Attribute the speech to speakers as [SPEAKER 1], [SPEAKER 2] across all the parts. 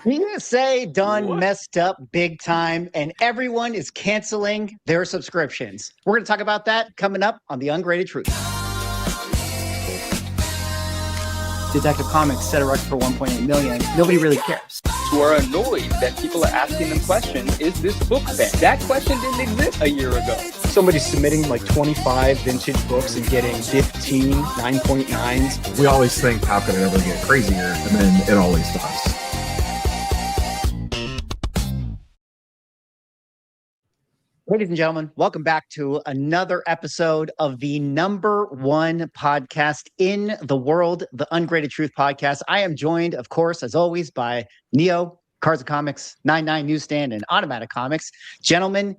[SPEAKER 1] PSA done
[SPEAKER 2] What?
[SPEAKER 1] messed up big time, and everyone is canceling their subscriptions. We're going to talk about that coming up on the Ungraded Truth. Detective Comics set a record for 1.8 million. Nobody really cares.
[SPEAKER 2] Who are annoyed that people are asking them questions, is this book banned? That question didn't exist a year ago.
[SPEAKER 3] Somebody's submitting like 25 vintage books and getting 15 9.9s.
[SPEAKER 4] We always think, how could it ever get crazier? And then it always does.
[SPEAKER 1] Ladies and gentlemen, welcome back to another episode of the #1 podcast in the world, the Ungraded Truth podcast. I am joined, of course, as always, by Neo, Cards of Comics, 99 Newsstand, and Automatic Comics. Gentlemen,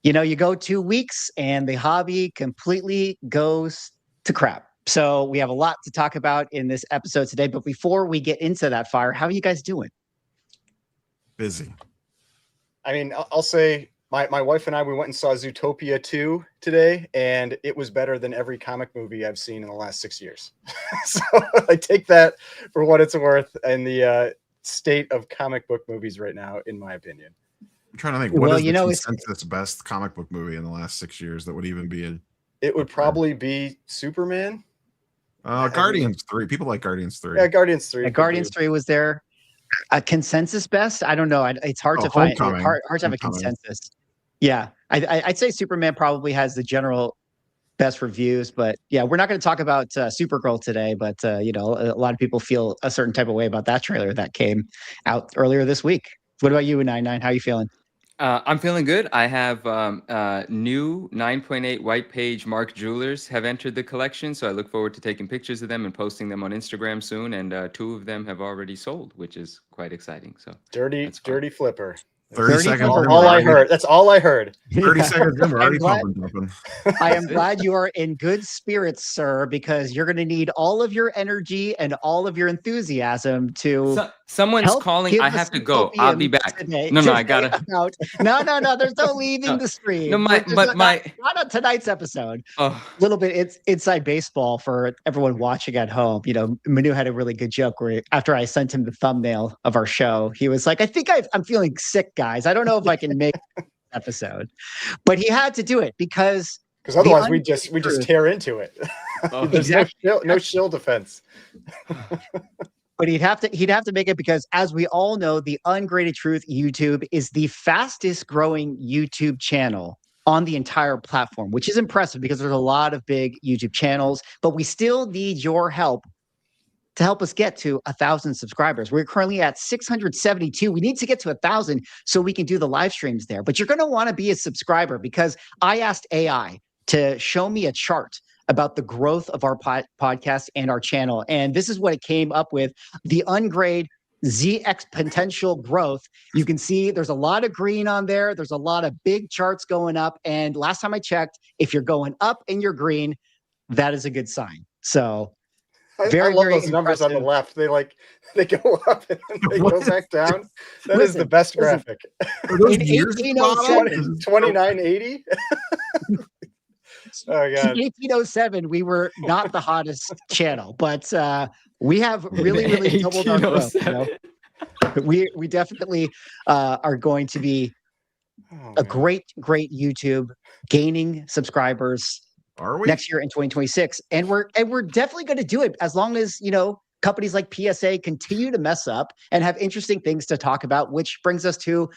[SPEAKER 1] you know, you go 2 weeks and the hobby completely goes to crap. So we have a lot to talk about in this episode today. But before we get into that fire, how are you guys doing?
[SPEAKER 4] Busy.
[SPEAKER 3] I mean, I'll say my wife and I, we went and saw Zootopia 2 today, and it was better than every comic movie I've seen in the last 6 years. So I take that for what it's worth in the state of comic book movies right now, in my opinion.
[SPEAKER 4] I'm trying to think, what is the consensus best comic book movie in the last 6 years that would even be a...
[SPEAKER 3] It would probably be Superman.
[SPEAKER 4] Guardians 3. People like Guardians 3.
[SPEAKER 3] Yeah, Guardians 3.
[SPEAKER 1] Guardians 3 was there. A consensus best? I don't know. It's hard to find. Hard to have a consensus. Yeah, I'd say Superman probably has the general best reviews, but yeah, we're not going to talk about Supergirl today. But you know, a lot of people feel a certain type of way about that trailer that came out earlier this week. What about you, 99? How are you feeling?
[SPEAKER 2] I'm feeling good. I have new 9.8 white page Mark Jewelers have entered the collection, so I look forward to taking pictures of them and posting them on Instagram soon. And 2 of them have already sold, which is quite exciting. So
[SPEAKER 3] dirty flipper.
[SPEAKER 4] 30 seconds.
[SPEAKER 3] All I heard. That's all I heard.
[SPEAKER 4] 30 seconds in, we're already jumping.
[SPEAKER 1] I am glad you are in good spirits, sir, because you're going to need all of your energy and all of your enthusiasm to.
[SPEAKER 2] Someone's calling. I have to go. I'll be back.
[SPEAKER 1] Today,
[SPEAKER 2] I gotta.
[SPEAKER 1] No. There's no leaving the stream.
[SPEAKER 2] No, not
[SPEAKER 1] on tonight's episode.
[SPEAKER 2] A
[SPEAKER 1] little bit. It's inside baseball for everyone watching at home. You know, Manu had a really good joke where after I sent him the thumbnail of our show, he was like, "I think I'm feeling sick, guys. I don't know if I can make this episode," but he had to do it because
[SPEAKER 3] otherwise we just tear into it. There's
[SPEAKER 1] exactly.
[SPEAKER 3] no shield defense.
[SPEAKER 1] But he'd have to make it because, as we all know, the Ungraded Truth YouTube is the fastest growing YouTube channel on the entire platform, which is impressive because there's a lot of big YouTube channels, but we still need your help to help us get to 1,000 subscribers. We're currently at 672. We need to get to 1,000 so we can do the live streams there. But you're going to want to be a subscriber because I asked AI to show me a chart about the growth of our podcast and our channel. And this is what it came up with. The Ungrade Z exponential growth. You can see there's a lot of green on there. There's a lot of big charts going up. And last time I checked, if you're going up and you're green, that is a good sign. So
[SPEAKER 3] I love those numbers on the left. They go up and they go back down. That is the best graphic.
[SPEAKER 4] In 1807,
[SPEAKER 3] 2980. Oh god!
[SPEAKER 1] In 1807, we were not the hottest channel, but we have really doubled our growth. You know? We definitely are going to be a great YouTube, gaining subscribers.
[SPEAKER 4] Are we?
[SPEAKER 1] Next year in 2026, and we're definitely going to do it as long as, you know, companies like PSA continue to mess up and have interesting things to talk about. Which brings us to,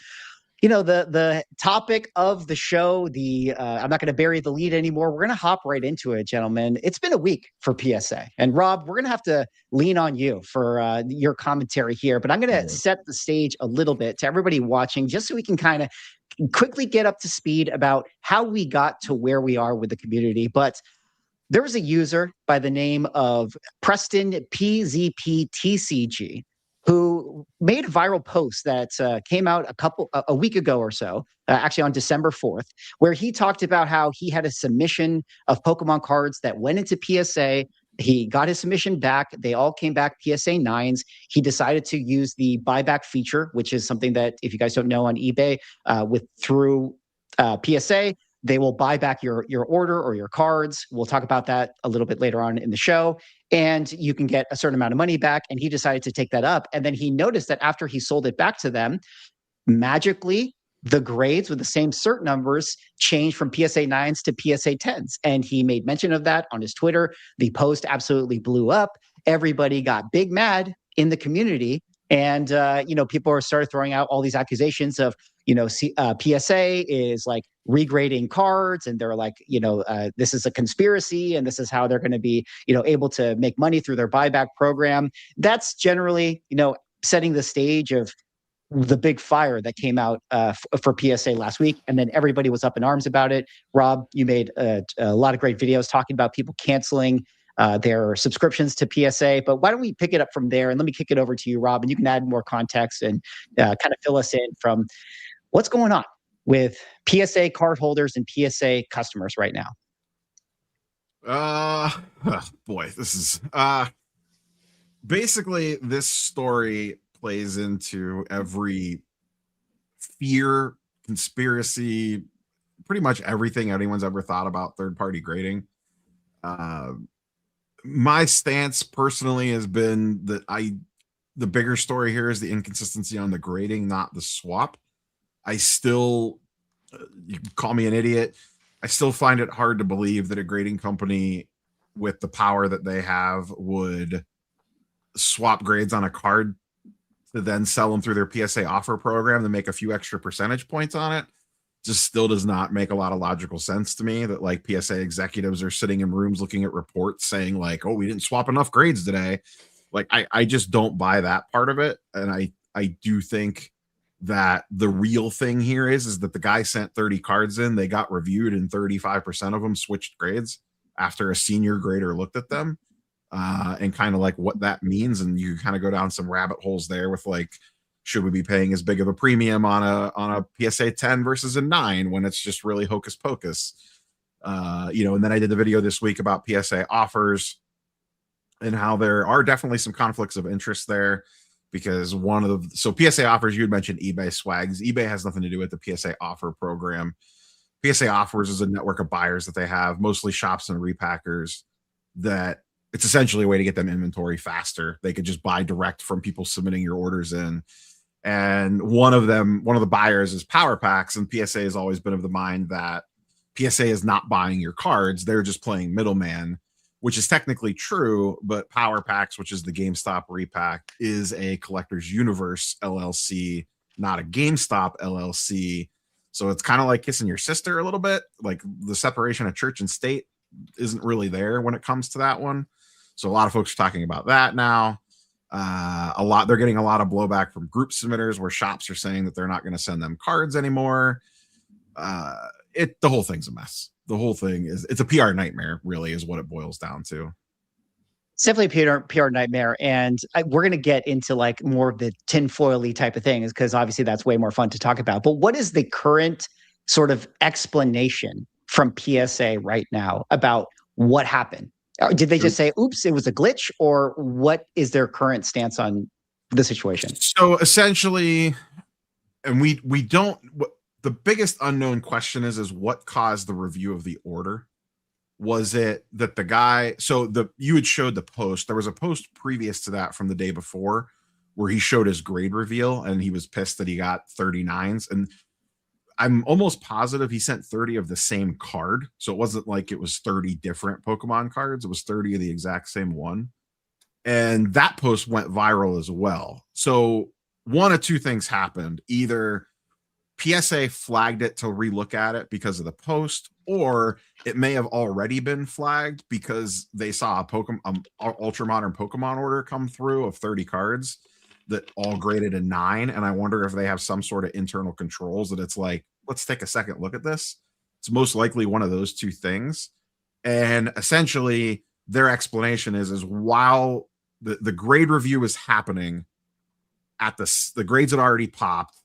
[SPEAKER 1] you know, the topic of the show. I'm not going to bury the lead anymore. We're going to hop right into it, gentlemen. It's been a week for PSA, and Rob, we're going to have to lean on you for your commentary here. But I'm going to set the stage a little bit to everybody watching, just so we can kind of quickly get up to speed about how we got to where we are with the community. But there was a user by the name of Preston PZPTCG who made a viral post that came out a week ago or so, actually on December 4th, where he talked about how he had a submission of Pokemon cards that went into PSA. He got his submission back. They all came back PSA 9s. He decided to use the buyback feature, which is something that, if you guys don't know, on eBay through PSA, they will buy back your order or your cards. We'll talk about that a little bit later on in the show. And you can get a certain amount of money back. And he decided to take that up. And then he noticed that after he sold it back to them, magically, the grades with the same cert numbers changed from PSA 9s to PSA 10s. And he made mention of that on his Twitter. The post absolutely blew up. Everybody got big mad in the community. And, people started throwing out all these accusations of, PSA is like regrading cards. And they're like, this is a conspiracy. And this is how they're going to be, able to make money through their buyback program. That's generally, setting the stage of the big fire that came out for PSA last week. And then everybody was up in arms about it. Rob, you made a lot of great videos talking about people canceling their subscriptions to PSA. But why don't we pick it up from there? And let me kick it over to you, Rob, and you can add more context and kind of fill us in from what's going on with PSA card holders and PSA customers right now.
[SPEAKER 4] Boy, this is basically this story plays into every fear, conspiracy, pretty much everything anyone's ever thought about third-party grading. My stance personally has been that the bigger story here is the inconsistency on the grading, not the swap. I still, you can call me an idiot, I still find it hard to believe that a grading company with the power that they have would swap grades on a card to then sell them through their PSA offer program to make a few extra percentage points on it. Just still does not make a lot of logical sense to me that like PSA executives are sitting in rooms looking at reports saying like, oh, we didn't swap enough grades today. Like, I just don't buy that part of it. And I do think that the real thing here is that the guy sent 30 cards in, they got reviewed, and 35% of them switched grades after a senior grader looked at them. And kind of like what that means. And you kind of go down some rabbit holes there with like, should we be paying as big of a premium on a PSA 10 versus a 9 when it's just really hocus pocus? And then I did the video this week about PSA offers and how there are definitely some conflicts of interest there, because so PSA offers, you had mentioned eBay swags. eBay has nothing to do with the PSA offer program. PSA offers is a network of buyers that they have, mostly shops and repackers, that it's essentially a way to get them inventory faster. They could just buy direct from people submitting your orders in. And one of the buyers is Power Packs, and PSA has always been of the mind that PSA is not buying your cards. They're just playing middleman, which is technically true, but Power Packs, which is the GameStop repack, is a Collectors Universe LLC, not a GameStop LLC. So it's kind of like kissing your sister a little bit. Like the separation of church and state isn't really there when it comes to that one. So a lot of folks are talking about that now. They're getting a lot of blowback from group submitters where shops are saying that they're not going to send them cards anymore. The whole thing's a mess. The whole thing it's a PR nightmare, really, is what it boils down to.
[SPEAKER 1] Simply PR nightmare. And we're going to get into like more of the tinfoily type of things, because obviously that's way more fun to talk about. But what is the current sort of explanation from PSA right now about what happened? Did they just say, oops, it was a glitch? Or what is their current stance on the situation?
[SPEAKER 4] So essentially, and we don't, the biggest unknown question is what caused the review of the order? Was it that the guy, you had showed the post, there was a post previous to that from the day before where he showed his grade reveal and he was pissed that he got 39s. And I'm almost positive he sent 30 of the same card. So it wasn't like it was 30 different Pokemon cards. It was 30 of the exact same one. And that post went viral as well. So one of two things happened. Either PSA flagged it to relook at it because of the post, or it may have already been flagged because they saw a Pokemon ultra modern Pokemon order come through of 30 cards that all graded a 9. And I wonder if they have some sort of internal controls that it's like, let's take a second look at this. It's most likely one of those two things. And essentially their explanation is while the grade review is happening at the grades had already popped,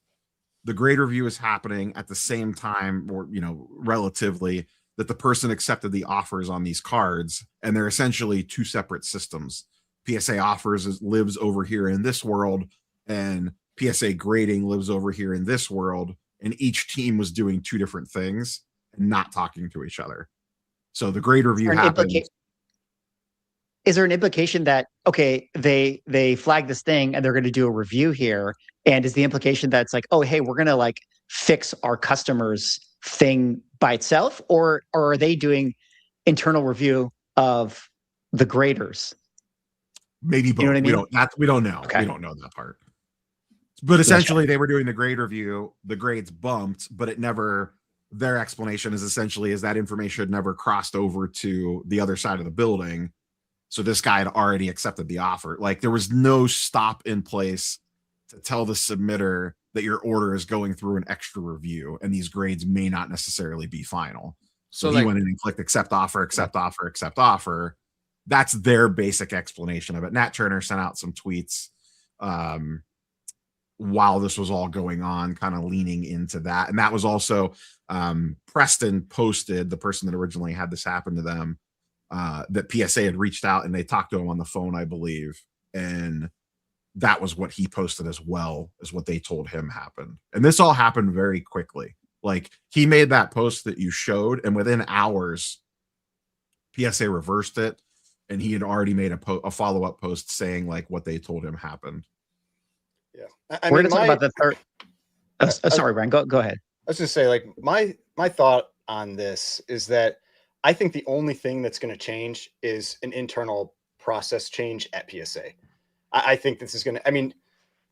[SPEAKER 4] the grade review is happening at the same time, or, relatively, that the person accepted the offers on these cards. And they're essentially two separate systems. PSA offers lives over here in this world, and PSA grading lives over here in this world. And each team was doing two different things. and not talking to each other. So the grade review
[SPEAKER 1] An
[SPEAKER 4] happened.
[SPEAKER 1] Is there an implication that, okay, they flag this thing and they're going to do a review here, and is the implication that it's like, oh, hey, we're going to like fix our customers thing by itself, or are they doing internal review of the graders?
[SPEAKER 4] Maybe both.
[SPEAKER 1] You know what I mean?
[SPEAKER 4] We don't know.
[SPEAKER 1] Okay.
[SPEAKER 4] We don't know that part. But essentially, they were doing the grade review. The grades bumped, but it never. Their explanation is essentially is that information never crossed over to the other side of the building. So this guy had already accepted the offer. Like there was no stop in place to tell the submitter that your order is going through an extra review, and these grades may not necessarily be final. So he went in and clicked accept offer, accept offer, accept offer. That's their basic explanation of it. Nat Turner sent out some tweets while this was all going on, kind of leaning into that. And that was also Preston posted, the person that originally had this happen to them, that PSA had reached out and they talked to him on the phone, I believe. And that was what he posted as well, as what they told him happened. And this all happened very quickly. Like he made that post that you showed, and within hours, PSA reversed it. And he had already made a follow-up post saying like what they told him happened.
[SPEAKER 3] Yeah.
[SPEAKER 1] We're going to talk about the third. Sorry, Brian, go ahead.
[SPEAKER 3] I was going to say, like, my thought on this is that I think the only thing that's going to change is an internal process change at PSA. I think this is going to, I mean,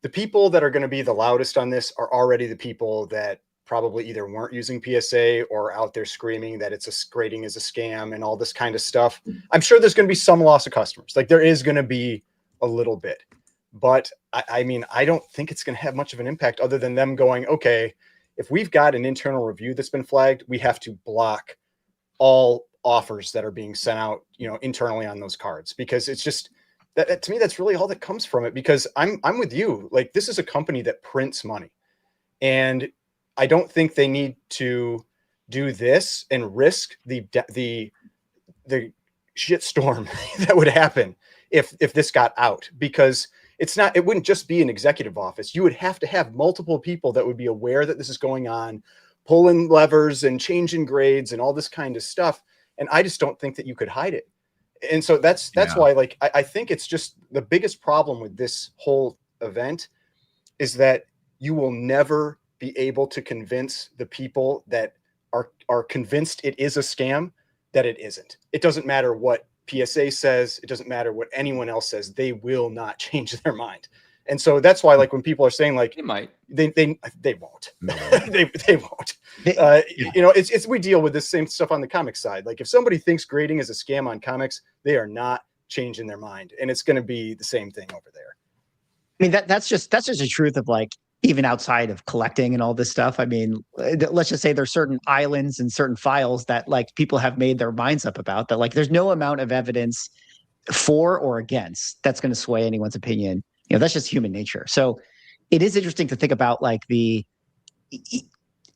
[SPEAKER 3] the people that are going to be the loudest on this are already the people that probably either weren't using PSA or out there screaming that grading is a scam and all this kind of stuff. I'm sure there's going to be some loss of customers. Like there is going to be a little bit, but I mean, I don't think it's going to have much of an impact other than them going, okay, if we've got an internal review that's been flagged, we have to block all offers that are being sent out, you know, internally on those cards, because it's just that to me, that's really all that comes from it. Because I'm with you. Like this is a company that prints money, and I don't think they need to do this and risk the shitstorm that would happen if this got out, because it wouldn't just be an executive office. You would have to have multiple people that would be aware that this is going on, pulling levers and changing grades and all this kind of stuff. And I just don't think that you could hide it. And so that's why, like, I think it's just the biggest problem with this whole event is that you will never be able to convince the people that are convinced it is a scam that it isn't. It doesn't matter what PSA says. It doesn't matter what anyone else says. They will not change their mind. And so that's why, like, when people are saying like
[SPEAKER 2] They might.
[SPEAKER 3] they won't.
[SPEAKER 4] No.
[SPEAKER 3] they won't. You know, it's we deal with this same stuff on the comic side. Like if somebody thinks grading is a scam on comics, they are not changing their mind, and it's going to be the same thing over there.
[SPEAKER 1] I mean, that's just the truth of, like, even outside of collecting and all this stuff. I mean, let's just say there's certain islands and certain files that, like, people have made their minds up about, that, like, there's no amount of evidence for or against that's going to sway anyone's opinion. You know, that's just human nature. So it is interesting to think about, like, the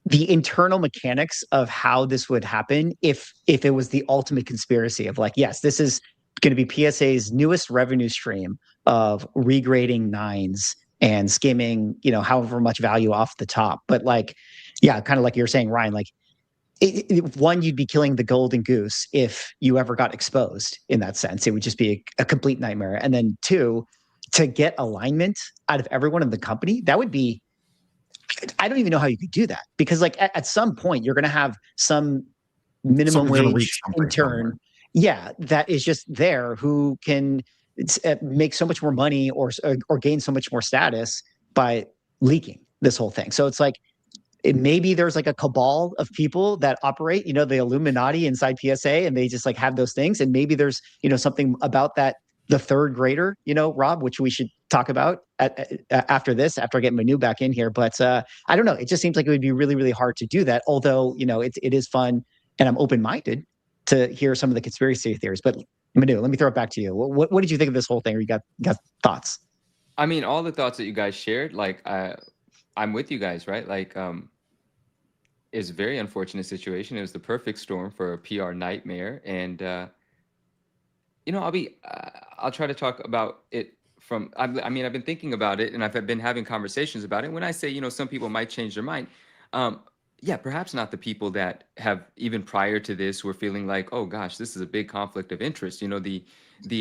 [SPEAKER 1] internal mechanics of how this would happen if it was the ultimate conspiracy of, like, yes, this is going to be PSA's newest revenue stream of regrading nines and skimming, you know, however much value off the top. But, like, yeah, kind of like you're saying, Ryan, like, one, you'd be killing the golden goose if you ever got exposed in that sense. It would just be a complete nightmare. And then two, to get alignment out of everyone in the company, that would be, I don't even know how you could do that, because, like, at some point you're going to have some minimum wage intern, that is just there, who can make so much more money or gain so much more status by leaking this whole thing. So it's like, maybe there's like a cabal of people that operate, you know, the Illuminati inside PSA, and they just, like, have those things. And maybe there's, you know, something about that, the third grader, you know, Rob, which we should talk about after this, after I get Manu back in here. But I don't know. It just seems like it would be really, really hard to do that. Although, you know, it is fun, and I'm open-minded to hear some of the conspiracy theories. But Manu, let me throw it back to you. What did you think of this whole thing? Or you got thoughts?
[SPEAKER 2] I mean, all the thoughts that you guys shared, like, I'm with you guys, right? Like, it's a very unfortunate situation. It was the perfect storm for a PR nightmare. And, you know, I'll try to talk about it from, I mean, I've been thinking about it, and I've been having conversations about it. When I say, you know, some people might change their mind, yeah, perhaps not the people that have even prior to this were feeling like, oh gosh, this is a big conflict of interest. You know, the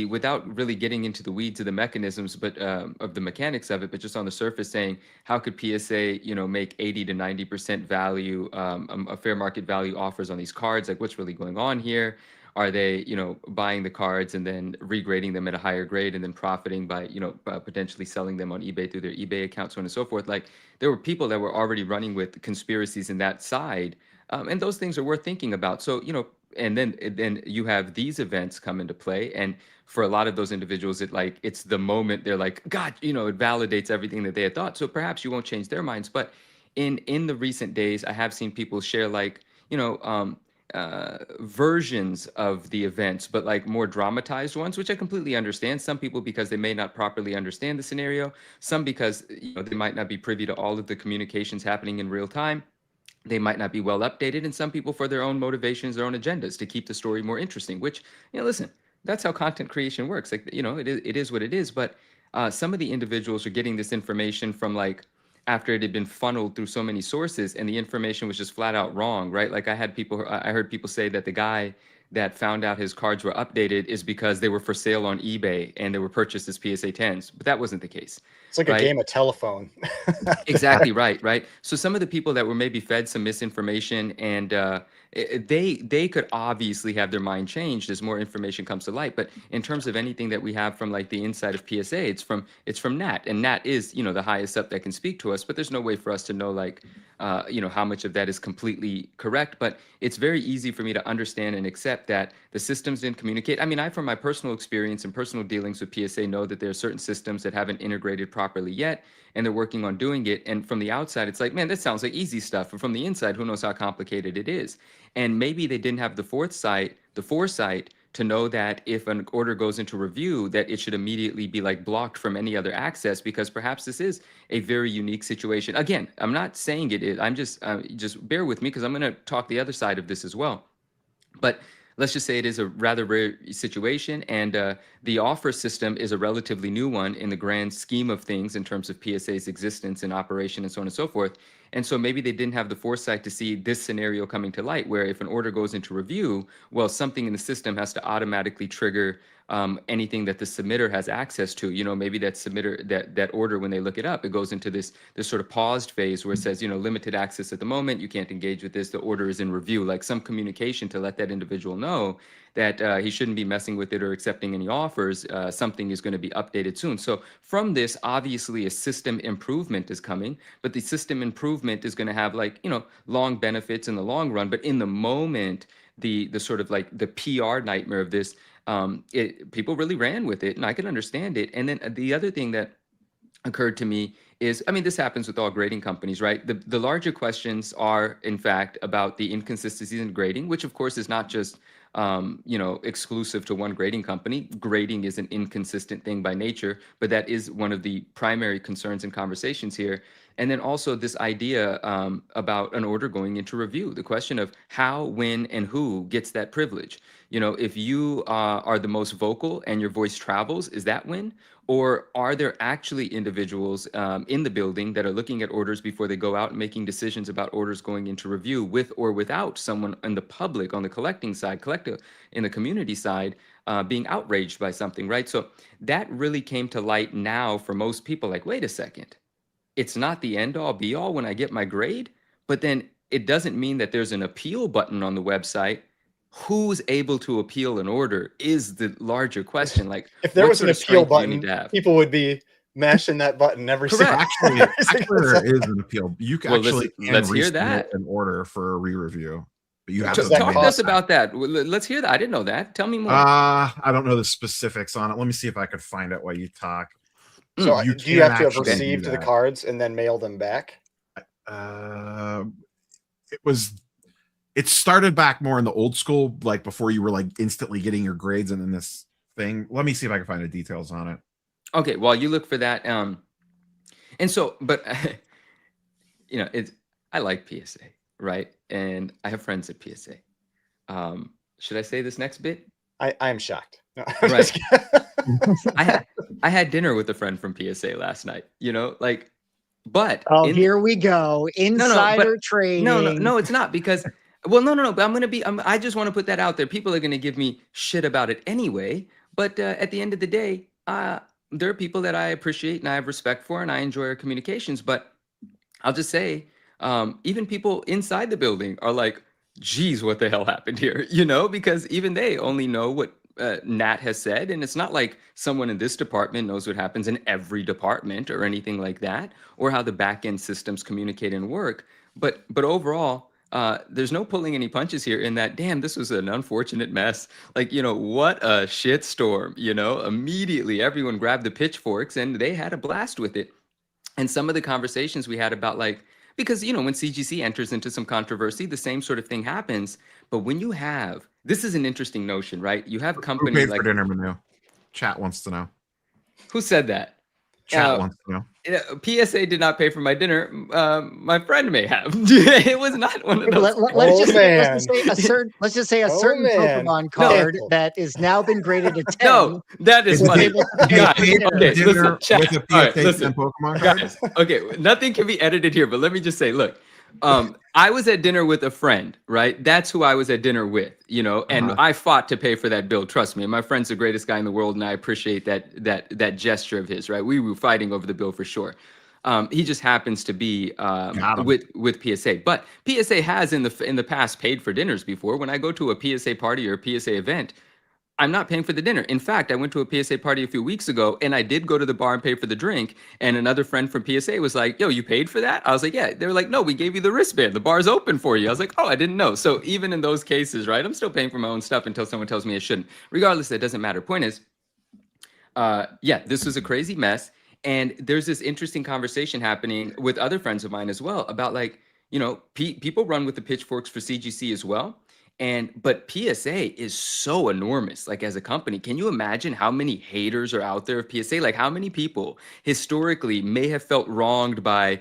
[SPEAKER 2] without really getting into the weeds of the mechanisms, but of the mechanics of it, but just on the surface saying, how could PSA, you know, make 80 to 90% value, a fair market value offers on these cards? Like, what's really going on here? Are they, you know, buying the cards and then regrading them at a higher grade and then profiting by, you know, potentially selling them on eBay through their eBay account, so on and so forth? Like, there were people that were already running with conspiracies in that side, and those things are worth thinking about. So, you know, and then you have these events come into play, and for a lot of those individuals, it's the moment they're like, God, you know, it validates everything that they had thought. So perhaps you won't change their minds, but in the recent days, I have seen people share like, you know, versions of the events, but like more dramatized ones, which I completely understand. Some people because they may not properly understand the scenario, some because, you know, they might not be privy to all of the communications happening in real time. They might not be well updated, and some people for their own motivations, their own agendas to keep the story more interesting. Which, you know, listen, that's how content creation works. Like, you know, it is what it is. But some of the individuals are getting this information from like after it had been funneled through so many sources, and the information was just flat out wrong, right? Like I heard people say that the guy that found out his cards were updated is because they were for sale on eBay and they were purchased as PSA 10s, but that wasn't the case.
[SPEAKER 3] It's like a
[SPEAKER 2] Right?
[SPEAKER 3] game of telephone.
[SPEAKER 2] Exactly right, right. So some of the people that were maybe fed some misinformation, and they could obviously have their mind changed as more information comes to light. But in terms of anything that we have from like the inside of PSA, it's from Nat, and Nat is, you know, the highest up that can speak to us. But there's no way for us to know like you know, how much of that is completely correct. But it's very easy for me to understand and accept that the systems didn't communicate. I mean, I, from my personal experience and personal dealings with PSA, know that there are certain systems that haven't integrated properly yet, and they're working on doing it. And from the outside, it's like, man, that sounds like easy stuff. And from the inside, who knows how complicated it is? And maybe they didn't have the foresight to know that if an order goes into review, that it should immediately be like blocked from any other access, because perhaps this is a very unique situation. Again, I'm not saying it is. I'm just bear with me, because I'm going to talk the other side of this as well. But let's just say it is a rather rare situation, and the offer system is a relatively new one in the grand scheme of things in terms of PSA's existence and operation and so on and so forth. And so maybe they didn't have the foresight to see this scenario coming to light, where if an order goes into review, well, something in the system has to automatically trigger anything that the submitter has access to. You know, maybe that submitter, that order, when they look it up, it goes into this sort of paused phase where it says, you know, limited access at the moment, you can't engage with this, the order is in review, like some communication to let that individual know that he shouldn't be messing with it or accepting any offers. Something is going to be updated soon. So from this, obviously a system improvement is coming, but the system improvement is going to have, like, you know, long benefits in the long run. But in the moment, the sort of like the PR nightmare of this, people really ran with it, and I can understand it. And then the other thing that occurred to me is, I mean, this happens with all grading companies, right? The larger questions are, in fact, about the inconsistencies in grading, which of course is not just you know, exclusive to one grading company. Grading is an inconsistent thing by nature, but that is one of the primary concerns and conversations here. And then also this idea about an order going into review, the question of how, when, and who gets that privilege. You know, if you are the most vocal and your voice travels, is that when? Or are there actually individuals in the building that are looking at orders before they go out and making decisions about orders going into review, with or without someone in the public, on the collecting side, in the community side, being outraged by something, right? So that really came to light now for most people, like, wait a second, it's not the end all be all when I get my grade, but then it doesn't mean that there's an appeal button on the website. Who's able to appeal an order is the larger question. Like,
[SPEAKER 3] If there
[SPEAKER 2] what
[SPEAKER 3] was an
[SPEAKER 2] sort of
[SPEAKER 3] appeal
[SPEAKER 2] strength do you need
[SPEAKER 3] button,
[SPEAKER 2] to have?
[SPEAKER 3] people would be mashing that button every
[SPEAKER 2] Correct.
[SPEAKER 3] single
[SPEAKER 4] Actually, there is an appeal. You
[SPEAKER 2] Well,
[SPEAKER 4] actually can
[SPEAKER 2] let's hear
[SPEAKER 4] resubmit
[SPEAKER 2] that.
[SPEAKER 4] an order for a re-review, but you have
[SPEAKER 3] Does
[SPEAKER 4] to
[SPEAKER 3] that
[SPEAKER 2] Talk to
[SPEAKER 3] cost-
[SPEAKER 2] us about that. Let's hear that. I didn't know that. Tell me more.
[SPEAKER 4] I don't know the specifics on it. Let me see if I could find it while you talk.
[SPEAKER 3] So
[SPEAKER 4] You
[SPEAKER 3] do you
[SPEAKER 4] can
[SPEAKER 3] have to have
[SPEAKER 4] actually do
[SPEAKER 3] received the
[SPEAKER 4] that.
[SPEAKER 3] cards and then mail them back?
[SPEAKER 4] It started back more in the old school, like before you were like instantly getting your grades and then this thing. Let me see if I can find the details on it.
[SPEAKER 2] Okay, well, you look for that. And so, but you know, I like PSA, right? And I have friends at PSA. Should I say this next bit?
[SPEAKER 3] I am shocked. No, I'm
[SPEAKER 2] Right.
[SPEAKER 3] just kidding.
[SPEAKER 2] I had dinner with a friend from PSA last night. You know, like, But
[SPEAKER 1] Oh, here we go. Insider trading.
[SPEAKER 2] No, it's not because, well, no. But I just want to put that out there. People are going to give me shit about it anyway. But at the end of the day, there are people that I appreciate and I have respect for, and I enjoy our communications. But I'll just say, even people inside the building are like, geez, what the hell happened here? You know, because even they only know what Nat has said. And it's not like someone in this department knows what happens in every department or anything like that, or how the back end systems communicate and work. But overall, there's no pulling any punches here in that, damn, this was an unfortunate mess. Like, you know, what a shitstorm, you know, immediately everyone grabbed the pitchforks and they had a blast with it. And some of the conversations we had about, like, because, you know, when CGC enters into some controversy, the same sort of thing happens. But when you have, this is an interesting notion, right? You have companies
[SPEAKER 4] Who paid
[SPEAKER 2] like,
[SPEAKER 4] for dinner menu? Chat wants to know.
[SPEAKER 2] who said that?
[SPEAKER 4] Chat wants to know.
[SPEAKER 2] PSA did not pay for my dinner. My friend may have. It was not one of those.
[SPEAKER 1] Let's just say a certain
[SPEAKER 3] man.
[SPEAKER 1] Pokemon card that has now been graded a 10.
[SPEAKER 2] No, that is
[SPEAKER 1] was
[SPEAKER 2] funny.
[SPEAKER 1] able to pay
[SPEAKER 2] Guys,
[SPEAKER 1] for dinner.
[SPEAKER 2] okay, listen, chat.
[SPEAKER 4] With a
[SPEAKER 2] All right,
[SPEAKER 4] PSA
[SPEAKER 2] listen.
[SPEAKER 4] Pokemon card?
[SPEAKER 2] Guys, okay, nothing can be edited here, but let me just say, look, I was at dinner with a friend, right? That's who I was at dinner with, you know, and I fought to pay for that bill. Trust me. And my friend's the greatest guy in the world, and I appreciate that gesture of his, right? We were fighting over the bill for sure. He just happens to be with PSA, but PSA has in the past paid for dinners before. When I go to a PSA party or a PSA event, I'm not paying for the dinner. In fact, I went to a PSA party a few weeks ago and I did go to the bar and pay for the drink. And another friend from PSA was like, yo, you paid for that? I was like, yeah. They were like, no, we gave you the wristband. The bar's open for you. I was like, oh, I didn't know. So even in those cases, right, I'm still paying for my own stuff until someone tells me I shouldn't. Regardless, that doesn't matter. Point is, yeah, this was a crazy mess. And there's this interesting conversation happening with other friends of mine as well about, like, you know, people run with the pitchforks for CGC as well. But PSA is so enormous, like, as a company. Can you imagine how many haters are out there of PSA? Like, how many people historically may have felt wronged by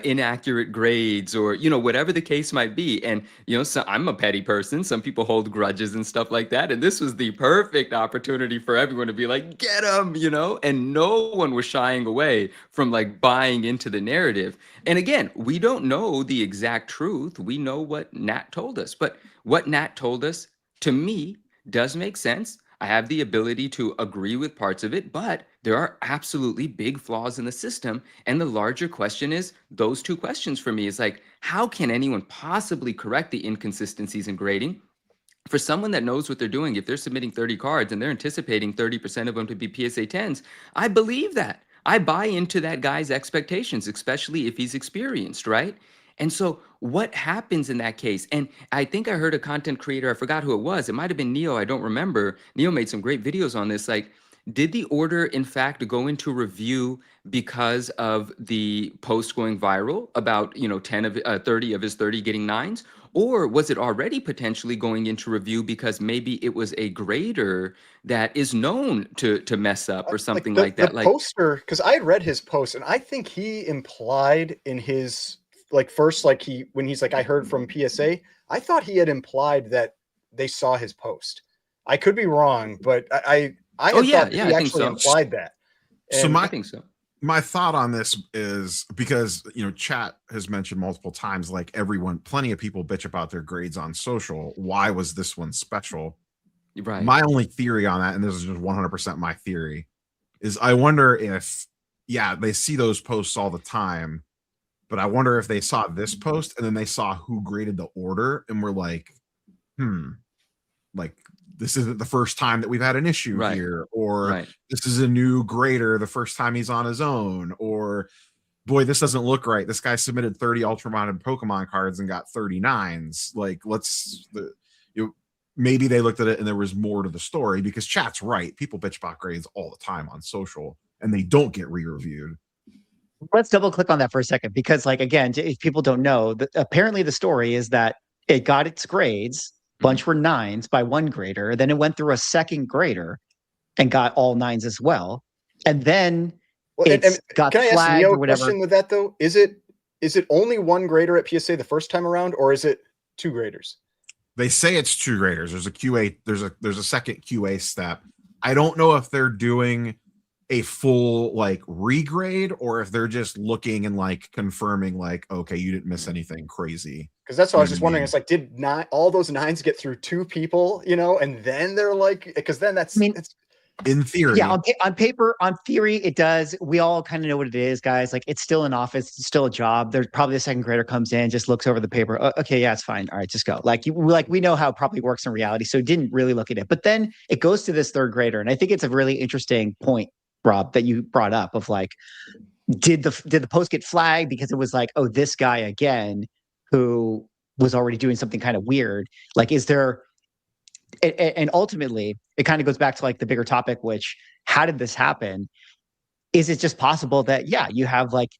[SPEAKER 2] inaccurate grades, or, you know, whatever the case might be. And, you know, so I'm a petty person. Some people hold grudges and stuff like that. And this was the perfect opportunity for everyone to be like, get them, you know, and no one was shying away from, like, buying into the narrative. And again, we don't know the exact truth. We know what Nat told us, but what Nat told us, to me, does make sense. I have the ability to agree with parts of it, but there are absolutely big flaws in the system. And the larger question is, those two questions for me is, like, how can anyone possibly correct the inconsistencies in grading? For someone that knows what they're doing, if they're submitting 30 cards and they're anticipating 30% of them to be PSA 10s, I believe that. I buy into that guy's expectations, especially if he's experienced, right? And so what happens in that case? And I think I heard a content creator, I forgot who it was. It might have been Neo. I don't remember. Neo made some great videos on this. Like, did the order, in fact, go into review because of the post going viral about, you know, 30 of his 30 getting 9s? Or was it already potentially going into review because maybe it was a grader that is known to mess up or something like that?
[SPEAKER 3] The poster, because I had read his post, and I think he implied in his, like, first, like, when he's like, I heard from PSA, I thought he had implied that they saw his post. I could be wrong, but I thought he actually implied that. And
[SPEAKER 2] I think so.
[SPEAKER 4] My thought on this is, because, you know, chat has mentioned multiple times, like, plenty of people bitch about their grades on social. Why was this one special?
[SPEAKER 2] Right.
[SPEAKER 4] My only theory on that, and this is just 100% my theory, is I wonder if, they see those posts all the time, but I wonder if they saw this post and then they saw who graded the order and were like, like, this isn't the first time that we've had an issue here, or this is a new grader the first time he's on his own, or, boy, this doesn't look right. This guy submitted 30 ultramodern Pokemon cards and got 39s. Like, maybe they looked at it and there was more to the story, because chat's right. People bitch about grades all the time on social and they don't get re-reviewed.
[SPEAKER 1] Let's double click on that for a second, because, like, again, if people don't know, apparently the story is that it got its grades. Bunch were 9s by one grader. Then it went through a second grader and got all 9s as well. And then got
[SPEAKER 3] can I
[SPEAKER 1] flagged
[SPEAKER 3] ask Neo
[SPEAKER 1] or whatever.
[SPEAKER 3] question with that, though? Is it only one grader at PSA the first time around, or is it 2 graders?
[SPEAKER 4] They say it's 2 graders. There's a QA. There's a second QA step. I don't know if they're doing a full like regrade, or if they're just looking and like confirming like, okay, you didn't miss anything crazy.
[SPEAKER 3] Because that's what
[SPEAKER 4] You
[SPEAKER 3] I
[SPEAKER 4] know
[SPEAKER 3] was
[SPEAKER 4] what
[SPEAKER 3] just
[SPEAKER 4] I
[SPEAKER 3] wondering.
[SPEAKER 4] mean?
[SPEAKER 3] It's like, did not all those nines get through 2 people, you know, and then they're like, because then
[SPEAKER 1] I mean,
[SPEAKER 3] it's
[SPEAKER 4] In theory,
[SPEAKER 1] yeah, on paper, on theory, it does. We all kind of know what it is, guys. Like, it's still an office, it's still a job. There's probably a second grader comes in, just looks over the paper. Okay, yeah, it's fine. All right, just go. Like we know how it probably works in reality, so didn't really look at it. But then it goes to this third grader, and I think it's a really interesting point, Rob, that you brought up of like, did the post get flagged because it was like, oh, this guy again, who was already doing something kind of weird? Like, is there? And ultimately, it kind of goes back to like the bigger topic, which how did this happen? Is it just possible that, yeah, you have like,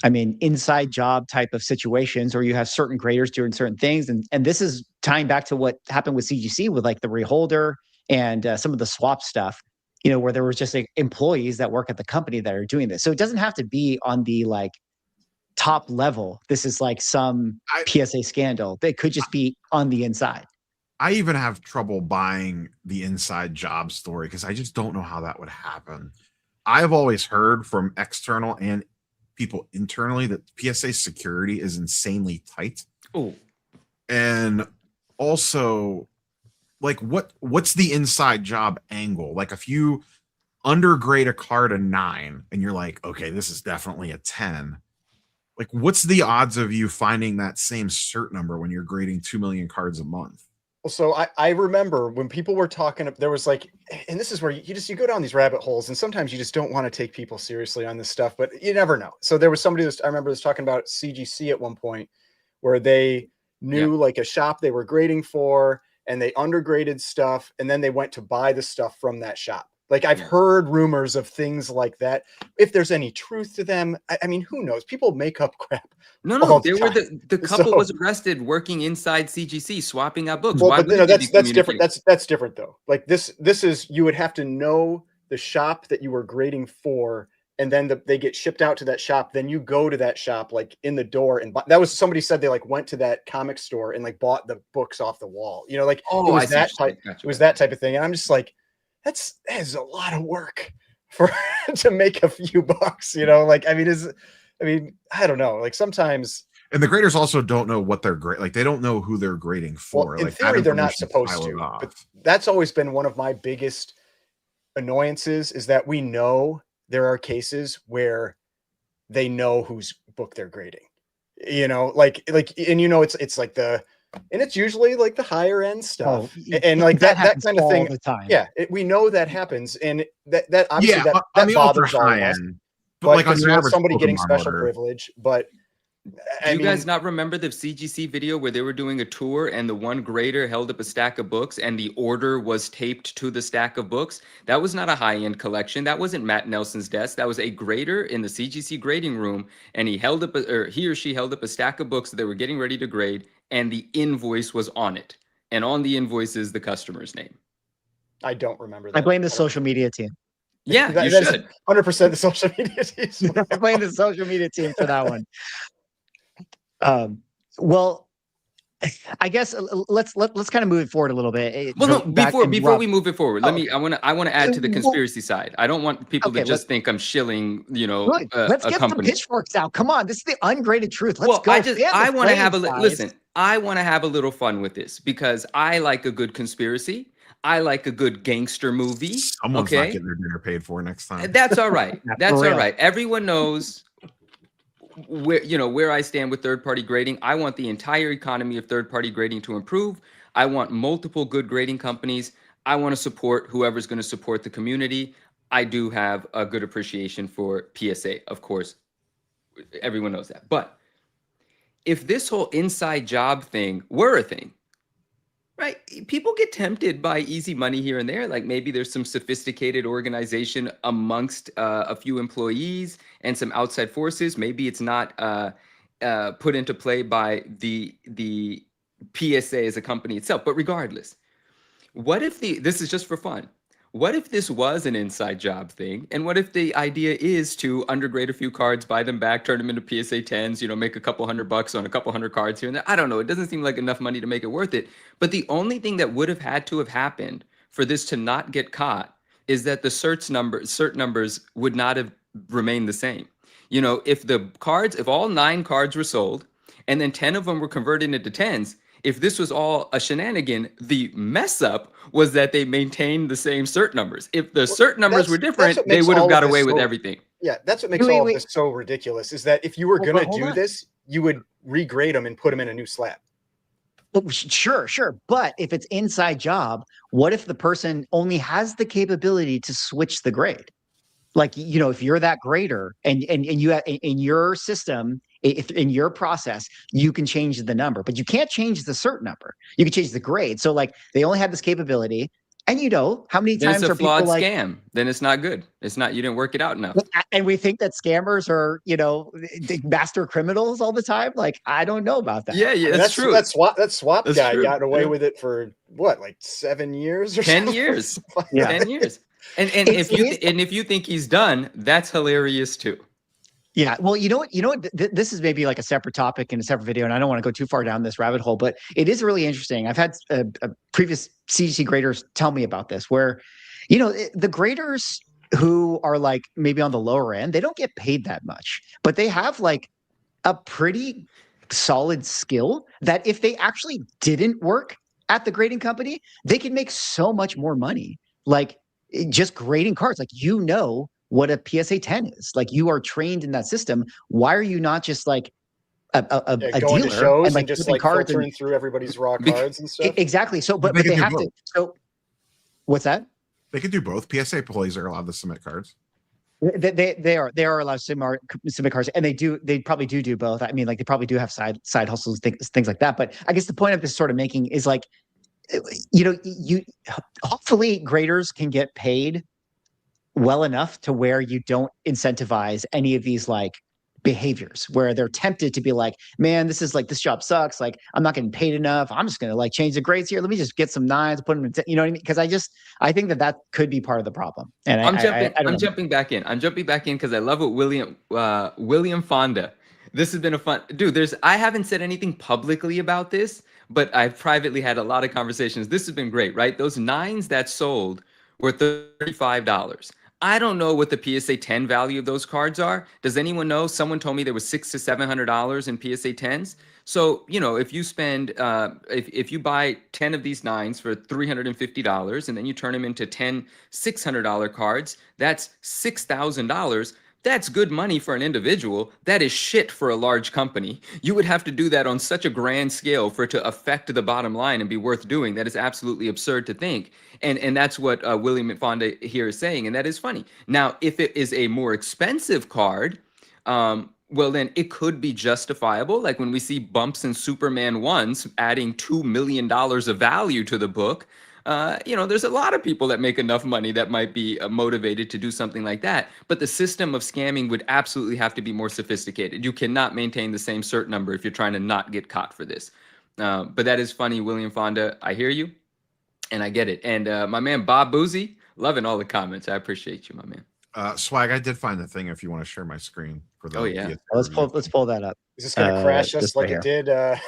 [SPEAKER 1] I mean, inside job type of situations, or you have certain graders doing certain things. And this is tying back to what happened with CGC with like the reholder and some of the swap stuff, you know, where there was just like employees that work at the company that are doing this. So it doesn't have to be on the like top level. This is like some PSA scandal. They could just be on the inside.
[SPEAKER 4] I even have trouble buying the inside job story because I just don't know how that would happen. I've always heard from external and people internally that PSA security is insanely tight.
[SPEAKER 2] Oh,
[SPEAKER 4] And also, like, what's the inside job angle? Like, if you undergrade a card a 9 and you're like, okay, this is definitely a 10. Like, what's the odds of you finding that same cert number when you're grading 2 million cards a month?
[SPEAKER 3] so I remember when people were talking, there was like, and this is where you go down these rabbit holes, and sometimes you just don't want to take people seriously on this stuff, but you never know. So there was somebody that I remember was talking about CGC at one point where they knew like a shop they were grading for, and they undergraded stuff, and then they went to buy the stuff from that shop. Like, I've heard rumors of things like that. If there's any truth to them, I mean, who knows? People make up crap.
[SPEAKER 2] No, they were the couple was arrested working inside CGC, swapping out books.
[SPEAKER 3] Well,
[SPEAKER 2] Why
[SPEAKER 3] but no,
[SPEAKER 2] wouldn't they be
[SPEAKER 3] that's different.
[SPEAKER 2] communicating?
[SPEAKER 3] That's different though. Like this is, you would have to know the shop that you were grading for, and then they get shipped out to that shop. Then you go to that shop like in the door, and that was, somebody said they like went to that comic store and like bought the books off the wall. You know, like it was that type. It was that type of thing. And I'm just like, that is a lot of work for to make a few bucks. You know, like I mean, I don't know. Like sometimes.
[SPEAKER 4] And the graders also don't know what they're like they don't know who they're grading for.
[SPEAKER 3] Well, in
[SPEAKER 4] like
[SPEAKER 3] theory, they're not supposed to. But that's always been one of my biggest annoyances, is that we know there are cases where they know whose book they're grading. You know, like, and you know, it's like and it's usually like the higher end stuff, and like that kind of thing.
[SPEAKER 1] The time.
[SPEAKER 3] Yeah, we know that happens, and that obviously that bothers all of us.
[SPEAKER 4] But like on
[SPEAKER 3] you have somebody getting special privilege, but.
[SPEAKER 2] Do you guys not remember the CGC video where they were doing a tour and the one grader held up a stack of books and the order was taped to the stack of books? That was not a high-end collection. That wasn't Matt Nelson's desk. That was a grader in the CGC grading room, and he or she held up a stack of books that they were getting ready to grade, and the invoice was on it. And on the invoice is the customer's name.
[SPEAKER 3] I don't remember that.
[SPEAKER 1] I blame the social media team.
[SPEAKER 2] Yeah, you should.
[SPEAKER 3] 100% the social media team.
[SPEAKER 1] I blame the social media team for that one. Well, I guess let's kind of move it forward a little bit.
[SPEAKER 2] Well, no, before we move it forward, I want to add to the conspiracy side. I don't want people to just think I'm shilling, you know,
[SPEAKER 1] let's get some pitchforks out. Come on, this is the ungraded truth. Let's go.
[SPEAKER 2] I want to have I want to have a little fun with this because I like a good conspiracy. I like a good gangster movie.
[SPEAKER 4] Someone's not getting their dinner paid for next time.
[SPEAKER 2] That's all right. That's all right. Everyone knows where I stand with third-party grading. I want the entire economy of third-party grading to improve. I want multiple good grading companies. I want to support whoever's going to support the community. I do have a good appreciation for PSA, of course. Everyone knows that. But if this whole inside job thing were a thing, right? People get tempted by easy money here and there. Like maybe there's some sophisticated organization amongst a few employees and some outside forces. Maybe it's not put into play by the PSA as a company itself. But regardless, what if this is just for fun? What if this was an inside job thing? And what if the idea is to undergrade a few cards, buy them back, turn them into PSA 10s, make a couple $100 on a couple hundred cards here and there? I don't know. It doesn't seem like enough money to make it worth it. But the only thing that would have had to have happened for this to not get caught is that the cert numbers would not have remained the same. You know, if all 9 cards were sold and then 10 of them were converted into 10s, if this was all a shenanigan, the mess up was that they maintained the same cert numbers. If the cert numbers were different, they would have got away with everything.
[SPEAKER 3] Yeah, that's what makes all of this so ridiculous, is that if you were going to do this, you would regrade them and put them in a new slab.
[SPEAKER 1] Well, sure. But if it's inside job, what if the person only has the capability to switch the grade? Like, you know, if you're that grader and you have in your system, if in your process, you can change the number, but you can't change the cert number. You can change the grade. So like they only have this capability. And you know, how many times
[SPEAKER 2] are
[SPEAKER 1] people like,
[SPEAKER 2] it's a flawed scam? Then it's not good. It's not, you didn't work it out enough.
[SPEAKER 1] And we think that scammers are, you know, master criminals all the time. Like, I don't know about that.
[SPEAKER 2] Yeah, that's true.
[SPEAKER 3] That swap guy got away with it for what, like 7 years or
[SPEAKER 2] 10 years.
[SPEAKER 1] Yeah.
[SPEAKER 2] 10 years. And if you think he's done, that's hilarious too.
[SPEAKER 1] Yeah. Well, you know what? This is maybe like a separate topic in a separate video, and I don't want to go too far down this rabbit hole, but it is really interesting. I've had previous CGC graders tell me about this, where, you know, the graders who are like maybe on the lower end, they don't get paid that much, but they have like a pretty solid skill that if they actually didn't work at the grading company, they could make so much more money. Like just grading cards, like, you know what a PSA 10 is. Like, you are trained in that system. Why are you not just like a
[SPEAKER 3] going
[SPEAKER 1] dealer
[SPEAKER 3] to shows
[SPEAKER 1] and like
[SPEAKER 3] just like
[SPEAKER 1] cards
[SPEAKER 3] filtering through everybody's raw cards and stuff?
[SPEAKER 1] Exactly. So, but they have to. So, what's that?
[SPEAKER 4] They could do both. PSA employees are allowed to submit cards.
[SPEAKER 1] They are allowed to submit cards, and they probably do both. I mean, like, they probably do have side hustles, things like that. But I guess the point of this sort of making is like, you know, hopefully graders can get paid well enough to where you don't incentivize any of these like behaviors where they're tempted to be like, man, this job sucks. Like, I'm not getting paid enough. I'm just going to like change the grades here. Let me just get some 9s, put them in, you know what I mean? Because I think that could be part of the problem. And
[SPEAKER 2] I'm jumping back in. I'm jumping back in because I love what William Fonda. This has been a fun, dude. I haven't said anything publicly about this, but I've privately had a lot of conversations. This has been great, right? Those 9s that sold were $35. I don't know what the PSA 10 value of those cards are. Does anyone know? Someone told me there was $600 to $700 in PSA 10s. So, you know, if you spend, if you buy 10 of these 9s for $350 and then you turn them into 10 $600 cards, that's $6,000. That's good money for an individual. That is shit for a large company. You would have to do that on such a grand scale for it to affect the bottom line and be worth doing. That is absolutely absurd to think. And that's what William Fonda here is saying. And that is funny. Now, if it is a more expensive card, well, then it could be justifiable. Like when we see Bumps and Superman 1s adding $2 million of value to the book, you know, there's a lot of people that make enough money that might be motivated to do something like that. But the system of scamming would absolutely have to be more sophisticated. You cannot maintain the same cert number if you're trying to not get caught for this. But that is funny, William Fonda. I hear you and I get it. And my man, Bob Boozy, loving all the comments. I appreciate you, my man.
[SPEAKER 4] Swag, I did find the thing if you want to share my screen for the.
[SPEAKER 2] Oh yeah,
[SPEAKER 1] let's pull that up.
[SPEAKER 3] Is this gonna crash us like it did a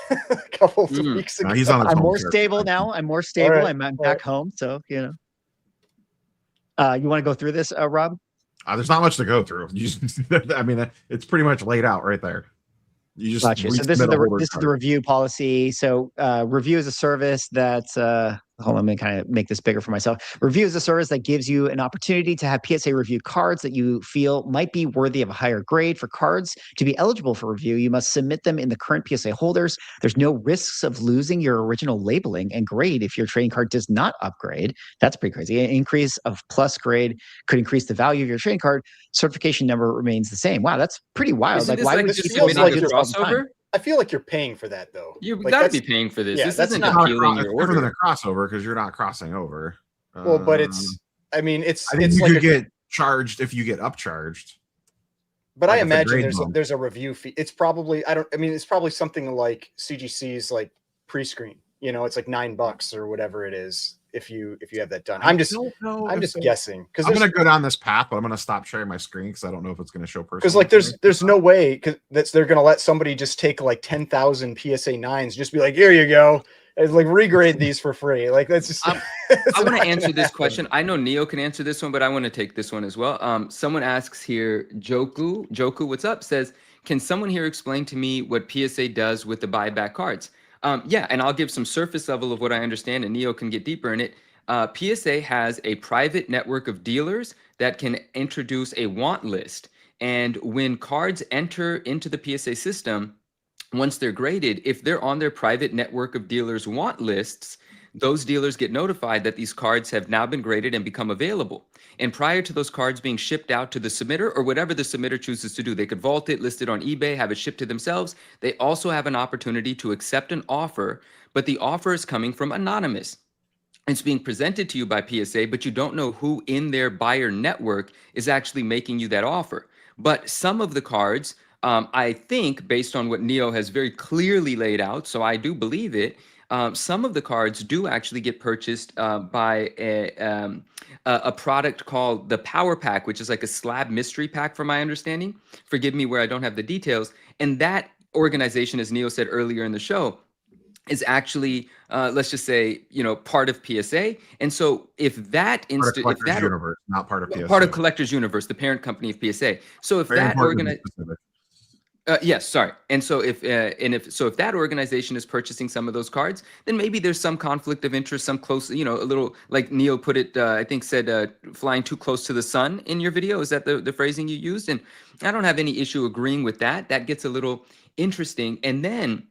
[SPEAKER 3] couple of weeks ago?
[SPEAKER 4] No, he's on
[SPEAKER 1] I'm more stable now. I'm more stable.
[SPEAKER 3] Right.
[SPEAKER 1] I'm back home, so you know. You want to go through this, Rob?
[SPEAKER 4] There's not much to go through. I mean, it's pretty much laid out right there. You just
[SPEAKER 1] gotcha. So this is the review policy. So review is a service that hold on, let me kind of make this bigger for myself. Review is a service that gives you an opportunity to have PSA review cards that you feel might be worthy of a higher grade. For cards to be eligible for review, you must submit them in the current PSA holders. There's no risks of losing your original labeling and grade if your trading card does not upgrade. That's pretty crazy. An increase of plus grade could increase the value of your trading card. Certification number remains the same. Wow, that's pretty wild.
[SPEAKER 2] Isn't
[SPEAKER 1] like, why would
[SPEAKER 3] this
[SPEAKER 1] you
[SPEAKER 3] feels like
[SPEAKER 1] do this all the time?
[SPEAKER 3] I feel like you're paying for that though.
[SPEAKER 2] You've
[SPEAKER 3] Like,
[SPEAKER 2] got to
[SPEAKER 3] that's-
[SPEAKER 2] be paying for this.
[SPEAKER 3] yeah,
[SPEAKER 2] This
[SPEAKER 3] that's
[SPEAKER 2] isn't
[SPEAKER 3] not-
[SPEAKER 2] appealing your
[SPEAKER 4] It's different than
[SPEAKER 2] order.
[SPEAKER 4] a crossover because you're not crossing over.
[SPEAKER 3] Well, but it's. I mean, it's.
[SPEAKER 4] I think
[SPEAKER 3] it's
[SPEAKER 4] you
[SPEAKER 3] like
[SPEAKER 4] could get charged if you get upcharged.
[SPEAKER 3] But
[SPEAKER 4] like
[SPEAKER 3] I
[SPEAKER 4] if the
[SPEAKER 3] imagine
[SPEAKER 4] grade
[SPEAKER 3] there's a review fee. It's probably it's probably something like CGC's like pre-screen. You know, it's like $9 or whatever it is if you have that done. I'm just guessing because
[SPEAKER 4] I'm gonna go down this path, but I'm gonna stop sharing my screen because I don't know if it's gonna show personal.
[SPEAKER 3] because like there's no way they're gonna let somebody just take like 10,000 PSA 9s, just be like, here you go, It's like regrade these for free. Like that's just.
[SPEAKER 2] I want to answer this question. I know Neo can answer this one, but I want to take this one as well. Someone asks here, Joku, what's up? Says, can someone here explain to me what PSA does with the buyback cards? Yeah, and I'll give some surface level of what I understand, and Neo can get deeper in it. PSA has a private network of dealers that can introduce a want list. And when cards enter into the PSA system, once they're graded, if they're on their private network of dealers want lists, those dealers get notified that these cards have now been graded and become available. And prior to those cards being shipped out to the submitter or whatever the submitter chooses to do, they could vault it, list it on eBay, have it shipped to themselves. They also have an opportunity to accept an offer, but the offer is coming from anonymous. It's being presented to you by PSA, but you don't know who in their buyer network is actually making you that offer. But some of the cards, I think, based on what Neo has very clearly laid out, so I do believe it, some of the cards do actually get purchased by a product called the Power Pack, which is like a slab mystery pack, from my understanding. Forgive me where I don't have the details. And that organization, as Neo said earlier in the show, is actually, let's just say, part of PSA. And so if that
[SPEAKER 4] universe, not part of PSA,
[SPEAKER 2] part of Collectors Universe, the parent company of PSA. So if that organization, yes, sorry. And so if that organization is purchasing some of those cards, then maybe there's some conflict of interest, some close, a little, like Neo put it, I think said, flying too close to the sun in your video. Is that the phrasing you used? And I don't have any issue agreeing with that. That gets a little interesting. And then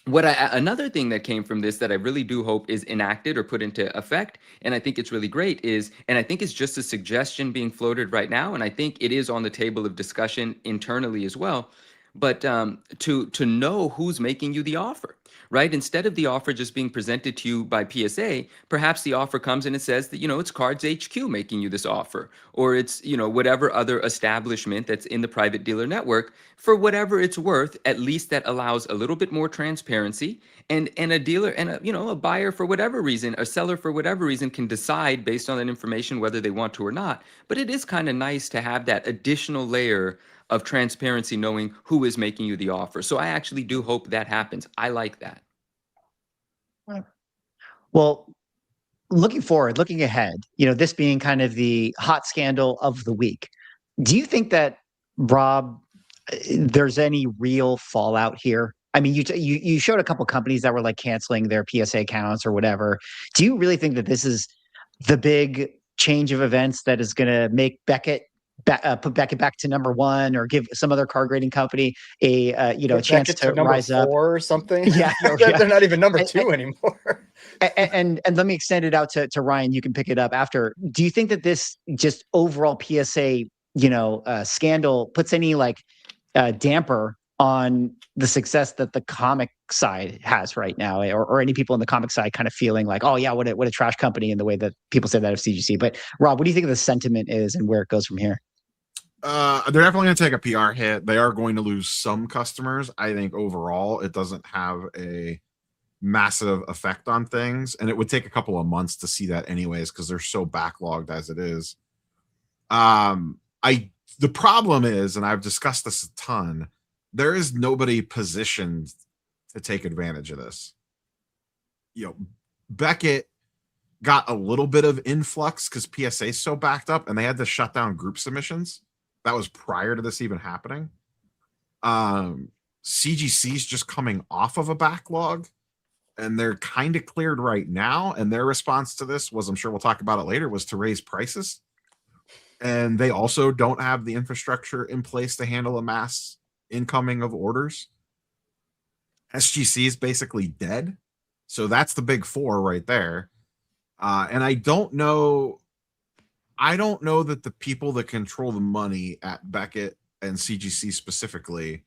[SPEAKER 2] another thing that came from this that I really do hope is enacted or put into effect, and I think it's really great, and I think it's just a suggestion being floated right now, and I think it is on the table of discussion internally as well, but to know who's making you the offer, right? Instead of the offer just being presented to you by PSA, perhaps the offer comes and it says that, it's Cards HQ making you this offer, or it's, whatever other establishment that's in the private dealer network. For whatever it's worth, at least that allows a little bit more transparency, and a dealer and a buyer, for whatever reason, a seller for whatever reason, can decide based on that information whether they want to or not. But it is kind of nice to have that additional layer of transparency, knowing who is making you the offer. So I actually do hope that happens. I like that.
[SPEAKER 1] Well, looking ahead, this being kind of the hot scandal of the week, do you think that, Rob, there's any real fallout here? I mean, you showed a couple companies that were like canceling their PSA accounts or whatever. Do you really think that this is the big change of events that is going to make Beckett put Beckett back to number one, or give some other card grading company a chance to rise up
[SPEAKER 3] or something?
[SPEAKER 1] Yeah,
[SPEAKER 3] they're not even number two anymore.
[SPEAKER 1] And let me extend it out to Ryan. You can pick it up after. Do you think that this just overall PSA scandal puts any damper on the success that the comic side has right now, or any people in the comic side kind of feeling like, oh yeah, what a trash company, in the way that people say that of CGC? But Rob, what do you think the sentiment is and where it goes from here?
[SPEAKER 4] They're definitely going to take a PR hit. They are going to lose some customers. I think overall it doesn't have a massive effect on things, and it would take a couple of months to see that anyways, because they're so backlogged as it is. The problem is, and I've discussed this a ton, there is nobody positioned to take advantage of this. Beckett got a little bit of influx because PSA is so backed up, and they had to shut down group submissions. That was prior to this even happening. CGC's just coming off of a backlog, and they're kind of cleared right now. And their response to this was, I'm sure we'll talk about it later, was to raise prices. And they also don't have the infrastructure in place to handle a mass incoming of orders. SGC is basically dead. So that's the big four right there. And I don't know that the people that control the money at Beckett and CGC specifically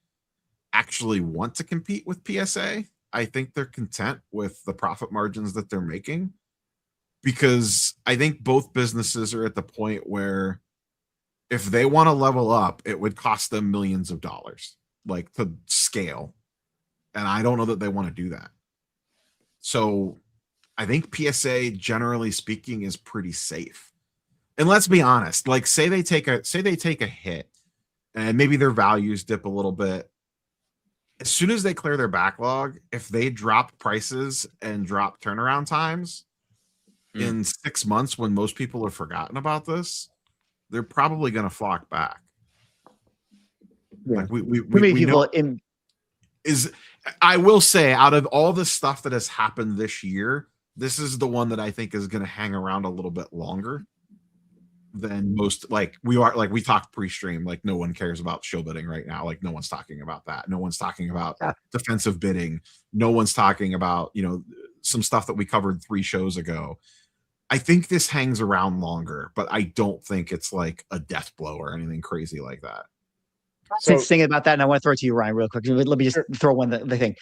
[SPEAKER 4] actually want to compete with PSA. I think they're content with the profit margins that they're making, because I think both businesses are at the point where if they want to level up, it would cost them millions of dollars, to scale. And I don't know that they want to do that. So I think PSA, generally speaking, is pretty safe. And let's be honest, say they take a hit and maybe their values dip a little bit. as soon as they clear their backlog, if they drop prices and drop turnaround times in 6 months, when most people have forgotten about this, they're probably going to flock back.
[SPEAKER 1] Yeah.
[SPEAKER 4] Like
[SPEAKER 1] Too many
[SPEAKER 4] we
[SPEAKER 1] people
[SPEAKER 4] know is, I will say, out of all the stuff that has happened this year, this is the one that I think is going to hang around a little bit longer than most. Like we talked pre-stream, like no one cares about show bidding right now. Like no one's talking about that. No one's talking about defensive bidding. No one's talking about, some stuff that we covered 3 shows ago. I think this hangs around longer, but I don't think it's like a death blow or anything crazy like that.
[SPEAKER 1] So, thinking about that, and I want to throw it to you, Ryan, real quick. Let me just throw the thing.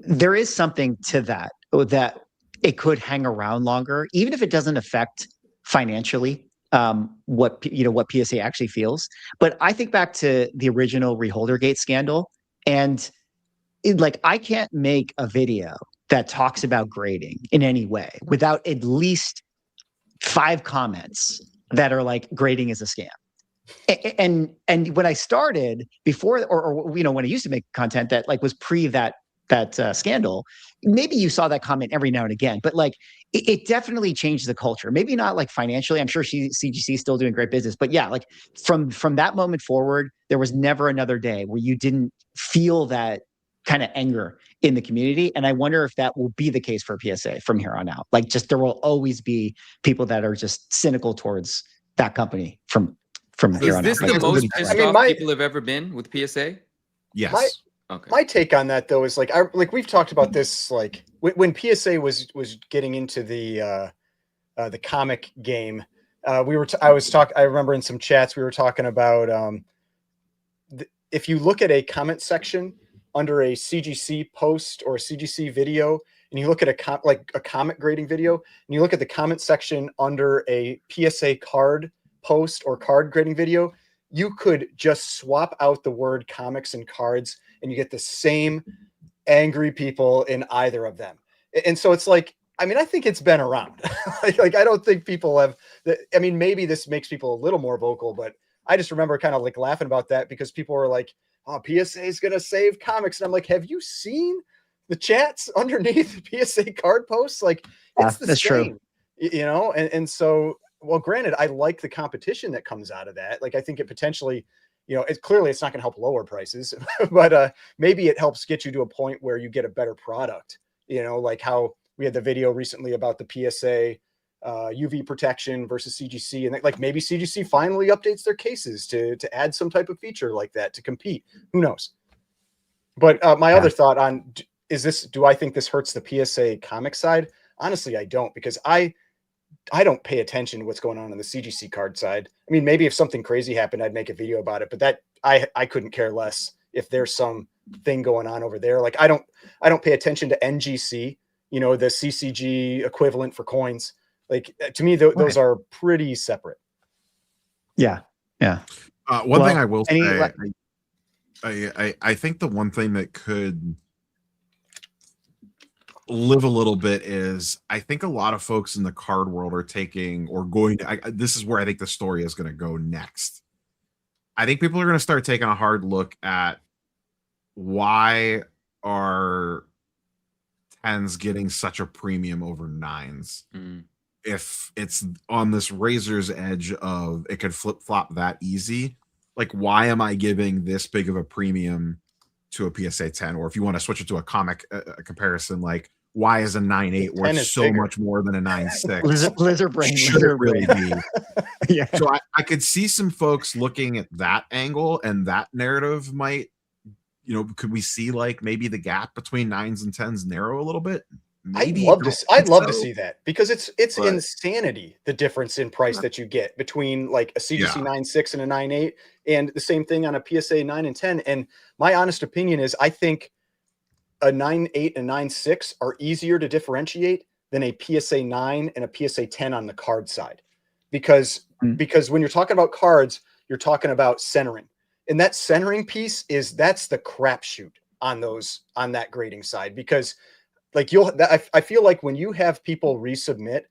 [SPEAKER 1] There is something to that it could hang around longer, even if it doesn't affect financially what PSA actually feels. But I think back to the original Reholdergate scandal, and I can't make a video that talks about grading in any way without at least 5 comments that are like, grading is a scam. And when I started before, or when I used to make content that was pre that scandal, maybe you saw that comment every now and again, but it definitely changed the culture. Maybe not financially. I'm sure CGC is still doing great business, but yeah, from that moment forward, there was never another day where you didn't feel that kind of anger in the community. And I wonder if that will be the case for PSA from here on out. Just there will always be people that are just cynical towards that company from here on out.
[SPEAKER 2] Is this the most pissed off people have ever been with PSA?
[SPEAKER 4] Yes.
[SPEAKER 3] My take on that, though, is we've talked about this, when PSA was getting into the comic game. I remember in some chats we were talking about if you look at a comment section under a CGC post or a CGC video, and you look at a comic grading video, and you look at the comment section under a PSA card post or card grading video, you could just swap out the word comics and cards, and you get the same angry people in either of them. And so it's I think it's been around. I don't think people have. Maybe this makes people a little more vocal, but I just remember kind of laughing about that because people were like, "Oh, PSA is gonna save comics," and I'm like, "Have you seen the chats underneath PSA card posts? It's the same, true. And so." Well, granted, I like the competition that comes out of that. I think it potentially, it's not going to help lower prices, but maybe it helps get you to a point where you get a better product. Like how we had the video recently about the PSA UV protection versus CGC, and maybe CGC finally updates their cases to add some type of feature like that to compete. Who knows? But my other thought on do I think this hurts the PSA comic side? Honestly, I don't, because I don't pay attention to what's going on the CGC card side. Maybe if something crazy happened, I'd make a video about it, but that I couldn't care less if there's some thing going on over there. I don't pay attention to NGC, the CCG equivalent for coins. To me, those are pretty separate.
[SPEAKER 1] Yeah. Yeah.
[SPEAKER 4] One thing I will say, I think the one thing that could live a little bit is, I think a lot of folks in the card world are taking or going to, this is where I think the story is going to go next. I think people are going to start taking a hard look at why are 10s getting such a premium over 9s. If it's on this razor's edge of it could flip flop that easy, why am I giving this big of a premium to a PSA 10? Or if you want to switch it to a comic comparison, why is a 9.8 worth so much more than a 9.6?
[SPEAKER 1] Blizzard brain.
[SPEAKER 4] Should it really be? Yeah. So I could see some folks looking at that angle, and that narrative might, could we see maybe the gap between 9s and 10s narrow a little bit? Maybe
[SPEAKER 3] I'd love to see that, because it's insanity, the difference in price that you get between a CGC 9.6 and a 9.8, and the same thing on a PSA 9 and 10. And my honest opinion is, I think a 9.8 and 9.6 are easier to differentiate than a PSA 9 and a PSA 10 on the card side, because when you're talking about cards, you're talking about centering, and that centering piece that's the crapshoot on that grading side, because I feel like when you have people resubmit,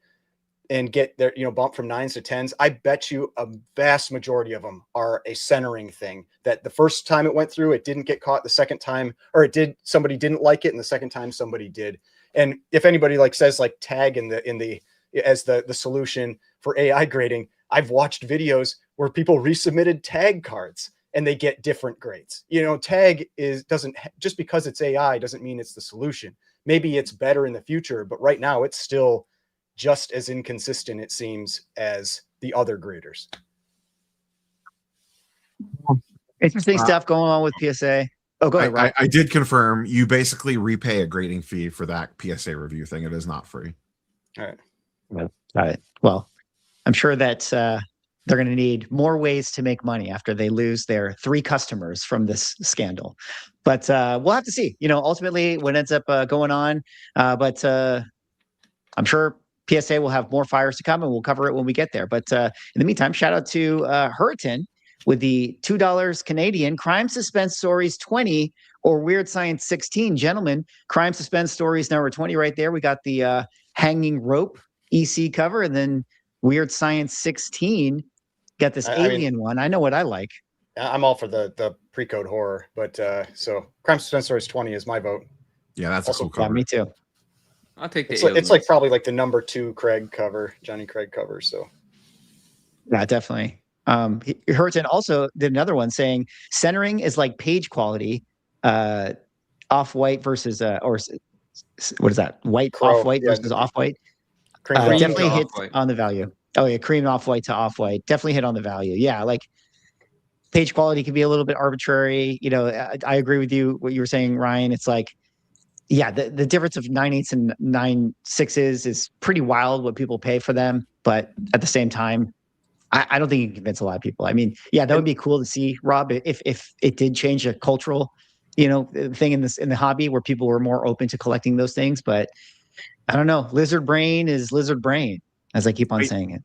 [SPEAKER 3] and get their, bump from 9s to 10s, I bet you a vast majority of them are a centering thing, that the first time it went through, it didn't get caught. The second time, or it did, somebody didn't like it. And the second time somebody did. And if anybody like says like tag as the solution for AI grading, I've watched videos where people resubmitted tag cards and they get different grades. Tag doesn't, just because it's AI doesn't mean it's the solution. Maybe it's better in the future, but right now it's still just as inconsistent, it seems, as the other graders.
[SPEAKER 1] Interesting stuff going on with PSA. Oh, go ahead, Rob.
[SPEAKER 4] I did confirm you basically repay a grading fee for that PSA review thing. It is not free.
[SPEAKER 3] All right.
[SPEAKER 1] Got it. Well, I'm sure that they're going to need more ways to make money after they lose their 3 customers from this scandal. But we'll have to see, ultimately what ends up going on. But I'm sure PSA will have more fires to come, and we'll cover it when we get there. But in the meantime, shout out to Hurriton with the $2 Canadian Crime Suspense Stories 20 or Weird Science 16. Gentlemen, Crime Suspense Stories number 20 right there. We got the Hanging Rope EC cover, and then Weird Science 16 got this alien one. I know what I like.
[SPEAKER 3] I'm all for the pre-code horror, but so Crime Suspense Stories 20 is my vote.
[SPEAKER 4] Yeah, that's
[SPEAKER 3] also
[SPEAKER 4] a cool cover.
[SPEAKER 1] Yeah, me too.
[SPEAKER 2] I'll take the
[SPEAKER 3] it's like probably like the number 2 Craig cover, Johnny Craig cover. So
[SPEAKER 1] yeah, definitely. Hurton also did another one saying centering is like page quality, off-white versus or what is that? White off-white versus off-white. Definitely hit on the value. Oh yeah, cream off-white to off-white. Definitely hit on the value. Yeah, like page quality can be a little bit arbitrary. I agree with you. What you were saying, Ryan. It's like, yeah, the difference of 9/8 and 9/6 is pretty wild what people pay for them. But at the same time, I don't think you can convince a lot of people. I mean, yeah, that would be cool to see, Rob, if it did change a cultural, thing in the hobby where people were more open to collecting those things. But I don't know. Lizard brain is lizard brain, as I keep on saying it.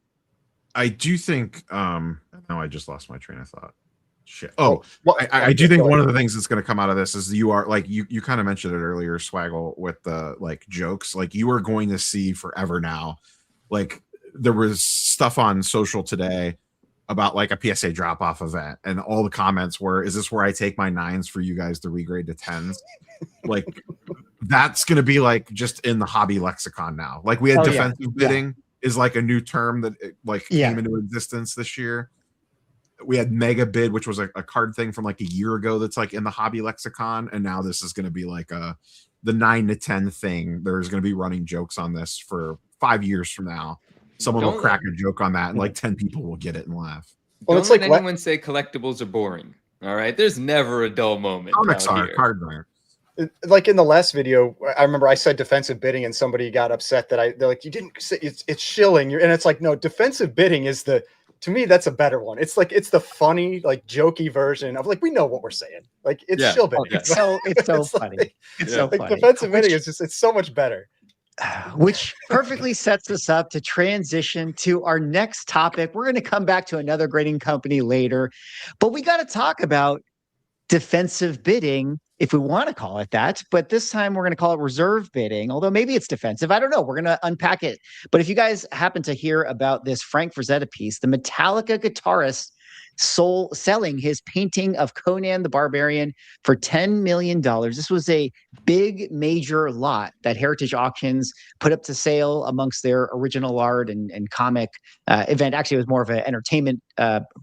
[SPEAKER 4] I do think. No, I just lost my train of thought. Shit. Oh, I do think one of the things that's going to come out of this is you are like you kind of mentioned it earlier, Swaggle, with the like jokes. Like you are going to see forever now. Like there was stuff on social today about like a PSA drop off event, and all the comments were, "Is this where I take my 9s for you guys to regrade to 10s?" Like that's going to be like just in the hobby lexicon now. Like we had defensive bidding is like a new term that came into existence this year. We had mega bid, which was a card thing from like a year ago that's like in the hobby lexicon, and now this is going to be like the 9 to 10 thing. There's going to be running jokes on this for 5 years from now. Someone will crack a joke on that, and like 10 people will get it and laugh.
[SPEAKER 2] Well, don't let anyone say collectibles are boring. All right, there's never a dull moment.
[SPEAKER 4] Comics are cards are.
[SPEAKER 3] Like in the last video, I remember I said defensive bidding, and somebody got upset that they're like, you didn't say it's shilling. And it's like, no, defensive bidding is to me, that's a better one. It's like, it's the funny, like jokey version of like, we know what we're saying. Like it's shill bidding.
[SPEAKER 1] It's so funny. It's so funny.
[SPEAKER 3] Defensive bidding is it's so much better.
[SPEAKER 1] Which perfectly sets us up to transition to our next topic. We're going to come back to another grading company later, but we got to talk about defensive bidding, if we want to call it that. But this time we're going to call it reserve bidding, although maybe it's defensive. I don't know. We're going to unpack it. But if you guys happen to hear about this Frank Frazetta piece, the Metallica guitarist selling his painting of Conan the Barbarian for $10 million. This was a big major lot that Heritage Auctions put up to sale amongst their original art and comic event. Actually, it was more of an entertainment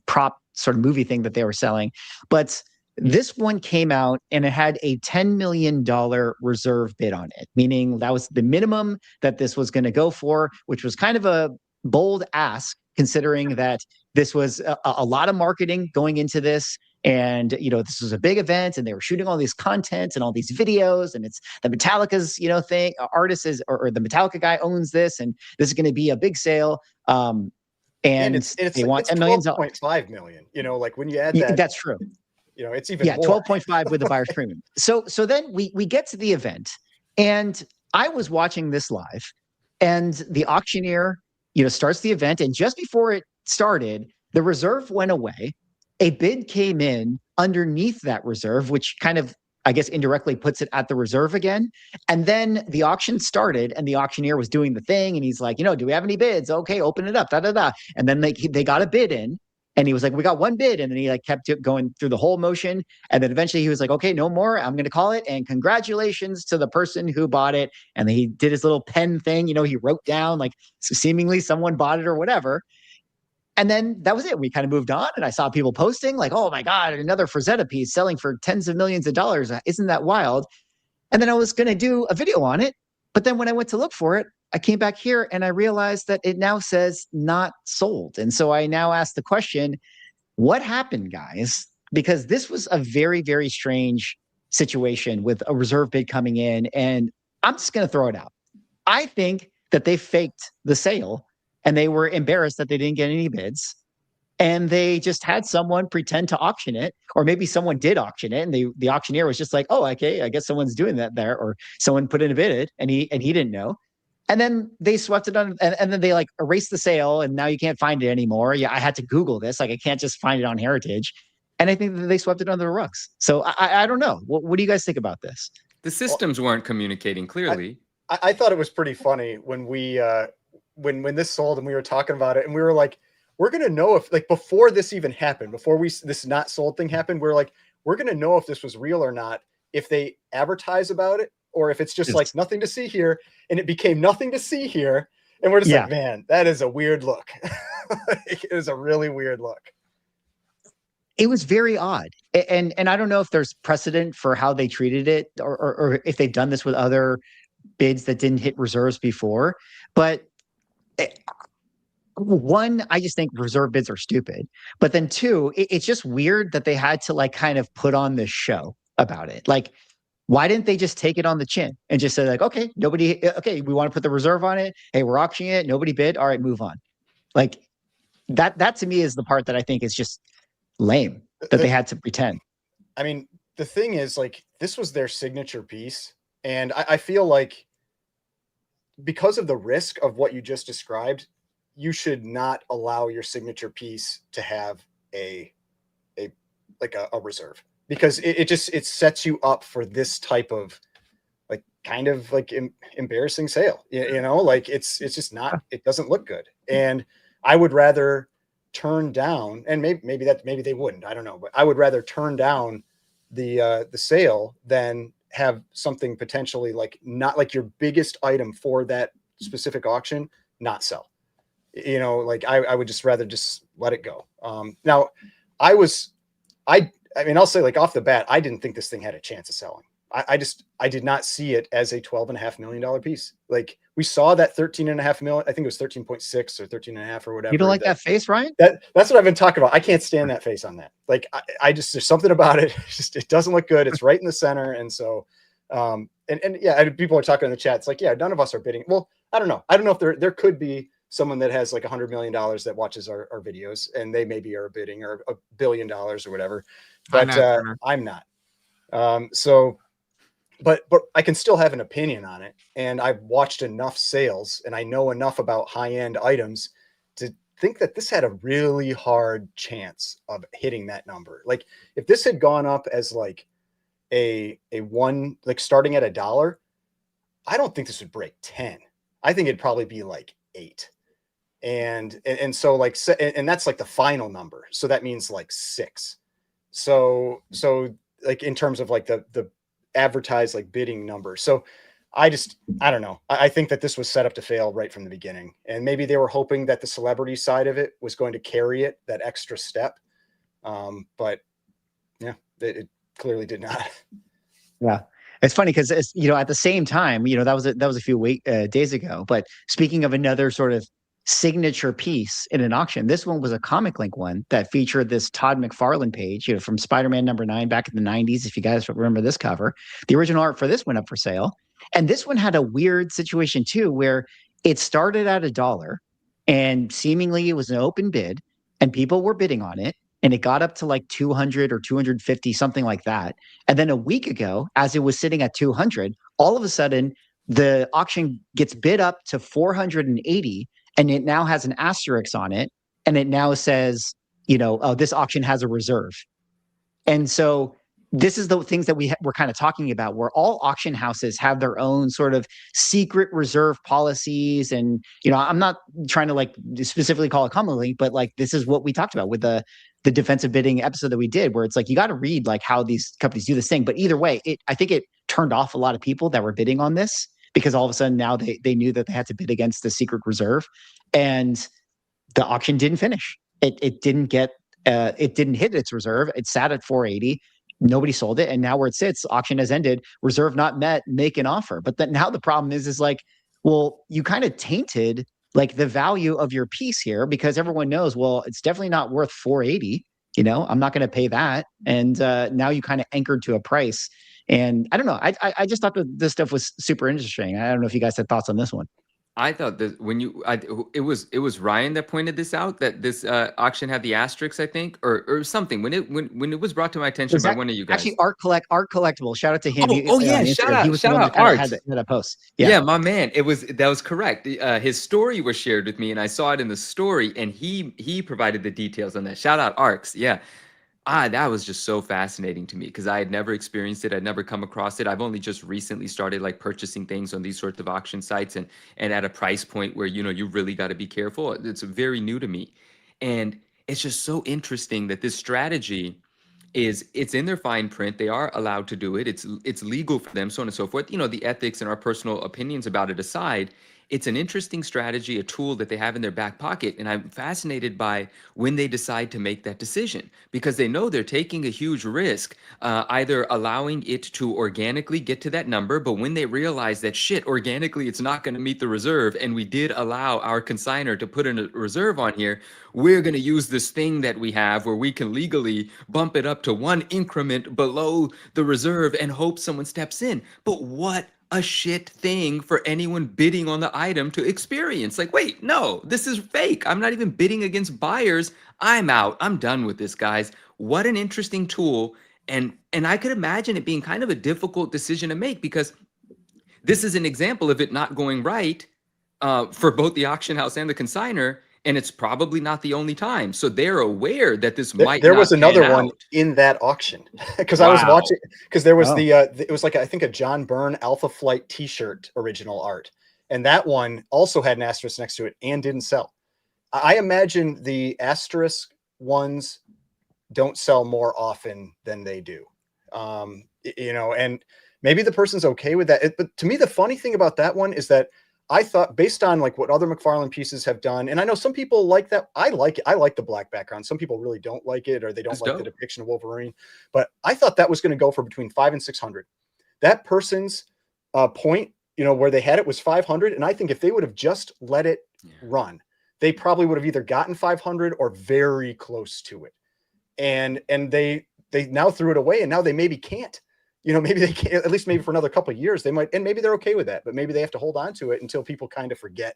[SPEAKER 1] prop sort of movie thing that they were selling. But this one came out and it had a $10 million reserve bid on it, meaning that was the minimum that this was going to go for, which was kind of a bold ask, considering that this was a lot of marketing going into this. And, this was a big event and they were shooting all these content and all these videos, and it's the Metallica's, thing, artist is, or the Metallica guy owns this, and this is going to be a big sale. And they want $10 million.
[SPEAKER 3] 12.5 million, like when you add that.
[SPEAKER 1] That's true.
[SPEAKER 3] It's even more.
[SPEAKER 1] 12.5 with the buyer's premium. So then we get to the event, and I was watching this live, and the auctioneer, starts the event, and just before it started, the reserve went away. A bid came in underneath that reserve, which kind of, I guess indirectly puts it at the reserve again. And then the auction started and the auctioneer was doing the thing. And he's like, do we have any bids? Okay, open it up, da, da, da. And then they got a bid in and he was like, we got one bid. And then he like kept going through the whole motion. And then eventually he was like, okay, no more. I'm going to call it. And congratulations to the person who bought it. And then he did his little pen thing. He wrote down like seemingly someone bought it or whatever. And then that was it. We kind of moved on and I saw people posting like, oh my God, another Frazetta piece selling for tens of millions of dollars. Isn't that wild? And then I was going to do a video on it. But then when I went to look for it, I came back here and I realized that it now says not sold. And so I now ask the question, what happened, guys? Because this was a very, very strange situation with a reserve bid coming in. And I'm just going to throw it out. I think that they faked the sale and they were embarrassed that they didn't get any bids. And they just had someone pretend to auction it, or maybe someone did auction it. And the auctioneer was just like, oh, okay, I guess someone's doing that there. Or someone put in a bid and he didn't know. And then they swept it on and then they like erased the sale and now you can't find it anymore. Yeah, I had to Google this. Like I can't just find it on Heritage. And I think that they swept it under the rugs. So I don't know. What do you guys think about this?
[SPEAKER 2] The systems weren't communicating clearly.
[SPEAKER 3] I thought it was pretty funny when we when this sold and we were talking about it and we were like, we're going to know if like before this even happened, before this not sold thing happened, we're like, we're going to know if this was real or not, if they advertise about it or if it's just like nothing to see here. And it became nothing to see here. And we're just like, man, that is a weird look. It is a really weird look.
[SPEAKER 1] It was very odd. And I don't know if there's precedent for how they treated it or if they've done this with other bids that didn't hit reserves before. But one, I just think reserve bids are stupid. But then two, it's just weird that they had to like kind of put on this show about it. Like, why didn't they just take it on the chin and just say like, okay, we want to put the reserve on it. Hey, we're auctioning it. Nobody bid. All right, move on. Like that to me is the part that I think is just lame that they had to pretend.
[SPEAKER 3] I mean, the thing is like, this was their signature piece. And I feel like because of the risk of what you just described, you should not allow your signature piece to have a reserve, because it sets you up for this type of like kind of like embarrassing sale. Like it's just not, it doesn't look good. And I would rather turn down, and maybe they wouldn't, I don't know, but I would rather turn down the sale than have something potentially like not like your biggest item for that specific auction not sell. Like I would just rather just let it go. Now I mean, I'll say like off the bat, I didn't think this thing had a chance of selling. I did not see it as a $12.5 million piece. Like we saw that 13.5 million. I think it was 13.6 or 13.5 or whatever.
[SPEAKER 1] You don't like that face, Ryan?
[SPEAKER 3] That's what I've been talking about. I can't stand that face on that. Like I just, there's something about it. It doesn't look good. It's right in the center. And so, and yeah, people are talking in the chat. It's like, yeah, none of us are bidding. Well, I don't know. I don't know if there could be someone that has like $100 million that watches our videos and they maybe are bidding or $1 billion or whatever, but I'm not. But I can still have an opinion on it. And I've watched enough sales and I know enough about high-end items to think that this had a really hard chance of hitting that number. Like if this had gone up as like a one, like starting at $1, I don't think this would break 10. I think it'd probably be like 8. And so like, and that's like the final number. So that means like 6. So like in terms of like the advertised like bidding number. So I don't know. I think that this was set up to fail right from the beginning. And maybe they were hoping that the celebrity side of it was going to carry it that extra step. But yeah, it clearly did not.
[SPEAKER 1] Yeah. It's funny because it's, at the same time, that was a few days ago. But speaking of another sort of signature piece in an auction, this one was a Comic Link one that featured this Todd McFarlane page, from Spider-Man #9 back in the 90s. If you guys remember this cover, the original art for this went up for sale. And this one had a weird situation too, where it started at $1 and seemingly it was an open bid and people were bidding on it. And it got up to like 200 or 250, something like that. And then a week ago, as it was sitting at 200, all of a sudden the auction gets bid up to 480 and it now has an asterisk on it. And it now says, oh, this auction has a reserve. And so this is the things that we're kind of talking about, where all auction houses have their own sort of secret reserve policies. And, I'm not trying to like specifically call it common link, but like, this is what we talked about with the defensive bidding episode that we did, where it's like, you got to read like how these companies do this thing. But either way, I think it turned off a lot of people that were bidding on this, because all of a sudden now they knew that they had to bid against the secret reserve, and the auction didn't finish. It didn't get, it didn't hit its reserve. It sat at 480. Nobody sold it. And now where it sits, auction has ended, reserve not met, make an offer. But then now the problem is like, well, you kind of tainted like the value of your piece here, because everyone knows, well, it's definitely not worth 480. I'm not going to pay that. And now you kind of anchored to a price. And I don't know. I just thought that this stuff was super interesting. I don't know if you guys had thoughts on this one.
[SPEAKER 2] I thought that it was Ryan that pointed this out, that this auction had the asterisks, I think, or something, when it was brought to my attention by one of you guys.
[SPEAKER 1] Actually, Art Collectible. Shout out to him.
[SPEAKER 2] Yeah, shout out,
[SPEAKER 1] he was the one that
[SPEAKER 2] Art.
[SPEAKER 1] had that post.
[SPEAKER 2] Yeah, my man. That was correct. His story was shared with me, and I saw it in the story, and he provided the details on that. Shout out Arcs. Yeah. That was just so fascinating to me, because I had never experienced it. I'd never come across it. I've only just recently started like purchasing things on these sorts of auction sites, and at a price point where, you really got to be careful. It's very new to me. And it's just so interesting that this strategy it's in their fine print. They are allowed to do it. It's legal for them, so on and so forth. The ethics and our personal opinions about it aside, it's an interesting strategy, a tool that they have in their back pocket. And I'm fascinated by when they decide to make that decision, because they know they're taking a huge risk, either allowing it to organically get to that number. But when they realize that shit, organically, it's not going to meet the reserve, and we did allow our consignor to put in a reserve on here, we're going to use this thing that we have where we can legally bump it up to one increment below the reserve and hope someone steps in. But what a shit thing for anyone bidding on the item to experience. Like, wait, no, this is fake. I'm not even bidding against buyers. I'm out. I'm done with this, guys. What an interesting tool. And I could imagine it being kind of a difficult decision to make, because this is an example of it not going right for both the auction house and the consignor. And it's probably not the only time. So they're aware that this might.
[SPEAKER 3] There was another one in that auction, because I was watching, because there was it was like, I think, a John Byrne Alpha Flight t-shirt original art. And that one also had an asterisk next to it and didn't sell. I imagine the asterisk ones don't sell more often than they do. And maybe the person's okay with that. But to me, the funny thing about that one is that I thought, based on like what other McFarlane pieces have done, and I know some people like that. I like it. I like the black background. Some people really don't like it, or they don't like the depiction of Wolverine. But I thought that was going to go for between 500 and 600. That person's point, where they had it, was 500. And I think if they would have just let it run, they probably would have either gotten 500 or very close to it. And they now threw it away, and now they maybe can't. Maybe they can't, at least maybe for another couple of years, they might, and maybe they're okay with that, but maybe they have to hold on to it until people kind of forget,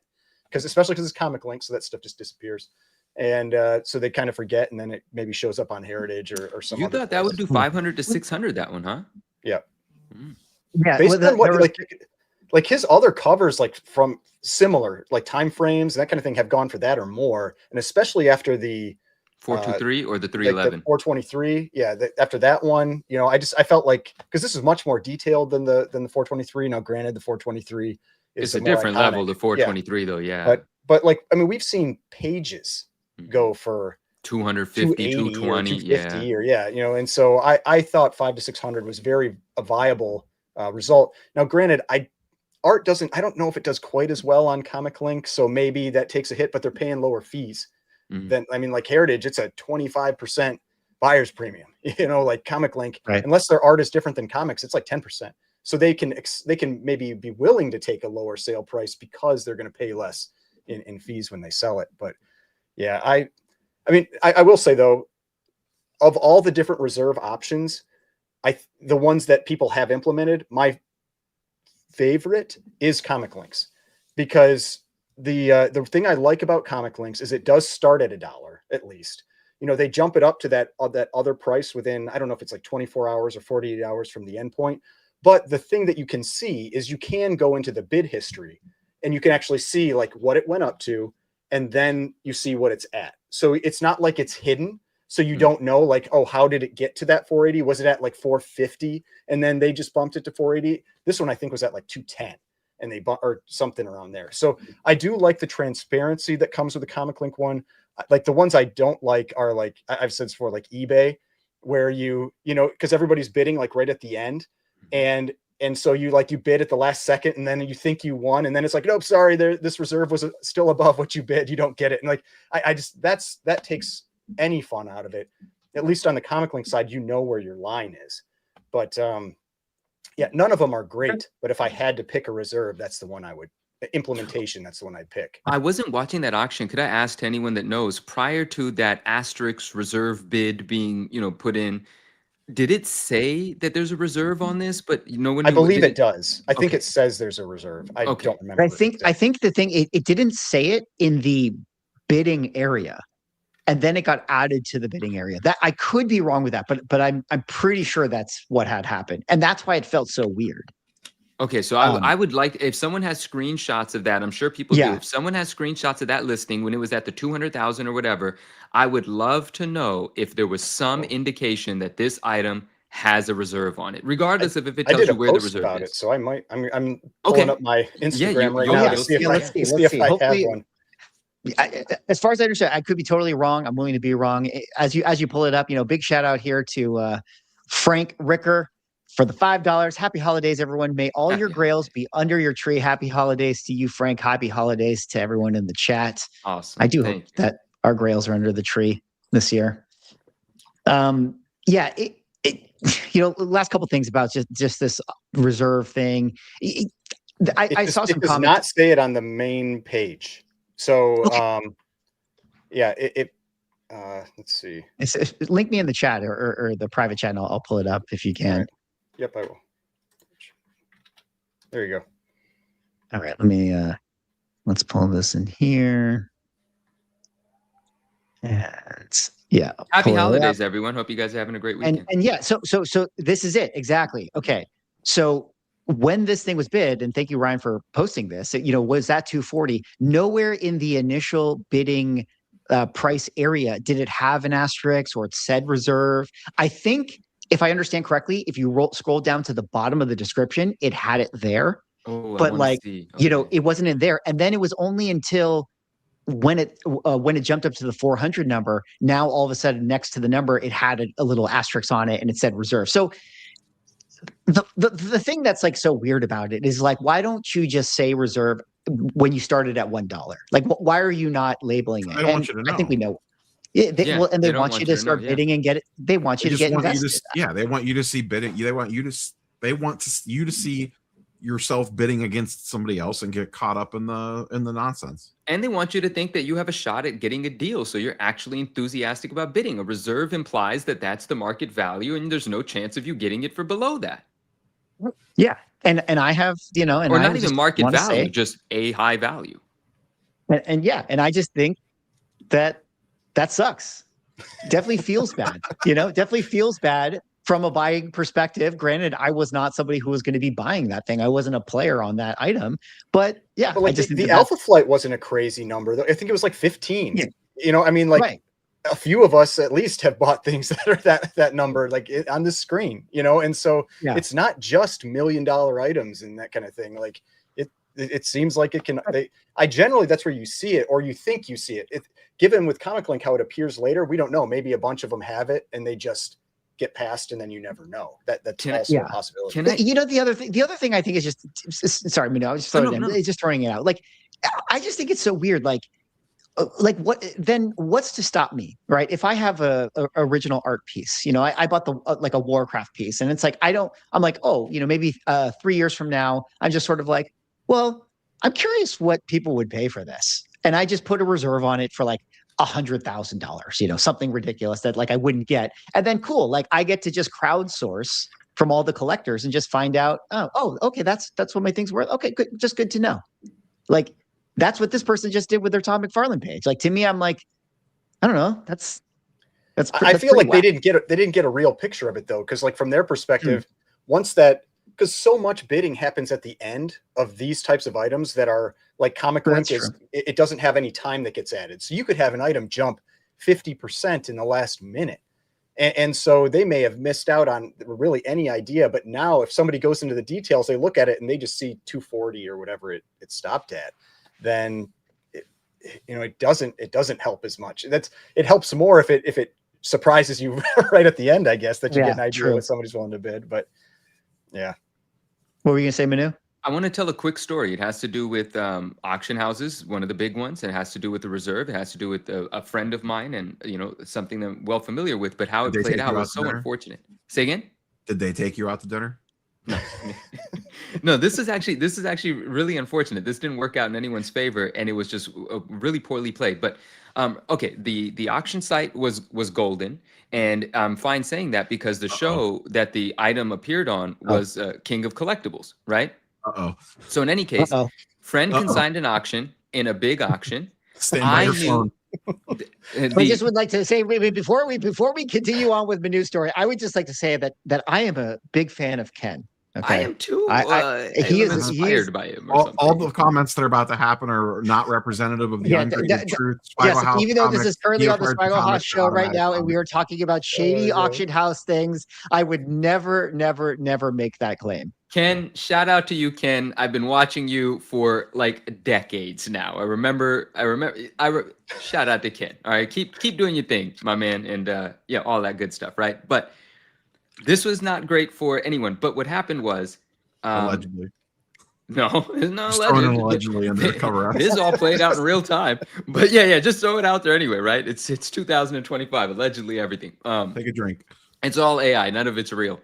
[SPEAKER 3] especially because it's comic link, so that stuff just disappears. And so they kind of forget, and then it maybe shows up on Heritage or some.
[SPEAKER 2] You thought that would do 500 to 600, that one, huh?
[SPEAKER 3] Yeah.
[SPEAKER 1] Yeah.
[SPEAKER 3] Based on what, like his other covers, like from similar, like time frames and that kind of thing, have gone for that or more. And especially after the
[SPEAKER 2] 423 or the 311,
[SPEAKER 3] like 423. Yeah. After that one, I felt like, because this is much more detailed than the 423. Now, granted, the 423 is
[SPEAKER 2] a different level. The 423 though. Yeah.
[SPEAKER 3] But like, I mean, we've seen pages go for
[SPEAKER 2] 250, 220,
[SPEAKER 3] 250 or and so I thought 500 to 600 was very a viable result. Now, granted, art doesn't, I don't know if it does quite as well on Comic Link, so maybe that takes a hit, but they're paying lower fees than, I mean, like Heritage, it's a 25% buyer's premium, like Comic Link, unless their art is different than comics, it's like 10%. So they can maybe be willing to take a lower sale price because they're going to pay less in fees when they sell it. But yeah, I mean, I will say though, of all the different reserve options, the ones that people have implemented, my favorite is Comic Links, because the thing I like about Comic Links is it does start at $1 at least. They jump it up to that other price within, I don't know if it's like 24 hours or 48 hours from the end point. But the thing that you can see is you can go into the bid history and you can actually see like what it went up to, and then you see what it's at. So it's not like it's hidden. So you don't know, like, oh, how did it get to that 480? Was it at like 450 and then they just bumped it to 480? This one I think was at like 210 and they or something around there. So I do like the transparency that comes with the Comic Link one. Like the ones I don't like are like I've said before, like eBay, where you know, because everybody's bidding like right at the end, and so you bid at the last second, and then you think you won, and then it's like, nope, sorry, this reserve was still above what you bid, you don't get it. And like I just that takes any fun out of it. At least on the Comic Link side, you know where your line is. But yeah, none of them are great. But if I had to pick a reserve, that's the one I would. Implementation, that's the one I'd pick.
[SPEAKER 2] I wasn't watching that auction. Could I ask to anyone that knows, prior to that asterisk reserve bid being, you know, put in, did it say that there's a reserve on this? But no one.
[SPEAKER 3] I believe it does. I think it says there's a reserve. I don't remember.
[SPEAKER 1] I think the thing it didn't say it in the bidding area, and then it got added to the bidding area. That I could be wrong with that, but I'm pretty sure that's what had happened, and that's why it felt so weird.
[SPEAKER 2] Okay, so I would like, if someone has screenshots of that, I'm sure people do. If someone has screenshots of that listing when it was at the 200,000 or whatever, I would love to know if there was some indication that this item has a reserve on it, regardless of if it tells you where the reserve
[SPEAKER 3] about
[SPEAKER 2] is.
[SPEAKER 3] it, so I might. I'm pulling up my Instagram right now to see if I have one.
[SPEAKER 1] As far as I understand, I could be totally wrong. I'm willing to be wrong. As you pull it up, you know, big shout out here to Frank Ricker for the $5. Happy holidays, everyone. May all your grails be under your tree. Happy holidays to you, Frank. Happy holidays to everyone in the chat.
[SPEAKER 2] Awesome.
[SPEAKER 1] I do hope that our grails are under the tree this year. Yeah, you know, last couple things about just this reserve thing. I saw some comments.
[SPEAKER 3] It does not say it on the main page. So, yeah, let's see.
[SPEAKER 1] Link me in the chat or the private chat, and I'll pull it up if you can.
[SPEAKER 3] Right. Yep, I will. There you go.
[SPEAKER 1] All right, let me let's pull this in here. And yeah.
[SPEAKER 2] Happy holidays, everyone. Hope you guys are having a great weekend.
[SPEAKER 1] And yeah, so this is it. Exactly. Okay. So when this thing was bid, and thank you, Ryan, for posting this, you know, was that 240? Nowhere in the initial bidding price area did it have an asterisk or it said reserve. I think, if I understand correctly, if you scroll down to the bottom of the description, it had it there.
[SPEAKER 2] Oh,
[SPEAKER 1] but like, you know, it wasn't in there. And then it was only until when it jumped up to the 400 number, now all of a sudden next to the number, it had a little asterisk on it and it said reserve. So the thing that's like so weird about it is like, why don't you just say reserve when you started at $1? Like, why are you not labeling it?
[SPEAKER 4] I don't want you to know.
[SPEAKER 1] I think we know. Yeah, they want you to start bidding and get it. They want you to get invested.
[SPEAKER 4] They want you to see bidding. They want you to see yourself bidding against somebody else and get caught up in the nonsense.
[SPEAKER 2] And they want you to think that you have a shot at getting a deal, so you're actually enthusiastic about bidding. A reserve implies that that's the market value, and there's no chance of you getting it for below that.
[SPEAKER 1] Yeah, and I have, you know, and
[SPEAKER 2] or not even market value, just a high value.
[SPEAKER 1] And yeah, and I just think that sucks. Definitely feels bad. You know, definitely feels bad from a buying perspective. Granted, I was not somebody who was going to be buying that thing. I wasn't a player on that item. But yeah,
[SPEAKER 3] like the Alpha Flight wasn't a crazy number though. I think it was like 15. Yeah. You know, I mean, like a few of us at least have bought things that are that number, like on the screen, you know, and so it's not just $1 million items and that kind of thing. Like it seems like it can. I generally, that's where you see it, or you think you see it. Given with Comic Link how it appears later, we don't know. Maybe a bunch of them have it and they just get passed, and then you never know. That's also a possibility.
[SPEAKER 1] You know, the other thing I think is just sorry, I was just throwing it out. Like, I just think it's so weird. Like what's to stop me, right? If I have a original art piece, you know, I bought like a Warcraft piece, and it's like I'm like, oh, you know, maybe 3 years from now, I'm just sort of like, well, I'm curious what people would pay for this, and I just put a reserve on it for like $100,000, you know, something ridiculous that like I wouldn't get, and then cool, like I get to just crowdsource from all the collectors and just find out, oh, okay, that's what my thing's worth. Okay, good, just good to know. Like, that's what this person just did with their Todd McFarlane page. Like, to me, I'm like, I don't know.
[SPEAKER 3] I feel like they didn't get a real picture of it though, because like from their perspective, once that, because so much bidding happens at the end of these types of items that are like Comic Link it doesn't have any time that gets added. So you could have an item jump 50% in the last minute. And so they may have missed out on really any idea. But now if somebody goes into the details, they look at it and they just see 240 or whatever it stopped at, then it doesn't help as much. It helps more if it surprises you right at the end, I guess, that you get an idea what somebody's willing to bid. But yeah.
[SPEAKER 1] What were you gonna say, Manu?
[SPEAKER 2] I want to tell a quick story. It has to do with auction houses, one of the big ones. It has to do with the reserve. It has to do with a friend of mine, and something that I'm well familiar with. But how it played out was so unfortunate. Say again?
[SPEAKER 4] Did they take you out to dinner?
[SPEAKER 2] No, no. This is actually really unfortunate. This didn't work out in anyone's favor, and it was just really poorly played. But okay, the auction site was golden, and I'm fine saying that because the show that the item appeared on was King of Collectibles, right? So in any case, friend consigned an auction in a big auction.
[SPEAKER 4] Stand by your phone.
[SPEAKER 1] I just would like to say before we continue on with Manu's story, I would just like to say that I am a big fan of Ken. Okay.
[SPEAKER 2] I am too.
[SPEAKER 1] He is
[SPEAKER 2] inspired by him.
[SPEAKER 4] All the comments that are about to happen are not representative of the ungraded truth.
[SPEAKER 1] Yes, even though this is currently on the Swagglehaus show right now, and we are talking about shady auction house things, I would never make that claim.
[SPEAKER 2] Ken, shout out to you, Ken. I've been watching you for like decades now. I remember. Shout out to Ken. All right, keep doing your thing, my man, and all that good stuff, right? But this was not great for anyone. But what happened was,
[SPEAKER 4] allegedly.
[SPEAKER 2] No, it's not
[SPEAKER 4] allegedly under the cover up.
[SPEAKER 2] This all played out in real time. But yeah, just throw it out there anyway, right? It's 2025. Allegedly, everything.
[SPEAKER 4] Take a drink.
[SPEAKER 2] It's all AI. None of it's real.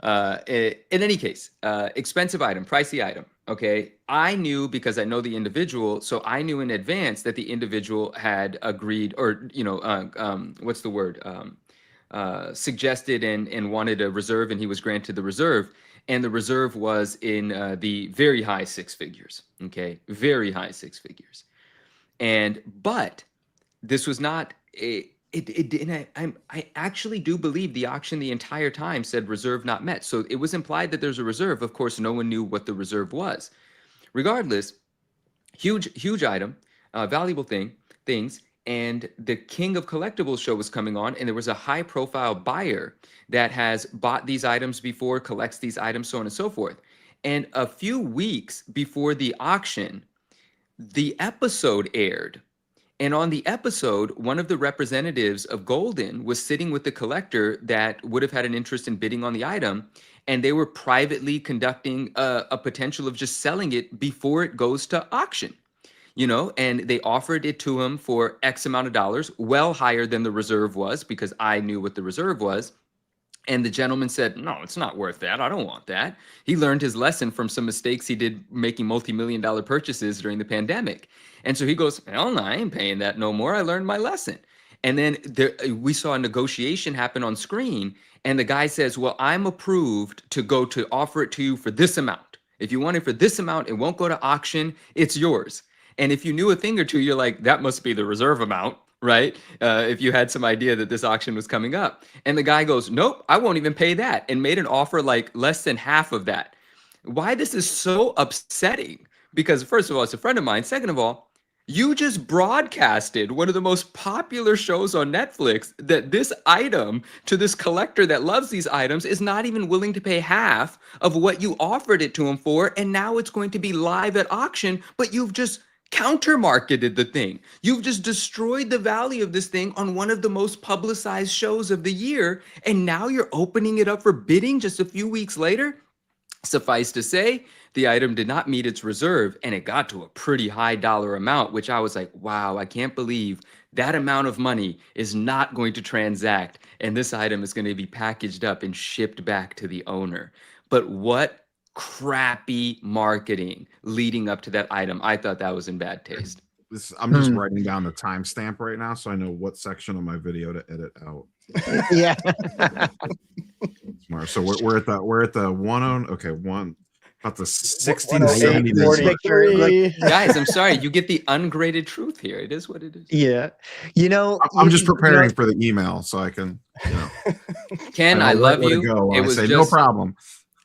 [SPEAKER 2] In any case, expensive item, pricey item. Okay. I knew because I know the individual. So I knew in advance that the individual had agreed or, what's the word? Suggested and wanted a reserve, and he was granted the reserve. And the reserve was in the very high six figures. Okay. Very high six figures. But this was not I actually do believe the auction the entire time said reserve not met. So it was implied that there's a reserve. Of course, no one knew what the reserve was. Regardless, huge item, valuable things. And the King of Collectibles show was coming on, and there was a high profile buyer that has bought these items before, collects these items, so on and so forth. And a few weeks before the auction, the episode aired. And on the episode, one of the representatives of Golden was sitting with the collector that would have had an interest in bidding on the item. And they were privately conducting a potential of just selling it before it goes to auction, and they offered it to him for X amount of dollars, well higher than the reserve was, because I knew what the reserve was. And the gentleman said, no, it's not worth that. I don't want that. He learned his lesson from some mistakes he did making multi-million-dollar purchases during the pandemic. And so he goes, hell no, I ain't paying that no more. I learned my lesson. And then we saw a negotiation happen on screen. And the guy says, well, I'm approved to go to offer it to you for this amount. If you want it for this amount, it won't go to auction. It's yours. And if you knew a thing or two, you're like, that must be the reserve amount. Right? If you had some idea that this auction was coming up. And the guy goes, nope, I won't even pay that, and made an offer like less than half of that. Why this is so upsetting? Because first of all, it's a friend of mine. Second of all, you just broadcasted one of the most popular shows on Netflix that this item to this collector that loves these items is not even willing to pay half of what you offered it to him for. And now it's going to be live at auction, but you've just counter-marketed the thing. You've just destroyed the value of this thing on one of the most publicized shows of the year, and now you're opening it up for bidding just a few weeks later. Suffice to say, the item did not meet its reserve, and it got to a pretty high dollar amount, which I was like, wow, I can't believe that amount of money is not going to transact, and this item is going to be packaged up and shipped back to the owner. But what crappy marketing leading up to that item. I thought that was in bad taste.
[SPEAKER 4] I'm just writing down the timestamp right now so I know what section of my video to edit out.
[SPEAKER 1] Yeah.
[SPEAKER 4] Smart. So we're at the about the 60
[SPEAKER 3] to 70
[SPEAKER 2] guys, I'm sorry, you get the ungraded truth here. It is what it is.
[SPEAKER 1] Yeah.
[SPEAKER 4] I'm just preparing for the email so I can,
[SPEAKER 2] Ken, I love you.
[SPEAKER 4] It was just, no problem.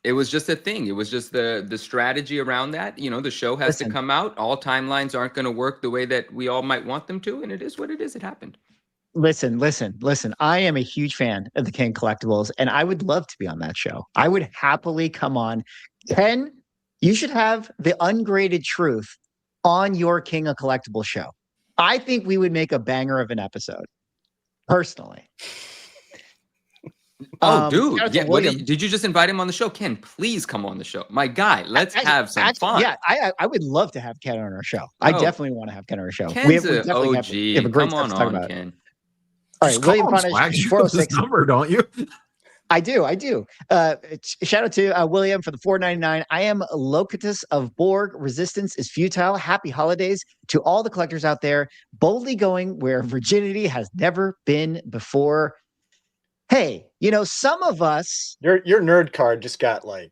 [SPEAKER 2] It was just a thing. It was just the strategy around that. The show has to come out. All timelines aren't going to work the way that we all might want them to. And it is what it is. It happened.
[SPEAKER 1] Listen. I am a huge fan of the King Collectibles, and I would love to be on that show. I would happily come on. Ken, you should have the Ungraded Truth on your King of Collectibles show. I think we would make a banger of an episode, personally.
[SPEAKER 2] Oh,
[SPEAKER 1] Shout
[SPEAKER 2] dude.
[SPEAKER 1] out to
[SPEAKER 2] Yeah.
[SPEAKER 1] William.
[SPEAKER 2] Did you just invite him on the show? Ken, please come on the show. My guy, let's have some fun.
[SPEAKER 1] Yeah, I would love to have Ken on our show. I definitely want to have Ken on our show.
[SPEAKER 2] Ken's
[SPEAKER 1] we
[SPEAKER 2] a
[SPEAKER 1] definitely
[SPEAKER 2] OG.
[SPEAKER 1] have a great
[SPEAKER 2] Come
[SPEAKER 1] stuff to talk
[SPEAKER 2] on,
[SPEAKER 1] about.
[SPEAKER 2] Ken.
[SPEAKER 1] All
[SPEAKER 4] Just
[SPEAKER 1] right, William
[SPEAKER 4] call him,
[SPEAKER 1] Punish,
[SPEAKER 4] Swag. You have
[SPEAKER 1] 406.
[SPEAKER 4] his number, don't you?
[SPEAKER 1] I do. Shout out to William for the $4.99. I am Locatus of Borg. Resistance is futile. Happy holidays to all the collectors out there, boldly going where virginity has never been before. Hey, some of us.
[SPEAKER 3] Your nerd card just got like.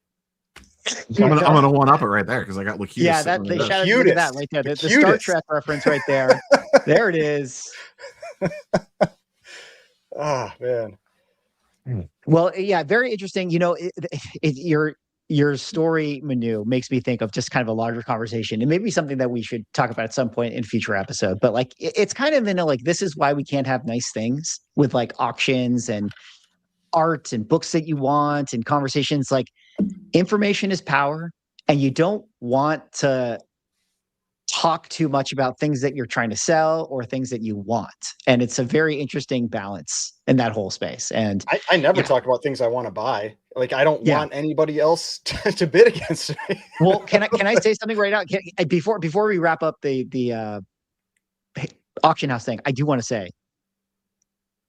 [SPEAKER 4] I'm gonna one up it right there because I got Locutus.
[SPEAKER 1] Yeah,
[SPEAKER 4] sitting
[SPEAKER 1] they
[SPEAKER 4] on
[SPEAKER 1] shout
[SPEAKER 4] the
[SPEAKER 1] out to that right there. The Star Trek reference right there. There it is.
[SPEAKER 3] Oh man.
[SPEAKER 1] Well, yeah, very interesting. Your story, Manu, makes me think of just kind of a larger conversation, and maybe something that we should talk about at some point in a future episode. But like, it's kind of in a like, this is why we can't have nice things with like auctions and art and books that you want and conversations. Like, information is power, and you don't want to talk too much about things that you're trying to sell or things that you want. And it's a very interesting balance in that whole space. And
[SPEAKER 3] I never talk about things I want to buy. Like, I don't want anybody else to bid against me.
[SPEAKER 1] Well, can I say something right now? Before we wrap up the auction house thing, I do want to say,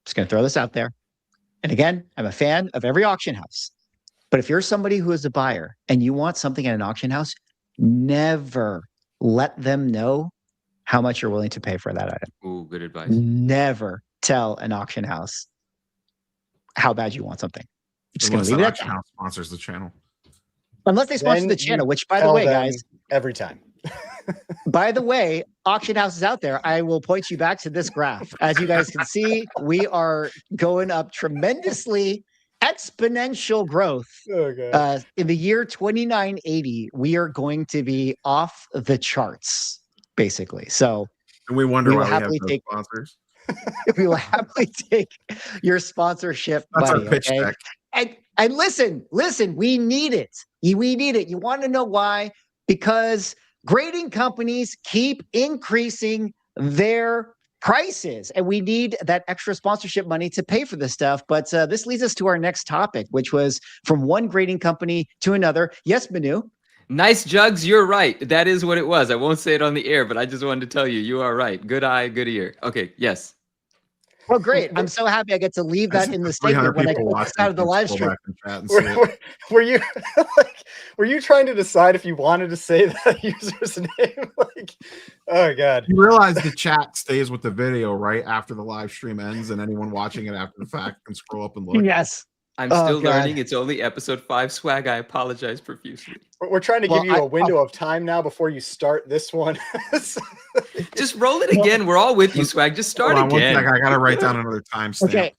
[SPEAKER 1] just going to throw this out there. And again, I'm a fan of every auction house. But if you're somebody who is a buyer and you want something at an auction house, never let them know how much you're willing to pay for that item.
[SPEAKER 2] Ooh, good advice.
[SPEAKER 1] Never tell an auction house how bad you want something. You're just going to leave it at that.
[SPEAKER 4] House sponsors the channel.
[SPEAKER 1] Unless they sponsor the channel, which, by the way, guys,
[SPEAKER 3] every time.
[SPEAKER 1] By the way, auction houses out there, I will point you back to this graph. As you guys can see, we are going up tremendously. Exponential growth. In the year 2980, we are going to be off the charts, basically. So,
[SPEAKER 4] and we wonder why we have no sponsors.
[SPEAKER 1] We will happily take your sponsorship
[SPEAKER 4] That's
[SPEAKER 1] money.
[SPEAKER 4] Our pitch deck.
[SPEAKER 1] And listen, we need it. We need it. You want to know why? Because grading companies keep increasing their prices, and we need that extra sponsorship money to pay for this stuff. But this leads us to our next topic, which was from one grading company to another. Yes, Manu?
[SPEAKER 2] Nice jugs, you're right. That is what it was. I won't say it on the air, but I just wanted to tell you are right. Good eye, good ear. Okay, yes.
[SPEAKER 1] Well, great. I'm so happy I get to leave that in the statement when I get out of the live stream.
[SPEAKER 3] Were you trying to decide if you wanted to say that user's name? Like, oh god.
[SPEAKER 4] You realize the chat stays with the video right after the live stream ends, and anyone watching it after the fact can scroll up and look.
[SPEAKER 1] Yes.
[SPEAKER 2] I'm still learning. It's only episode 5, Swag. I apologize profusely.
[SPEAKER 3] We're trying to give you a window of time now before you start this one.
[SPEAKER 2] Just roll it again. We're all with you, Swag. Just start again.
[SPEAKER 4] I gotta write down another timestamp.
[SPEAKER 1] Okay,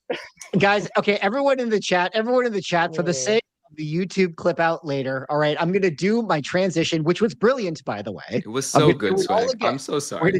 [SPEAKER 1] guys. Okay, everyone in the chat, for the sake of the YouTube clip out later. All right, I'm gonna do my transition, which was brilliant, by the way.
[SPEAKER 2] It was so good, Swag. I'm so sorry.
[SPEAKER 1] We're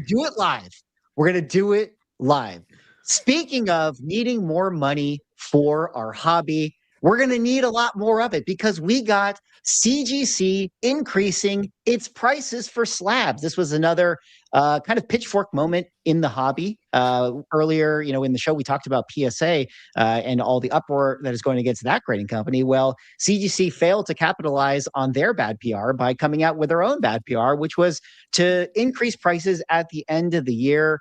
[SPEAKER 1] gonna do it live. Speaking of needing more money for our hobby, we're going to need a lot more of it because we got CGC increasing its prices for slabs. This was another kind of pitchfork moment in the hobby. Earlier, in the show, we talked about PSA and all the uproar that is going against that grading company. Well, CGC failed to capitalize on their bad PR by coming out with their own bad PR, which was to increase prices at the end of the year.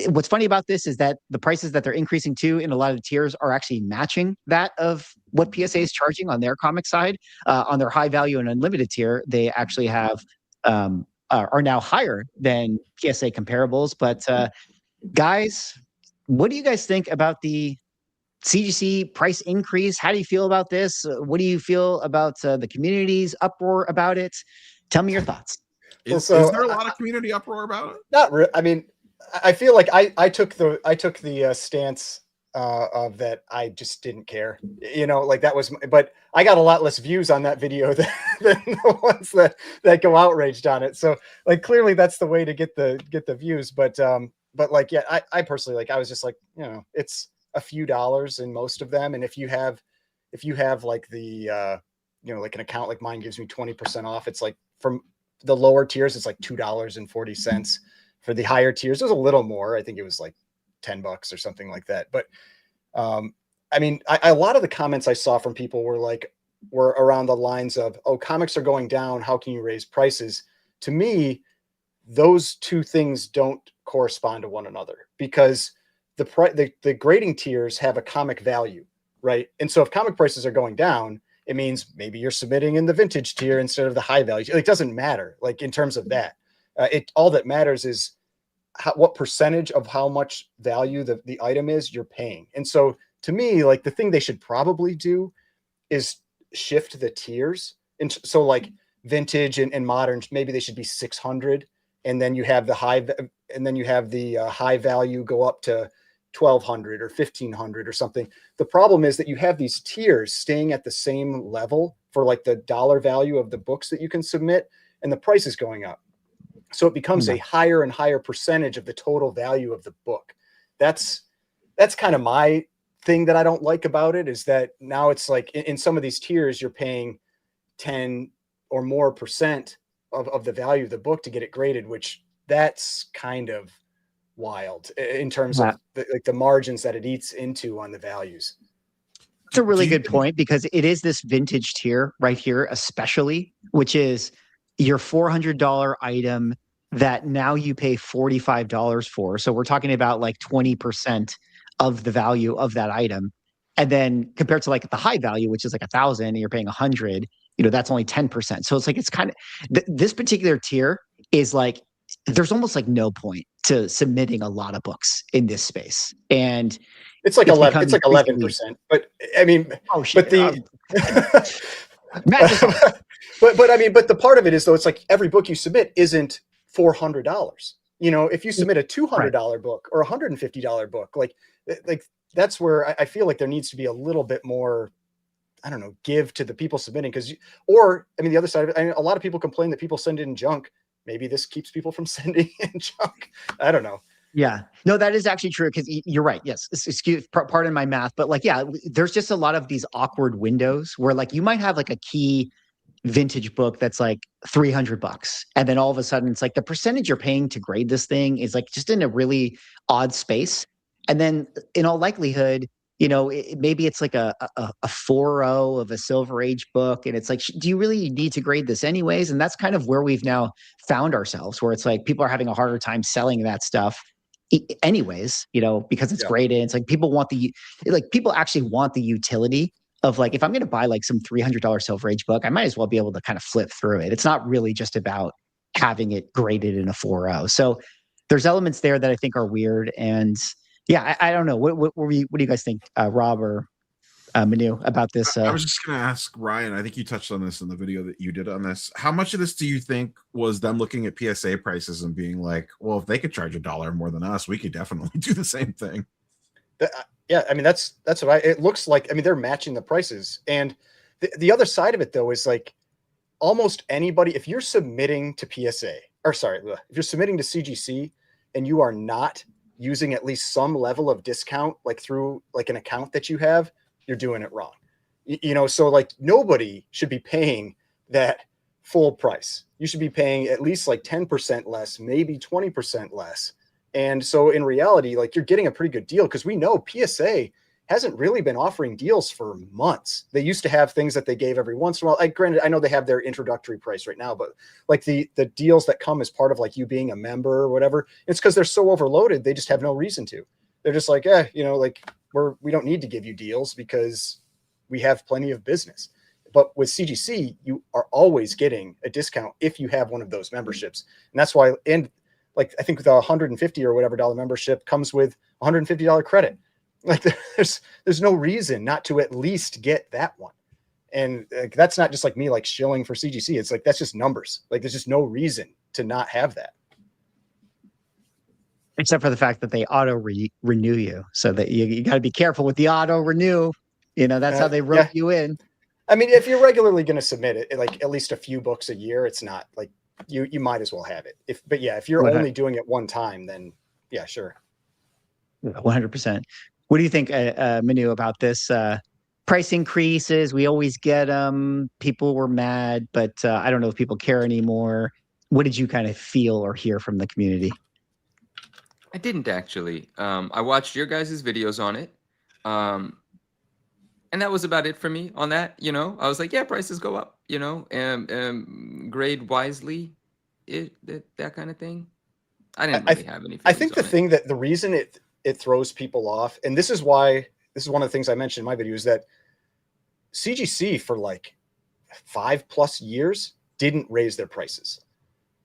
[SPEAKER 1] What's funny about this is that the prices that they're increasing to in a lot of the tiers are actually matching that of what PSA is charging on their comic side. On their high value and unlimited tier, they actually have are now higher than PSA comparables. But guys, what do you guys think about the CGC price increase? How do you feel about this? What do you feel about the community's uproar about it? Tell me your thoughts.
[SPEAKER 4] Is there a lot of community uproar about it?
[SPEAKER 3] Not really. I mean, I feel like I took the stance of that I just didn't care, like that was, but I got a lot less views on that video than the ones that go outraged on it. So like, clearly that's the way to get the views. But but like, yeah, I personally, like, I was just like, you know, it's a few dollars in most of them. And if you have like the, you know, like an account like mine gives me 20% off, it's like from the lower tiers, it's like $2.40. For the higher tiers, it was a little more. I think it was like $10 or something like that. But I mean, a lot of the comments I saw from people were around the lines of, oh, comics are going down, how can you raise prices? To me, those two things don't correspond to one another, because the grading tiers have a comic value, right? And so if comic prices are going down, it means maybe you're submitting in the vintage tier instead of the high value. It doesn't matter, like, in terms of that. All that matters is what percentage of how much value the item is you're paying. And so to me, like, the thing they should probably do is shift the tiers. And so like vintage and modern, maybe they should be 600. And then you have the high value go up to 1,200 or 1,500 or something. The problem is that you have these tiers staying at the same level for like the dollar value of the books that you can submit, and the price is going up. So it becomes a higher and higher percentage of the total value of the book. That's kind of my thing that I don't like about it, is that now it's like in some of these tiers, you're paying 10 or more percent of the value of the book to get it graded, which that's kind of wild in terms of the margins that it eats into on the values.
[SPEAKER 1] It's a really good point, because it is this vintage tier right here, especially, which is your $400 item that now you pay $45 for. So we're talking about like 20% of the value of that item. And then compared to like the high value, which is like 1,000, and you're paying 100, you know, that's only 10%. So it's like, it's kind of this particular tier is like, there's almost like no point to submitting a lot of books in this space. And
[SPEAKER 3] it's like 11%, but I mean,
[SPEAKER 1] oh shit.
[SPEAKER 3] But I mean, but the part of it is, though, it's like every book you submit isn't $400. You know, if you submit a $200 book or $150 book, like that's where I feel like there needs to be a little bit more, I don't know, give to the people submitting. Or I mean, the other side of it, I mean, a lot of people complain that people send in junk. Maybe this keeps people from sending in junk. I don't know.
[SPEAKER 1] Yeah, no, that is actually true, because you're right. Yes, excuse, pardon my math, but like, yeah, there's just a lot of these awkward windows where like you might have like a key vintage book that's like $300, and then all of a sudden it's like the percentage you're paying to grade this thing is like just in a really odd space. And then in all likelihood, you know, maybe it's like a 4.0 of a Silver Age book, and it's like, do you really need to grade this anyways? And that's kind of where we've now found ourselves, where it's like people are having a harder time selling that stuff anyways, you know, because it's graded. It's like people actually want the utility of like, if I'm going to buy like some $300 Silver Age book, I might as well be able to kind of flip through it. It's not really just about having it graded in a 4.0. So there's elements there that I think are weird. And yeah, I don't know. What do you guys think, Rob or Manu, about this?
[SPEAKER 4] I was just going to ask Ryan. I think you touched on this in the video that you did on this. How much of this do you think was them looking at PSA prices and being like, well, if they could charge $1 more than us, we could definitely do the same thing?
[SPEAKER 3] Yeah, I mean, that's what it looks like. I mean, they're matching the prices. And the other side of it, though, is like almost anybody, if you're submitting to PSA, or sorry, if you're submitting to CGC and you are not using at least some level of discount, like through like an account that you have, you're doing it wrong. You know, so like nobody should be paying that full price. You should be paying at least like 10% less, maybe 20% less. And so in reality, like, you're getting a pretty good deal, because we know PSA hasn't really been offering deals for months. They used to have things that they gave every once in a while. Granted, I know they have their introductory price right now, but like the deals that come as part of like you being a member or whatever, it's because they're so overloaded. They just have no reason to. They're just like, you know, like we don't need to give you deals because we have plenty of business. But with CGC, you are always getting a discount if you have one of those memberships. And that's why, and like, I think the $150 or whatever dollar membership comes with $150 credit. Like, there's no reason not to at least get that one. And that's not just like me like shilling for CGC. It's like, that's just numbers. Like, there's just no reason to not have that.
[SPEAKER 1] Except for the fact that they auto renew you, so that you got to be careful with the auto renew. You know, that's how they rope you in.
[SPEAKER 3] I mean, if you're regularly going to submit it, like at least a few books a year, it's not like you might as well have it. If you're only doing it one time, then Yeah, sure.
[SPEAKER 1] 100%. What do you think, Manu, about this price increases? We always get them. People were mad, but I don't know if people care anymore. What did you kind of feel or hear from the community?
[SPEAKER 2] I didn't actually. I watched your guys' videos on it. And that was about it for me on that. I was like, yeah, prices go up, grade wisely, that kind of thing. I didn't really have any
[SPEAKER 3] I
[SPEAKER 2] feelings
[SPEAKER 3] think the
[SPEAKER 2] on it.
[SPEAKER 3] thing that the reason it throws people off, and this is one of the things I mentioned in my video, is that CGC for like 5+ years didn't raise their prices.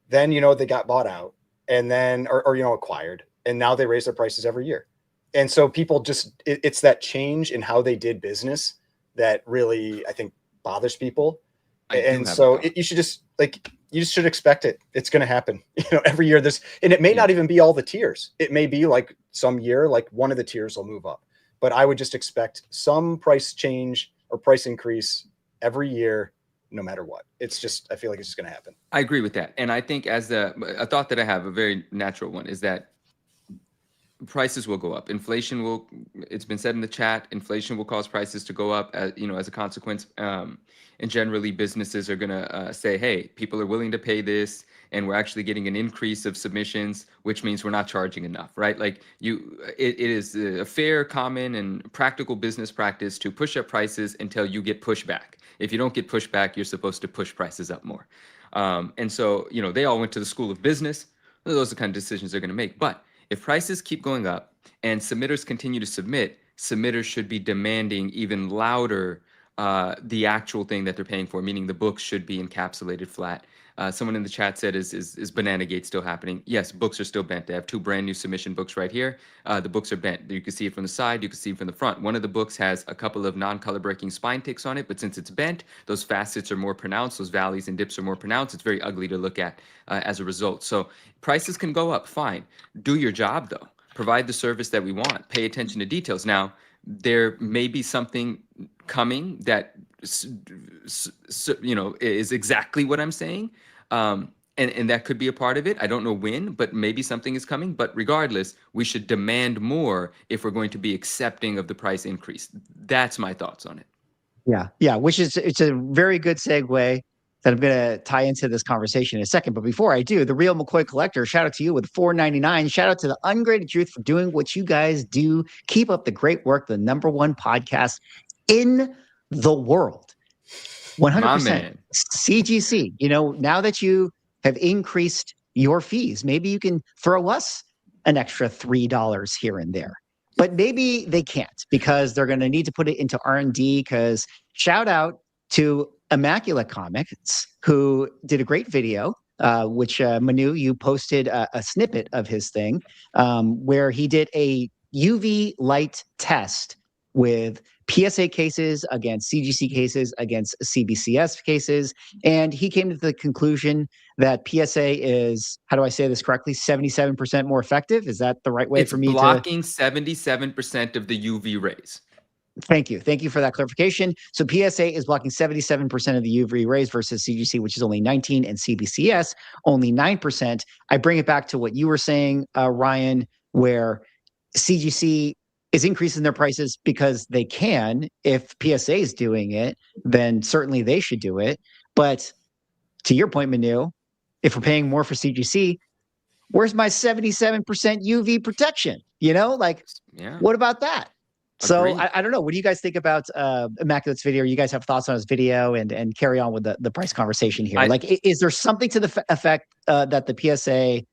[SPEAKER 3] Then, they got bought out and then, or acquired, and now they raise their prices every year. And so people just, it's that change in how they did business that really, I think, bothers people. And so you should just you just should expect it. It's going to happen, every year. And it may not even be all the tiers. It may be like some year, like one of the tiers will move up, but I would just expect some price change or price increase every year, no matter what. It's just, I feel like it's just going to happen.
[SPEAKER 2] I agree with that. And I think a thought that I have, a very natural one, is that prices will go up. Inflation will, it's been said in the chat, inflation will cause prices to go up as a consequence. And generally businesses are going to say, hey, people are willing to pay this, and we're actually getting an increase of submissions, which means we're not charging enough, right? Like it is a fair, common, and practical business practice to push up prices until you get pushback. If you don't get pushback, you're supposed to push prices up more. And so, they all went to the school of business. Those are the kind of decisions they're going to make. But if prices keep going up and submitters continue to submit, submitters should be demanding even louder the actual thing that they're paying for, meaning the books should be encapsulated flat. Someone in the chat said, is Banana Gate still happening? Yes, books are still bent. They have 2 brand new submission books right here. The books are bent. You can see it from the side. You can see it from the front. One of the books has a couple of non-color breaking spine ticks on it, but since it's bent, those facets are more pronounced. Those valleys and dips are more pronounced. It's very ugly to look at as a result. So prices can go up, fine. Do your job, though. Provide the service that we want. Pay attention to details. Now, there may be something coming that is exactly what I'm saying, and that could be a part of it. I don't know when, but maybe something is coming. But regardless, we should demand more if we're going to be accepting of the price increase. That's my thoughts on it.
[SPEAKER 1] Yeah, it's a very good segue that I'm going to tie into this conversation in a second. But before I do, the Real McCoy Collector, shout out to you with $4.99. Shout out to the Ungraded Truth for doing what you guys do. Keep up the great work. The #1 podcast in the world. 100%. CGC. Now that you have increased your fees, maybe you can throw us an extra $3 here and there. But maybe they can't, because they're going to need to put it into R&D. Because shout out to Immaculate Comics, who did a great video, which Manu, you posted a snippet of his thing, where he did a UV light test with PSA cases against CGC cases against CBCS cases. And he came to the conclusion that PSA is, how do I say this correctly, 77% more effective? Is that the right way for me to...
[SPEAKER 2] It's blocking 77% of the UV rays.
[SPEAKER 1] Thank you. Thank you for that clarification. So PSA is blocking 77% of the UV rays versus CGC, which is only 19%, and CBCS only 9%. I bring it back to what you were saying, Ryan, where CGC is increasing their prices because they can. If PSA is doing it, then certainly they should do it. But to your point, Manu, if we're paying more for CGC, where's my 77% UV protection? What about that? So I don't know. What do you guys think about Immaculate's video? You guys have thoughts on his video, and carry on with the price conversation here. Is there something to the effect that the PSA,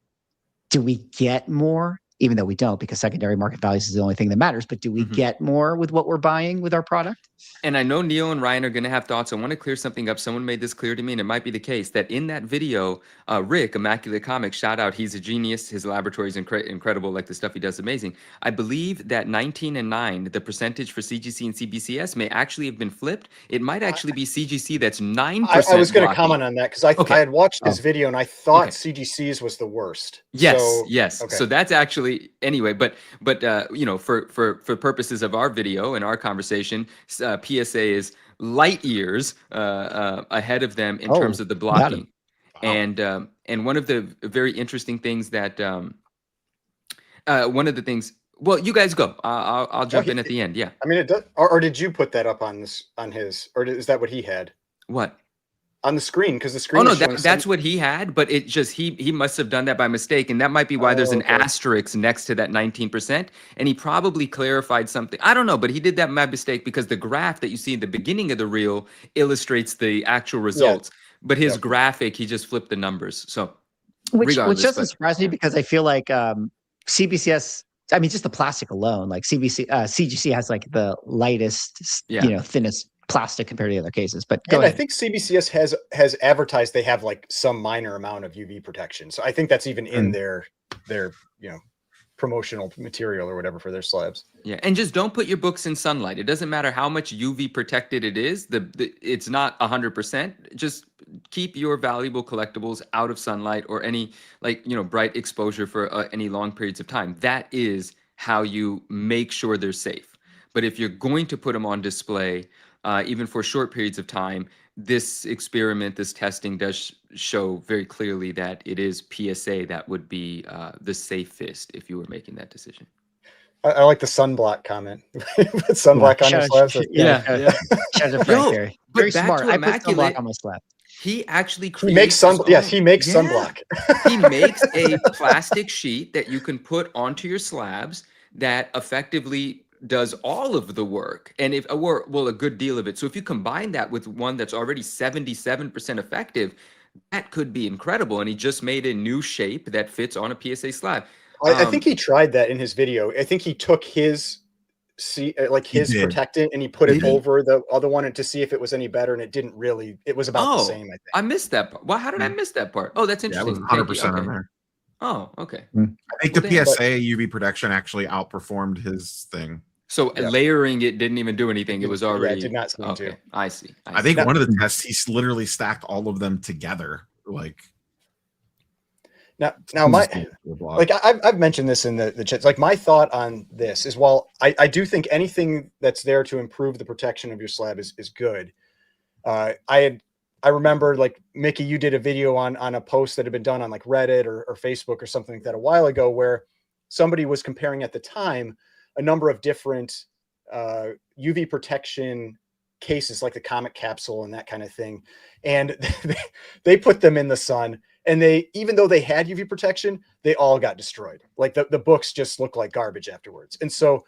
[SPEAKER 1] do we get more? Even though we don't, because secondary market values is the only thing that matters. But do we get more with what we're buying with our product?
[SPEAKER 2] And I know Neil and Ryan are going to have thoughts. I want to clear something up. Someone made this clear to me, and it might be the case that in that video, Rick, Immaculate Comics, shout out, he's a genius. His laboratory is incredible. Like, the stuff he does is amazing. I believe that 19 and 9, the percentage for CGC and CBCS may actually have been flipped. It might actually be CGC that's 9%.
[SPEAKER 3] I was going to comment on that, because I had watched this video and I thought CGC's was the worst.
[SPEAKER 2] Yes. Okay. So that's actually, anyway, but for purposes of our video and our conversation, PSA is light years ahead of them in terms of the blocking. And one of the very interesting things that one of the things. Well, you guys go. I'll jump in at the end. Yeah.
[SPEAKER 3] I mean, it does. Or did you put that up on his? Or is that what he had
[SPEAKER 2] What?
[SPEAKER 3] on the screen? Because the screen.
[SPEAKER 2] Oh no, that's what he had, but it just he must have done that by mistake, and that might be why there's an asterisk next to that 19%. And he probably clarified something. I don't know, but he did that by mistake because the graph that you see in the beginning of the reel illustrates the actual results. But his graphic, he just flipped the numbers. So,
[SPEAKER 1] which doesn't surprise me because I feel like CBCS. I mean, just the plastic alone, like CGC has like the lightest, thinnest plastic compared to the other cases. But go ahead.
[SPEAKER 3] I think CBCS has advertised they have like some minor amount of UV protection. So I think that's even in their promotional material or whatever for their slabs.
[SPEAKER 2] Yeah, and just don't put your books in sunlight. It doesn't matter how much UV protected it is. It's not 100%. Just keep your valuable collectibles out of sunlight or any bright exposure for any long periods of time. That is how you make sure they're safe. But if you're going to put them on display, even for short periods of time, this experiment, this testing does show very clearly that it is PSA that would be the safest if you were making that decision.
[SPEAKER 3] I like the sunblock comment. Put sunblock on your slabs.
[SPEAKER 1] Shout out to Frank there. Very smart. I put sunblock on my slab.
[SPEAKER 2] He actually
[SPEAKER 3] creates. He makes sunblock.
[SPEAKER 2] He makes a plastic sheet that you can put onto your slabs that effectively does all of the work, and a good deal of it. So if you combine that with one that's already 77% effective, that could be incredible. And he just made a new shape that fits on a PSA slab.
[SPEAKER 3] I think he tried that in his video. I think he took his protectant and he put it over the other one to see if it was any better, and it didn't really. It was about the same. I think
[SPEAKER 2] I missed that part. Well, how did I miss that part? Oh, that's interesting.
[SPEAKER 4] Yeah, it was 100% on there.
[SPEAKER 2] Oh, okay.
[SPEAKER 4] I think the PSA UV protection actually outperformed his thing.
[SPEAKER 2] So layering it didn't even do anything. It was already.
[SPEAKER 3] Yeah, it did not seem to.
[SPEAKER 2] I see.
[SPEAKER 4] I think one of the tests he literally stacked all of them together. Like
[SPEAKER 3] now I've mentioned this in the chats. Like my thought on this is, while I do think anything that's there to improve the protection of your slab is good. I remember, like, Mickey, you did a video on a post that had been done on like Reddit or Facebook or something like that a while ago, where somebody was comparing at the time a number of different UV protection cases, like the comic capsule and that kind of thing. And they put them in the sun, and even though they had UV protection, they all got destroyed. Like the books just look like garbage afterwards. And so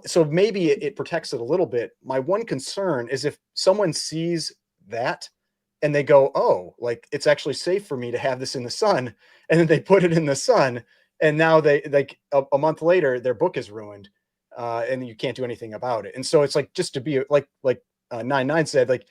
[SPEAKER 3] so maybe it protects it a little bit. My one concern is if someone sees that and they go, oh, like, it's actually safe for me to have this in the sun. And then they put it in the sun, and now they a month later, their book is ruined, and you can't do anything about it. And so it's like, just to be like 99 said, like,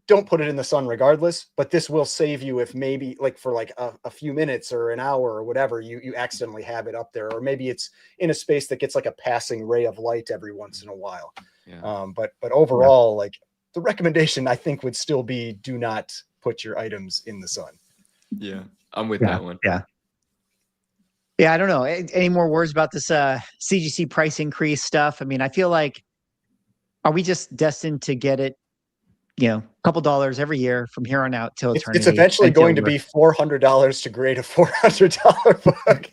[SPEAKER 3] don't put it in the sun regardless, but this will save you if maybe like for like a few minutes or an hour or whatever, you accidentally have it up there, or maybe it's in a space that gets like a passing ray of light every once in a while. Yeah. But overall, like, the recommendation I think would still be, do not put your items in the sun.
[SPEAKER 2] Yeah, I'm with that one.
[SPEAKER 1] Yeah, I don't know. Any more words about this CGC price increase stuff? I mean, I feel like, are we just destined to get it, a couple dollars every year from here on out till eternity?
[SPEAKER 3] It's eventually going to be $400 to grade a $400 book.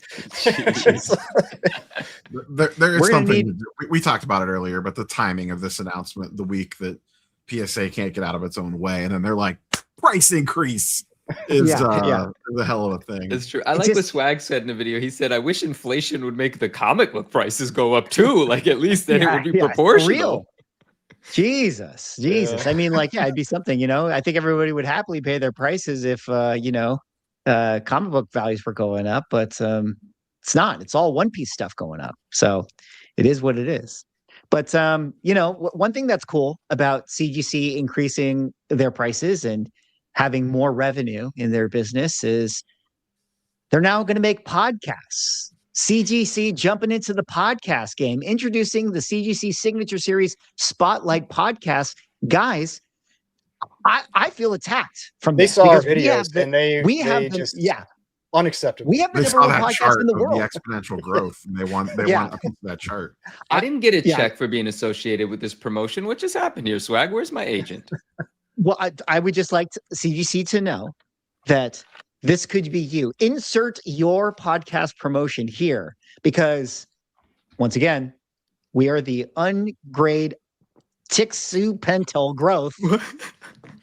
[SPEAKER 4] There's something we talked about it earlier, but the timing of this announcement, the week that PSA can't get out of its own way, and then they're like, price increase is the hell of a thing.
[SPEAKER 2] It's true. I like what Swag said in the video. He said, I wish inflation would make the comic book prices go up too. Like, at least then it would be proportional.
[SPEAKER 1] Real. Jesus. I mean, like, it'd be something, I think everybody would happily pay their prices if, comic book values were going up, but it's not. It's all One Piece stuff going up. So it is what it is. But, one thing that's cool about CGC increasing their prices and having more revenue in their business is they're now going to make podcasts. CGC jumping into the podcast game, introducing the CGC Signature Series Spotlight podcast. Guys, I feel attacked from
[SPEAKER 3] they saw our videos and
[SPEAKER 1] we have just unacceptable.
[SPEAKER 3] We
[SPEAKER 1] have the number one podcast in the world.
[SPEAKER 4] The exponential growth, and they want a piece of that chart.
[SPEAKER 2] I didn't get a check for being associated with this promotion. What just happened here, Swag? Where's my agent?
[SPEAKER 1] Well, I would just like CGC to know that this could be you. Insert your podcast promotion here because, once again, we are the Ungraded Tixu Pentel growth.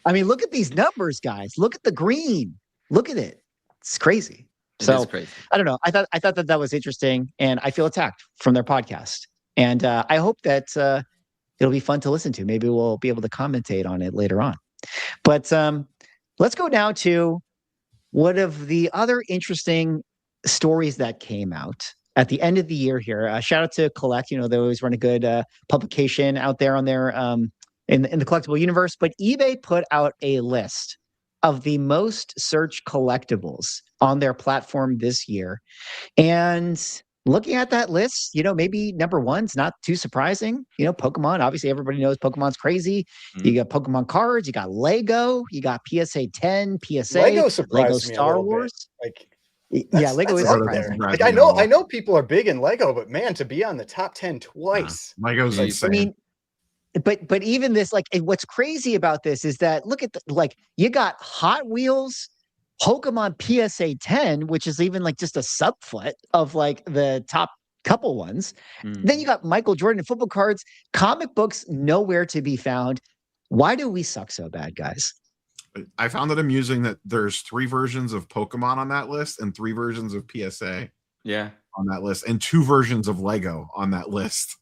[SPEAKER 1] I mean, look at these numbers, guys. Look at the green. Look at it. It's crazy.
[SPEAKER 2] It
[SPEAKER 1] So
[SPEAKER 2] is crazy.
[SPEAKER 1] I don't know. I thought that was interesting, and I feel attacked from their podcast. And I hope that it'll be fun to listen to. Maybe we'll be able to commentate on it later on. But let's go now to one of the other interesting stories that came out at the end of the year here. Shout out to Collect. You know, they always run a good publication out there on their in the collectible universe. But eBay put out a list of the most searched collectibles on their platform this year. And looking at that list, you know, maybe number one's not too surprising. You know, Pokemon, obviously everybody knows Pokemon's crazy.
[SPEAKER 2] Mm-hmm.
[SPEAKER 1] You got Pokemon cards, you got Lego, you got PSA 10, PSA,
[SPEAKER 3] Lego surprised me
[SPEAKER 1] Star
[SPEAKER 3] a little
[SPEAKER 1] Wars.
[SPEAKER 3] Bit.
[SPEAKER 1] Yeah, Lego is
[SPEAKER 3] up
[SPEAKER 1] surprising.
[SPEAKER 3] there. Like, I know people are big in Lego, but man, to be on the top 10 twice.
[SPEAKER 4] Lego's
[SPEAKER 2] Jeez.
[SPEAKER 4] insane.
[SPEAKER 1] I mean, but even this, like, what's crazy about this is that look at the, like, you got Hot Wheels, Pokemon PSA 10, which is even like just a subfoot of like the top couple ones. Then you got Michael Jordan and football cards, comic books nowhere to be found. Why do we suck so bad, guys?
[SPEAKER 4] I found it amusing that there's 3 versions of Pokemon on that list and 3 versions of PSA
[SPEAKER 2] Yeah.
[SPEAKER 4] on that list and 2 versions of Lego on that list.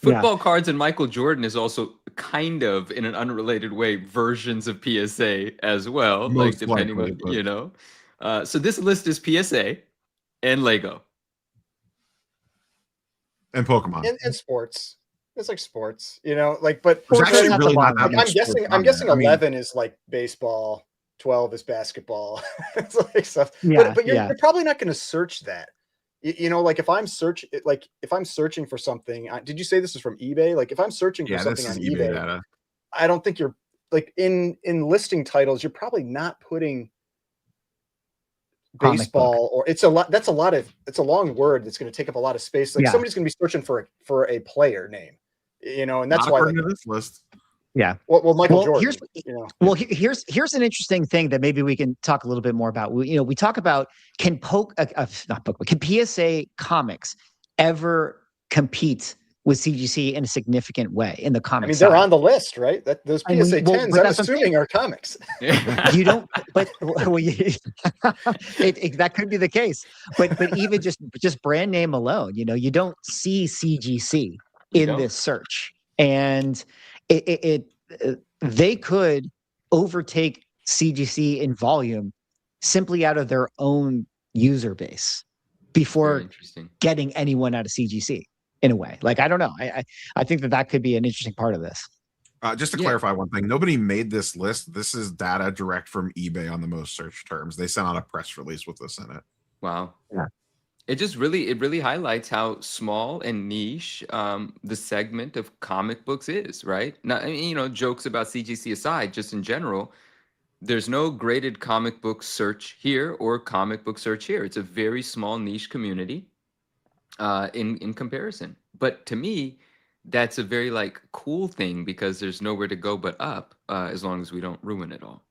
[SPEAKER 2] Football cards and Michael Jordan is also kind of, in an unrelated way, versions of PSA as well.
[SPEAKER 4] Most
[SPEAKER 2] like depending
[SPEAKER 4] likely,
[SPEAKER 2] on,
[SPEAKER 4] but-
[SPEAKER 2] you know. So this list is PSA and Lego.
[SPEAKER 4] And Pokemon.
[SPEAKER 3] And sports. It's like sports, you know, like, but
[SPEAKER 4] There's
[SPEAKER 1] Sports
[SPEAKER 4] actually
[SPEAKER 1] are
[SPEAKER 4] really not that
[SPEAKER 3] like,
[SPEAKER 4] much
[SPEAKER 3] I'm guessing
[SPEAKER 4] sports on there. I mean,
[SPEAKER 3] 11 is like baseball, 12 is basketball. It's like stuff.
[SPEAKER 1] Yeah,
[SPEAKER 3] But you're,
[SPEAKER 1] yeah.
[SPEAKER 3] you're probably not going to search that. You know, like if I'm searching for something, did you say this is from eBay? Like if I'm searching for
[SPEAKER 4] yeah, this
[SPEAKER 3] something
[SPEAKER 4] is
[SPEAKER 3] on
[SPEAKER 4] eBay
[SPEAKER 3] eBay,
[SPEAKER 4] data.
[SPEAKER 3] I don't think you're like in listing titles, you're probably not putting
[SPEAKER 1] Comic
[SPEAKER 3] baseball or it's a long word that's going to take up a lot of space. Like
[SPEAKER 1] Yeah.
[SPEAKER 3] somebody's going to be searching for a player name, you know, and that's
[SPEAKER 4] Not
[SPEAKER 3] why
[SPEAKER 4] according
[SPEAKER 3] like,
[SPEAKER 4] to this list.
[SPEAKER 1] Yeah.
[SPEAKER 3] well Michael Jordan,
[SPEAKER 1] Here's
[SPEAKER 3] you know.
[SPEAKER 1] well, here's an interesting thing that maybe we can talk a little bit more about. We talk about can PSA comics ever compete with CGC in a significant way in the
[SPEAKER 3] I
[SPEAKER 1] comic
[SPEAKER 3] mean,
[SPEAKER 1] side?
[SPEAKER 3] they're on the list, right? That those
[SPEAKER 1] I mean,
[SPEAKER 3] PSA
[SPEAKER 1] well,
[SPEAKER 3] 10s,
[SPEAKER 1] but
[SPEAKER 3] I'm
[SPEAKER 1] that's what I'm
[SPEAKER 3] assuming are comics.
[SPEAKER 1] You don't, but well, that could be the case. But even just brand name alone, you know, you don't see CGC in
[SPEAKER 2] don't.
[SPEAKER 1] this search, and they could overtake CGC in volume simply out of their own user base
[SPEAKER 2] Very
[SPEAKER 1] before
[SPEAKER 2] interesting.
[SPEAKER 1] getting anyone out of CGC in a way. Like I don't know, I think that could be an interesting part of this.
[SPEAKER 4] Just to
[SPEAKER 2] Yeah.
[SPEAKER 4] clarify one thing, nobody made this list. This is data direct from eBay on the most searched terms. They sent out a press release with this in it.
[SPEAKER 2] Wow.
[SPEAKER 1] Yeah.
[SPEAKER 2] It really highlights how small and niche the segment of comic books is, right? Now, I mean, you know, jokes about CGC aside, just in general, there's no graded comic book search here or comic book search here. It's a very small niche community in comparison. But to me, that's a very like cool thing because there's nowhere to go but up as long as we don't ruin it all.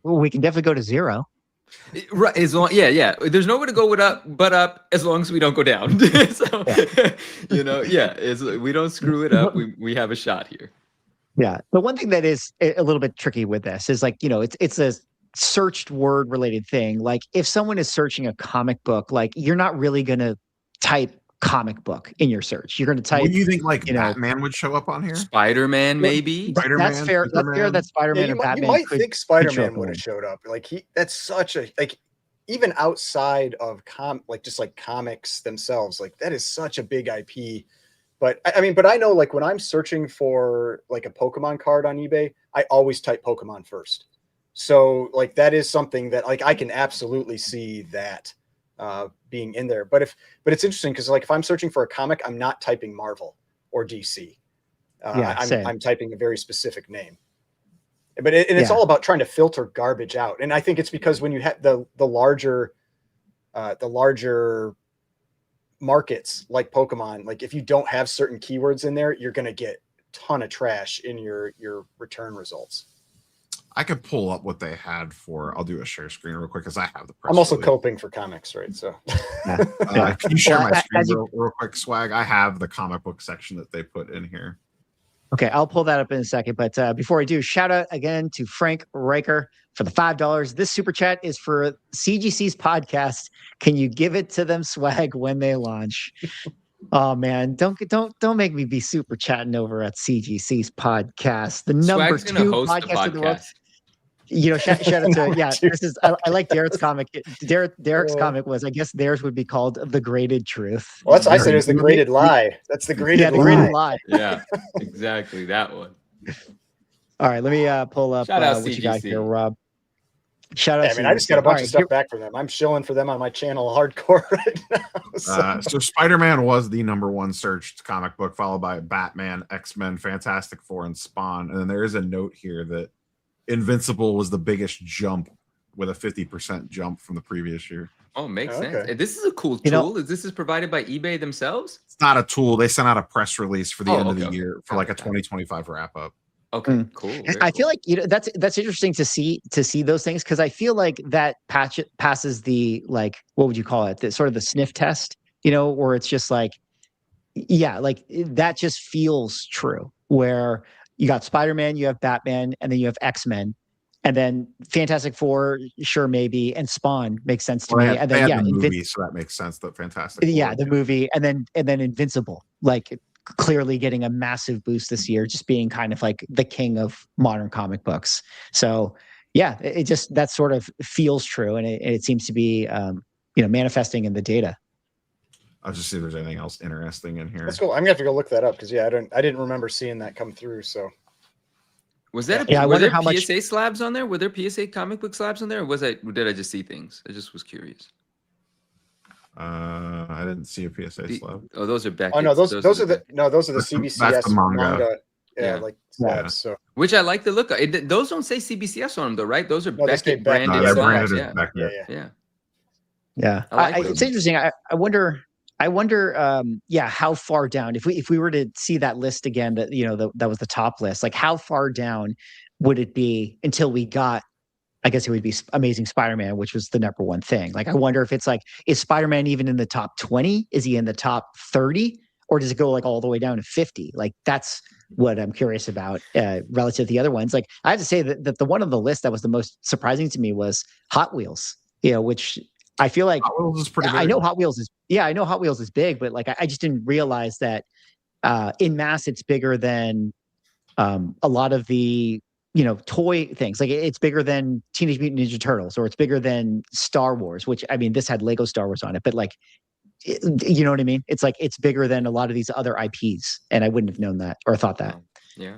[SPEAKER 1] Well, we can definitely go to 0.
[SPEAKER 2] Right, as long yeah. There's nowhere to go but up as long as we don't go down. So you know, we don't screw it up. We have a shot here.
[SPEAKER 1] Yeah. But one thing that is a little bit tricky with this is like, you know, it's a searched word related thing. Like if someone is searching a comic book, like you're not really going to type comic book in your search. You're going to type.
[SPEAKER 4] What do you think? Like
[SPEAKER 1] you know,
[SPEAKER 4] Batman would show up on here?
[SPEAKER 2] Spider-Man, maybe.
[SPEAKER 1] That's
[SPEAKER 4] Spider-Man,
[SPEAKER 1] fair. That's fair
[SPEAKER 4] Superman.
[SPEAKER 1] that Spider-Man
[SPEAKER 3] Yeah,
[SPEAKER 1] or
[SPEAKER 3] you
[SPEAKER 1] Batman
[SPEAKER 3] might
[SPEAKER 1] could
[SPEAKER 3] think
[SPEAKER 1] show
[SPEAKER 3] Spider-Man
[SPEAKER 1] up
[SPEAKER 3] would
[SPEAKER 1] on
[SPEAKER 3] have
[SPEAKER 1] it.
[SPEAKER 3] showed up. Like that's such a like even outside of just like comics themselves, like that is such a big IP. But I mean, but I know like when I'm searching for like a Pokemon card on eBay, I always type Pokemon first. So like that is something that like I can absolutely see that being in there. But it's interesting because like if I'm searching for a comic, I'm not typing Marvel or DC.
[SPEAKER 1] Same.
[SPEAKER 3] I'm typing a very specific name. But it's all about trying to filter garbage out. And I think it's because when you have the larger markets like Pokemon, like if you don't have certain keywords in there, you're going to get a ton of trash in your return results.
[SPEAKER 4] I could pull up what they had for. I'll do a share screen real quick because I have the press
[SPEAKER 3] I'm also
[SPEAKER 4] release.
[SPEAKER 3] coping for comics, right? So
[SPEAKER 4] Can you share
[SPEAKER 1] Well,
[SPEAKER 4] my
[SPEAKER 1] as
[SPEAKER 4] screen
[SPEAKER 1] you-
[SPEAKER 4] real quick, Swag? I have the comic book section that they put in here.
[SPEAKER 1] Okay, I'll pull that up in a second. But before I do, shout out again to Frank Riker for the $5. This super chat is for CGC's podcast. Can you give it to them, Swag, when they launch? Oh man, don't make me be super chatting over at CGC's podcast, the number
[SPEAKER 2] Swag's gonna
[SPEAKER 1] 2
[SPEAKER 2] host the
[SPEAKER 1] podcast in the world.
[SPEAKER 2] podcast.
[SPEAKER 1] You know, shout out to
[SPEAKER 3] Number two.
[SPEAKER 1] This is I like Derek's comic. Derek's comic was, I guess theirs would be called The Graded Truth.
[SPEAKER 3] well, that's I said it was the graded lie. That's the graded
[SPEAKER 1] Yeah, the
[SPEAKER 3] lie.
[SPEAKER 1] graded lie.
[SPEAKER 2] Yeah, exactly that one.
[SPEAKER 1] All right, let me pull up
[SPEAKER 2] Shout out
[SPEAKER 1] what you got
[SPEAKER 2] CGC.
[SPEAKER 1] here, Rob. Shout out.
[SPEAKER 3] Yeah, I mean, I just got a
[SPEAKER 1] CGC.
[SPEAKER 3] bunch
[SPEAKER 1] All
[SPEAKER 3] of
[SPEAKER 1] right,
[SPEAKER 3] stuff back from them. I'm shilling for them on my channel hardcore right now.
[SPEAKER 4] So Spider-Man was the #1 searched comic book, followed by Batman, X-Men, Fantastic Four, and Spawn. And then there is a note here that Invincible was the biggest jump, with a 50% jump from the previous year.
[SPEAKER 2] Oh, makes
[SPEAKER 3] Okay.
[SPEAKER 2] sense. This is a cool
[SPEAKER 1] You know-
[SPEAKER 2] tool. This is provided by eBay themselves?
[SPEAKER 4] It's not a tool. They sent out a press release for the
[SPEAKER 2] Oh,
[SPEAKER 4] end of
[SPEAKER 2] okay,
[SPEAKER 4] the
[SPEAKER 2] okay.
[SPEAKER 4] year for
[SPEAKER 2] Got
[SPEAKER 4] like
[SPEAKER 2] it,
[SPEAKER 4] a
[SPEAKER 2] got it.
[SPEAKER 4] 2025 wrap up.
[SPEAKER 2] Okay,
[SPEAKER 1] Mm.
[SPEAKER 2] cool.
[SPEAKER 1] And
[SPEAKER 2] very
[SPEAKER 1] I
[SPEAKER 2] cool.
[SPEAKER 1] feel like that's interesting to see those things, because I feel like that passes the, like, what would you call it? The sort of the sniff test, where it's just like, yeah, like that just feels true. Where you got Spider-Man, you have Batman, and then you have X-Men, and then Fantastic Four, sure, maybe, and Spawn makes sense to me. And
[SPEAKER 4] They
[SPEAKER 1] then
[SPEAKER 4] had the movie, so that makes sense. That Fantastic Four.
[SPEAKER 1] the movie, and then Invincible, like clearly getting a massive boost this year, just being kind of like the king of modern comic books. So yeah, it just, that sort of feels true, and it seems to be manifesting in the data.
[SPEAKER 4] I'll just see if there's anything else interesting in here.
[SPEAKER 3] That's cool. I'm gonna have to go look that up because I didn't remember seeing that come through. So
[SPEAKER 2] Was that
[SPEAKER 1] Yeah, I
[SPEAKER 2] were
[SPEAKER 1] wonder
[SPEAKER 2] there
[SPEAKER 1] how much-
[SPEAKER 2] PSA slabs on there? Were there PSA comic book slabs on there? Or did I just see things? I just was curious.
[SPEAKER 4] I didn't see a PSA slab.
[SPEAKER 2] Oh, those are Beckett's.
[SPEAKER 3] oh no, those are the
[SPEAKER 4] That's the
[SPEAKER 3] CBCS
[SPEAKER 4] manga.
[SPEAKER 3] manga. Yeah,
[SPEAKER 2] Yeah.
[SPEAKER 3] like
[SPEAKER 4] Yeah.
[SPEAKER 3] slabs. So
[SPEAKER 2] Which I like the look of. Those don't say CBCS on them though, right? Those are
[SPEAKER 3] No, they say
[SPEAKER 2] Beckett
[SPEAKER 3] Beckett.
[SPEAKER 2] branded
[SPEAKER 4] They're
[SPEAKER 2] slabs.
[SPEAKER 4] branded
[SPEAKER 2] Yeah.
[SPEAKER 4] as Beckett.
[SPEAKER 3] yeah.
[SPEAKER 2] Yeah.
[SPEAKER 1] Yeah,
[SPEAKER 2] I like
[SPEAKER 1] it's
[SPEAKER 2] them.
[SPEAKER 1] interesting. I wonder, how far down, if we were to see that list again, that that was the top list, like how far down would it be until we got, I guess it would be Amazing Spider-Man, which was the #1 thing. Like, I wonder if it's like, is Spider-Man even in the top 20? Is he in the top 30? Or does it go like all the way down to 50? Like, that's what I'm curious about relative to the other ones. Like, I have to say that the one on the list that was the most surprising to me was Hot Wheels, which I feel like,
[SPEAKER 4] Hot Wheels is pretty big.
[SPEAKER 1] I know Hot Wheels is big, but like, I just didn't realize that in mass it's bigger than a lot of the toy things. Like, it's bigger than Teenage Mutant Ninja Turtles, or it's bigger than Star Wars, which, I mean, this had Lego Star Wars on it, but like, you know what I mean? It's like, it's bigger than a lot of these other IPs, and I wouldn't have known that or thought that.
[SPEAKER 2] Yeah.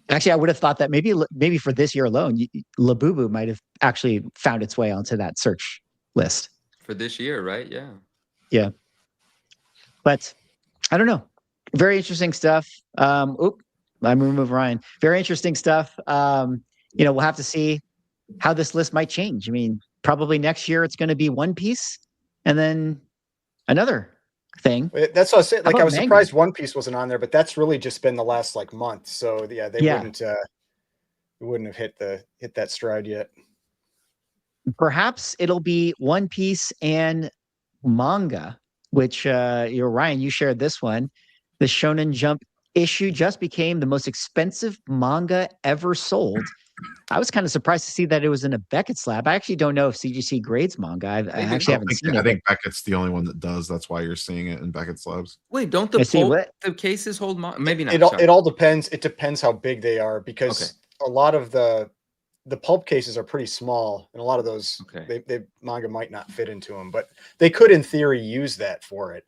[SPEAKER 1] Actually, I would have thought that maybe for this year alone, Labubu might have actually found its way onto that search list
[SPEAKER 2] For this year, right? Yeah.
[SPEAKER 1] Yeah. But I don't know. Very interesting stuff. I'm gonna remove Ryan. Very interesting stuff. We'll have to see how this list might change. I mean, probably next year it's going to be One Piece, and then another thing.
[SPEAKER 3] That's what I said. Like,
[SPEAKER 1] about
[SPEAKER 3] I was
[SPEAKER 1] Manga?
[SPEAKER 3] surprised One Piece wasn't on there, but that's really just been the last like month. So yeah, they wouldn't have hit that stride yet.
[SPEAKER 1] Perhaps it'll be One Piece and Manga, which Ryan, you shared this one. The Shonen Jump issue just became the most expensive manga ever sold. I was kind of surprised to see that it was in a Beckett slab. I actually don't know if CGC grades manga. I actually haven't seen
[SPEAKER 4] I
[SPEAKER 1] it.
[SPEAKER 4] think Beckett's the only one that does. That's why you're seeing it in Beckett slabs.
[SPEAKER 2] Wait, don't
[SPEAKER 1] I see
[SPEAKER 2] the
[SPEAKER 1] what?
[SPEAKER 2] cases hold maybe not.
[SPEAKER 3] It all depends. It depends how big they are, because a lot of the pulp cases are pretty small, and a lot of those they manga might not fit into them, but they could in theory use that for it.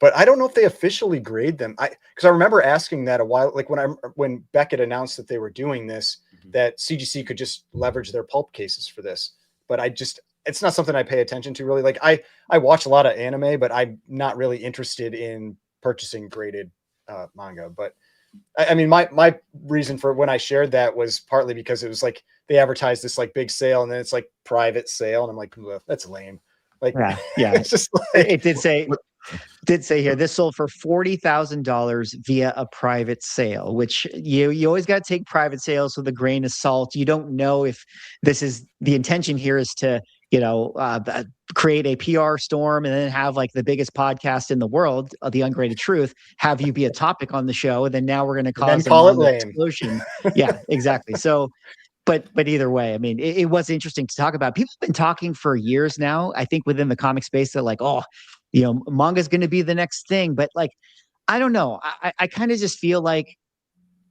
[SPEAKER 3] But I don't know if they officially grade them. Because I remember asking that a while, like when Beckett announced that they were doing this, that CGC could just leverage their pulp cases for this. But it's not something I pay attention to really. Like, I watch a lot of anime, but I'm not really interested in purchasing graded manga. But I mean, my reason for when I shared that was partly because it was like they advertised this like big sale, and then it's like private sale, and I'm like, that's lame. Like,
[SPEAKER 1] Yeah.
[SPEAKER 3] it's just like,
[SPEAKER 1] It did say did say here this sold for $40,000 via a private sale, which you always got to take private sales with a grain of salt. You don't know if this is the intention here is to create a PR storm and then have like the biggest podcast in the world, the Ungraded Truth, have you be a topic on the show, and then now we're going to cause a manga explosion. Yeah, exactly. So. But either way, I mean, it was interesting to talk about. People have been talking for years now, I think, within the comic space that like, oh, manga is going to be the next thing. But like, I don't know. I kind of just feel like,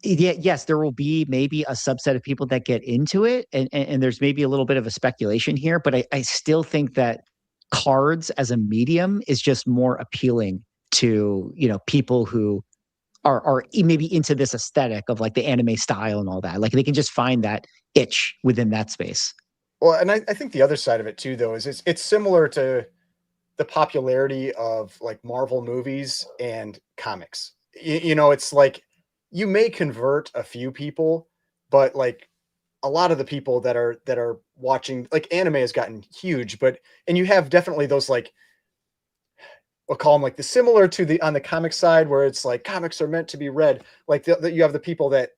[SPEAKER 1] yes, there will be maybe a subset of people that get into it. And there's maybe a little bit of a speculation here. But I still think that cards as a medium is just more appealing to, people who are maybe into this aesthetic of like the anime style and all that. Like they can just find that itch within that space.
[SPEAKER 3] Well, and I think the other side of it too, though, is it's similar to the popularity of like Marvel movies and comics. It's like you may convert a few people, but like a lot of the people that are watching, like anime has gotten huge, and you have definitely those like, we'll call them like similar to on the comic side where it's like comics are meant to be read. Like you have the people that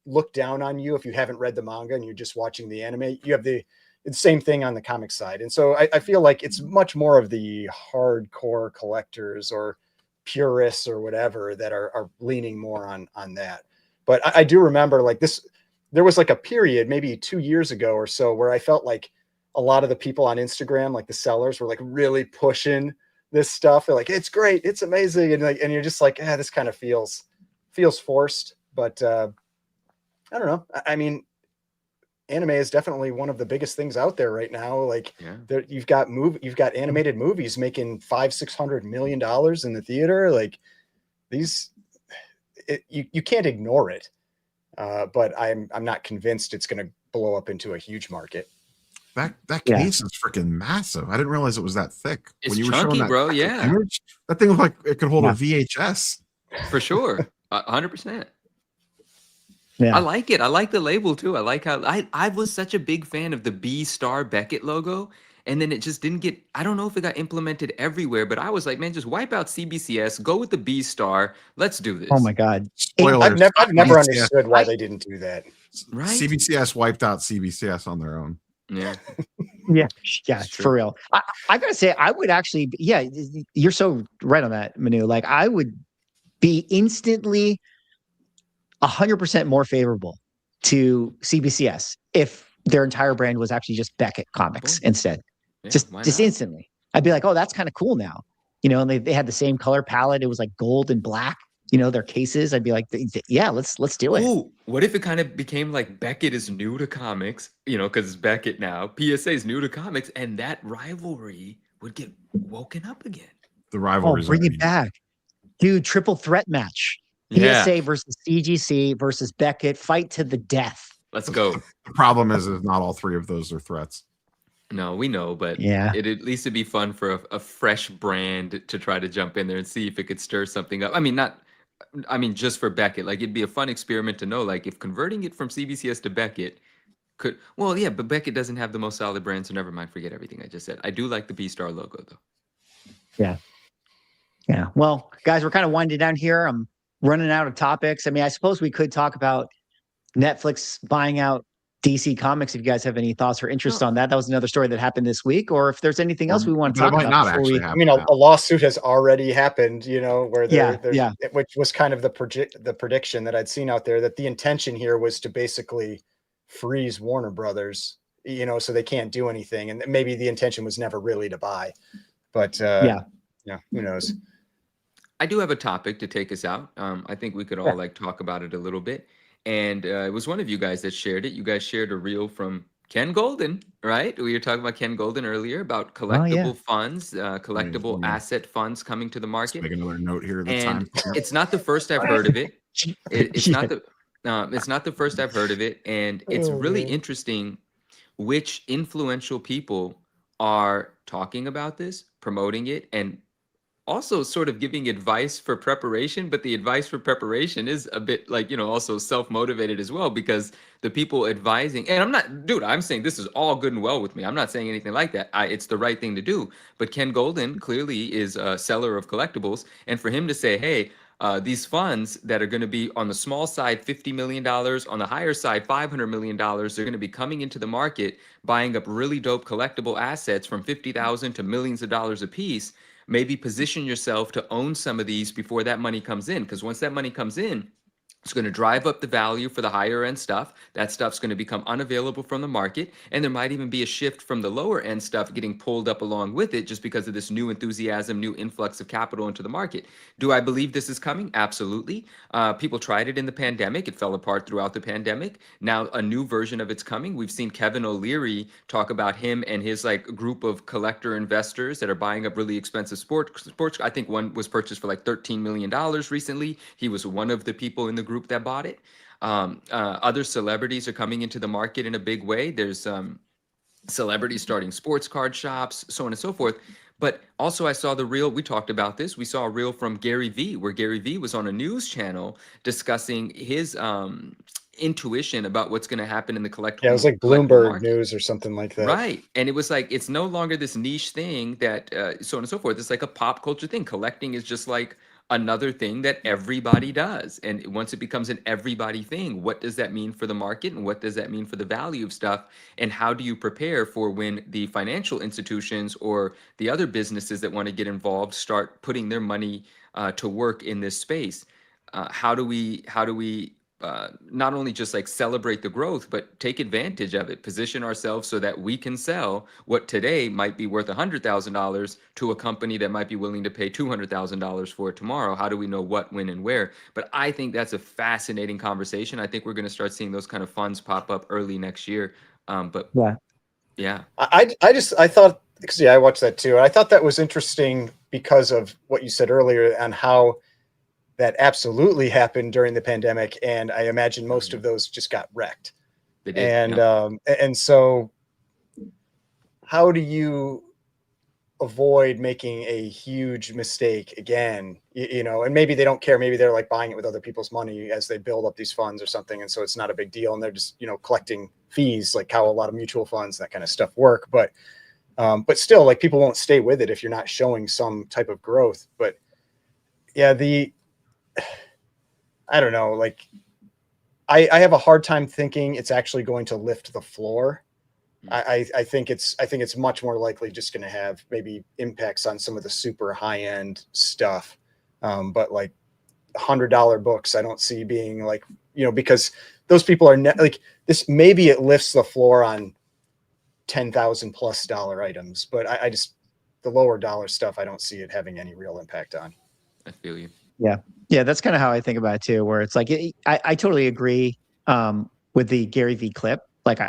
[SPEAKER 3] look down on you if you haven't read the manga and you're just watching the anime. You have the same thing on the comic side. And so I feel like it's much more of the hardcore collectors or purists or whatever that are leaning more on that. But I do remember like there was like a period maybe 2 years ago or so where I felt like a lot of the people on Instagram, like the sellers, were like really pushing this stuff. They're like, it's great, it's amazing, and you're just like, this kind of feels forced. But I don't know. I mean, anime is definitely one of the biggest things out there right now. Like, you've got animated movies making $500-600 million in the theater. Like these, you can't ignore it. But I'm not convinced it's going to blow up into a huge market.
[SPEAKER 4] That case is freaking massive. I didn't realize it was that thick.
[SPEAKER 2] It's when you chunky, were showing that bro. Yeah,
[SPEAKER 4] image, that thing looked like it could hold a VHS.
[SPEAKER 2] For sure, 100%.
[SPEAKER 1] Yeah,
[SPEAKER 2] I like it. I like the label too. I like how I was such a big fan of the B Star Beckett logo, and then it just didn't get. I don't know if it got implemented everywhere, but I was like, man, just wipe out CBCS, go with the B Star. Let's do this.
[SPEAKER 1] Oh my god!
[SPEAKER 3] I've never understood why they didn't do that.
[SPEAKER 2] Right?
[SPEAKER 4] CBCS wiped out CBCS on their own.
[SPEAKER 2] Yeah.
[SPEAKER 1] Yeah, for real. I gotta say, I would actually, you're so right on that, Manu. Like, I would be instantly 100% more favorable to CBCS if their entire brand was actually just Beckett Comics instead. Yeah, just instantly. I'd be like, oh, that's kind of cool now. And they had the same color palette. It was like gold and black. Their cases. I'd be like, yeah, let's do it.
[SPEAKER 2] Ooh, what if it kind of became like Beckett is new to comics, because it's Beckett now. PSA is new to comics, and that rivalry would get woken up again.
[SPEAKER 4] The rivalry.
[SPEAKER 1] Bring it back. Dude, triple threat match. PSA versus CGC versus Beckett. Fight to the death.
[SPEAKER 2] Let's go.
[SPEAKER 4] The problem is not all three of those are threats.
[SPEAKER 2] No, we know, but it at least it'd be fun for a fresh brand to try to jump in there and see if it could stir something up. I mean, just for Beckett, like it'd be a fun experiment to know, like if converting it from CBCS to Beckett but Beckett doesn't have the most solid brand, so never mind, forget everything I just said. I do like the B-Star logo though.
[SPEAKER 1] Yeah. Well, guys, we're kind of winding down here. I'm running out of topics. I mean, I suppose we could talk about Netflix buying out DC Comics if you guys have any thoughts or interest on that. That was another story that happened this week, or if there's anything else we want to talk about.
[SPEAKER 3] I mean, a lawsuit has already happened, where which was kind of the prediction that I'd seen out there, that the intention here was to basically freeze Warner Brothers, so they can't do anything. And maybe the intention was never really to buy, but who knows?
[SPEAKER 2] I do have a topic to take us out. I think we could all talk about it a little bit. And it was one of you guys that shared it. You guys shared a reel from Ken Golden, right? We were talking about Ken Golden earlier about collectible funds, collectible asset funds coming to the market.
[SPEAKER 4] Let's make another note here.
[SPEAKER 2] It's not the first I've heard of it. It's not the first I've heard of it, and it's really interesting which influential people are talking about this, promoting it, and also sort of giving advice for preparation, but the advice for preparation is a bit like, also self-motivated as well, because the people advising, and I'm not, dude, I'm saying this is all good and well with me. I'm not saying anything like that. It's the right thing to do. But Ken Golden clearly is a seller of collectibles. And for him to say, hey, these funds that are going to be on the small side, $50 million, on the higher side, $500 million, they're going to be coming into the market, buying up really dope collectible assets from 50,000 to millions of dollars a piece. Maybe position yourself to own some of these before that money comes in. Because once that money comes in, it's going to drive up the value for the higher end stuff. That stuff's going to become unavailable from the market. And there might even be a shift from the lower end stuff getting pulled up along with it just because of this new enthusiasm, new influx of capital into the market. Do I believe this is coming? Absolutely. People tried it in the pandemic. It fell apart throughout the pandemic. Now a new version of it's coming. We've seen Kevin O'Leary talk about him and his like group of collector investors that are buying up really expensive sports. I think one was purchased for like $13 million recently. He was one of the people in the group that bought it. Other celebrities are coming into the market in a big way. There's celebrities starting sports card shops, so on and so forth. But also I saw the reel, we talked about this, we saw a reel from Gary Vee, where Gary Vee was on a news channel discussing his intuition about what's going to happen in the collectible,
[SPEAKER 3] Yeah, it was like
[SPEAKER 2] collectible
[SPEAKER 3] Bloomberg
[SPEAKER 2] market.
[SPEAKER 3] News or something like that.
[SPEAKER 2] Right. And it was like, it's no longer this niche thing that, so on and so forth. It's like a pop culture thing. Collecting is just like another thing that everybody does. And once it becomes an everybody thing, what does that mean for the market? And what does that mean for the value of stuff? And how do you prepare for when the financial institutions or the other businesses that want to get involved start putting their money to work in this space? How do we not only just like celebrate the growth, but take advantage of it, position ourselves so that we can sell what today might be worth $100,000 to a company that might be willing to pay $200,000 for it tomorrow? How do we know what, when, and where? But I think that's a fascinating conversation. I think we're going to start seeing those kind of funds pop up early next year. But yeah.
[SPEAKER 3] I thought, because I watched that too. I thought that was interesting because of what you said earlier on how that absolutely happened during the pandemic, and I imagine most of those just got wrecked.
[SPEAKER 2] They did, yeah.
[SPEAKER 3] And so how do you avoid making a huge mistake again? And maybe they don't care, maybe they're like buying it with other people's money as they build up these funds or something, and so it's not a big deal, and they're just collecting fees, like how a lot of mutual funds, that kind of stuff work. But still, like, people won't stay with it if you're not showing some type of growth. But yeah, I don't know, like I have a hard time thinking it's actually going to lift the floor. I think it's much more likely just going to have maybe impacts on some of the super high end stuff. But like $100 books, I don't see being like, because those people are like this. Maybe it lifts the floor on $10,000+ items, but I just, the lower dollar stuff, I don't see it having any real impact on.
[SPEAKER 2] I feel you.
[SPEAKER 1] Yeah, that's kind of how I think about it too, where it's like, I totally agree with the Gary Vee clip. Like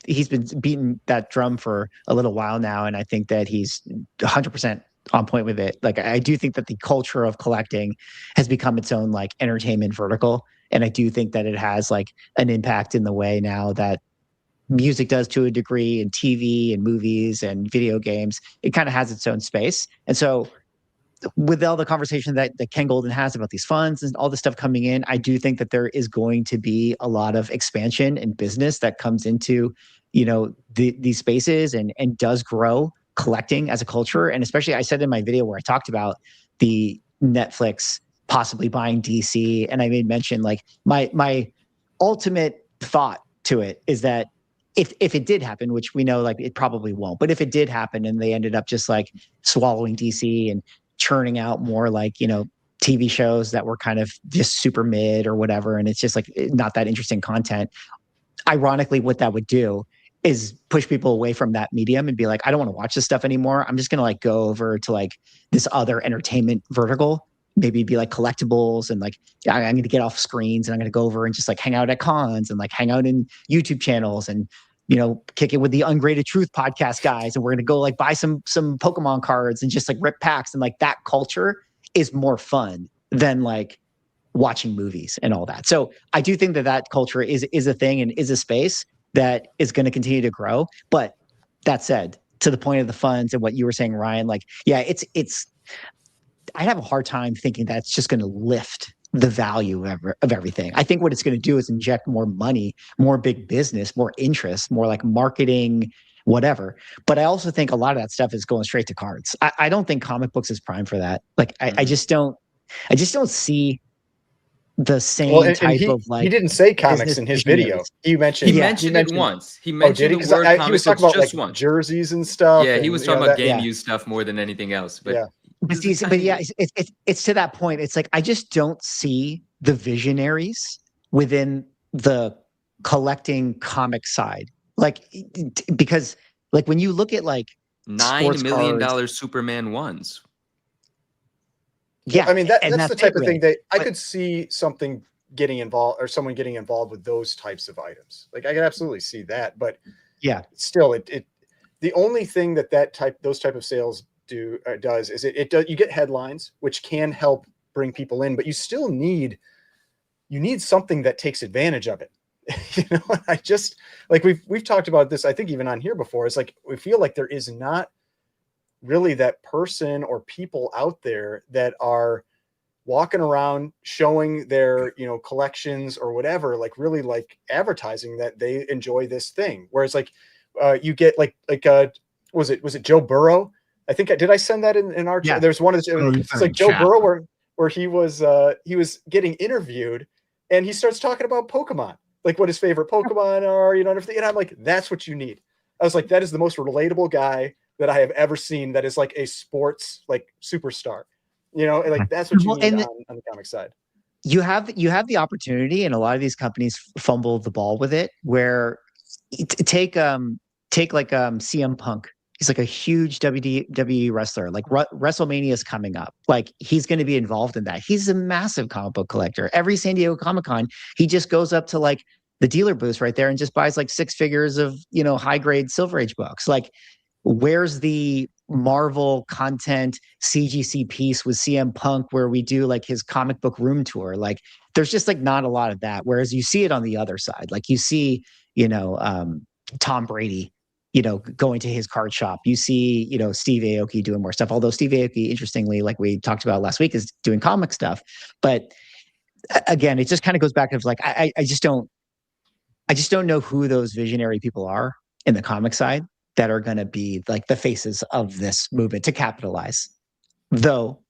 [SPEAKER 1] he's been beating that drum for a little while now, and I think that he's 100% on point with it. Like, I do think that the culture of collecting has become its own like entertainment vertical, and I do think that it has like an impact in the way now that music does to a degree, and TV and movies and video games. It kind of has its own space, and so with all the conversation that Ken Golden has about these funds and all this stuff coming in, I do think that there is going to be a lot of expansion and business that comes into, these spaces and does grow collecting as a culture. And especially, I said in my video where I talked about the Netflix possibly buying DC, and I made mention, like, my ultimate thought to it is that if it did happen, which we know like it probably won't, but if it did happen and they ended up just like swallowing DC and churning out more like, TV shows that were kind of just super mid or whatever, and it's just like not that interesting content. Ironically, what that would do is push people away from that medium and be like, I don't want to watch this stuff anymore. I'm just going to like go over to like this other entertainment vertical, maybe be like collectibles, and like, I'm going to get off screens and I'm going to go over and just like hang out at cons and like hang out in YouTube channels and, kick it with the Ungraded Truth podcast guys. And we're going to go like buy some Pokemon cards and just like rip packs. And like that culture is more fun than like watching movies and all that. So I do think that culture is a thing and is a space that is going to continue to grow. But that said, to the point of the funds and what you were saying, Ryan, like, yeah, I have a hard time thinking that's just going to lift the value of everything. I think what it's going to do is inject more money, more big business, more interest, more like marketing, whatever. But I also think a lot of that stuff is going straight to cards. I don't think comic books is prime for that. Like I just don't see the
[SPEAKER 3] Well,
[SPEAKER 1] same
[SPEAKER 3] and
[SPEAKER 1] type
[SPEAKER 3] he
[SPEAKER 1] of like
[SPEAKER 3] didn't say comics
[SPEAKER 1] business
[SPEAKER 3] in his video.
[SPEAKER 1] visionaries.
[SPEAKER 3] He mentioned
[SPEAKER 2] He
[SPEAKER 1] Yeah.
[SPEAKER 2] mentioned it once. He
[SPEAKER 3] Oh, did
[SPEAKER 2] mentioned
[SPEAKER 3] he?
[SPEAKER 2] the
[SPEAKER 3] Because
[SPEAKER 2] word
[SPEAKER 3] he
[SPEAKER 2] comic
[SPEAKER 3] was talking
[SPEAKER 2] books
[SPEAKER 3] about like
[SPEAKER 2] just once.
[SPEAKER 3] jerseys and stuff.
[SPEAKER 2] Yeah, he
[SPEAKER 3] and,
[SPEAKER 2] was
[SPEAKER 3] you know,
[SPEAKER 2] talking about
[SPEAKER 3] that,
[SPEAKER 2] game
[SPEAKER 1] Yeah.
[SPEAKER 2] use stuff more than anything else. But
[SPEAKER 3] Yeah.
[SPEAKER 1] But,
[SPEAKER 2] this is
[SPEAKER 1] see, but
[SPEAKER 2] tiny.
[SPEAKER 1] yeah, it's to that point. It's like I just don't see the visionaries within the collecting comic side. Like because like when you look at like sports
[SPEAKER 2] $9 million
[SPEAKER 1] cards,
[SPEAKER 2] Superman ones.
[SPEAKER 1] yeah,
[SPEAKER 3] I mean,
[SPEAKER 1] and
[SPEAKER 3] that's
[SPEAKER 1] that's
[SPEAKER 3] the type
[SPEAKER 1] it,
[SPEAKER 3] of thing
[SPEAKER 1] really.
[SPEAKER 3] that I
[SPEAKER 1] But
[SPEAKER 3] could see something getting involved, or someone getting involved with those types of items. Like I could absolutely see that, but
[SPEAKER 1] yeah,
[SPEAKER 3] still, the only thing those type of sales does is it does, you get headlines, which can help bring people in, but you still need something that takes advantage of it. You know, I just like we've talked about this, I think even on here before. It's like we feel like there is not really that person or people out there that are walking around showing their, you know, collections or whatever, like really like advertising that they enjoy this thing. Whereas like you get like was it Joe Burrow? I think did I send that in our
[SPEAKER 1] Yeah.
[SPEAKER 3] there's one of
[SPEAKER 4] Oh, you
[SPEAKER 3] it's
[SPEAKER 4] sent
[SPEAKER 3] like
[SPEAKER 4] in
[SPEAKER 3] Joe
[SPEAKER 4] chat.
[SPEAKER 3] Burrow where he was getting interviewed and he starts talking about Pokemon, like what his favorite Pokemon are, you know, and everything. And I'm like, that's what you need. I was like, that is the most relatable guy that I have ever seen that is like a sports like superstar. You know, like that's what you
[SPEAKER 1] Well,
[SPEAKER 3] need
[SPEAKER 1] and
[SPEAKER 3] on the comic side.
[SPEAKER 1] you have the opportunity, and a lot of these companies fumble the ball with it. Where take like CM Punk. He's like a huge WWE wrestler. Like WrestleMania is coming up. Like he's going to be involved in that. He's a massive comic book collector. Every San Diego Comic Con, he just goes up to like the dealer booths right there and just buys like 6 figures of, you know, high grade Silver Age books. Like, where's the Marvel content CGC piece with CM Punk where we do like his comic book room tour? Like, there's just like not a lot of that. Whereas you see it on the other side. Like you see, you know, Tom Brady, you know, going to his card shop. You see, you know, Steve Aoki doing more stuff. Although Steve Aoki, interestingly, like we talked about last week, is doing comic stuff. But again, it just kind of goes back to like I just don't know who those visionary people are in the comic side that are going to be like the faces of this movement to capitalize. Though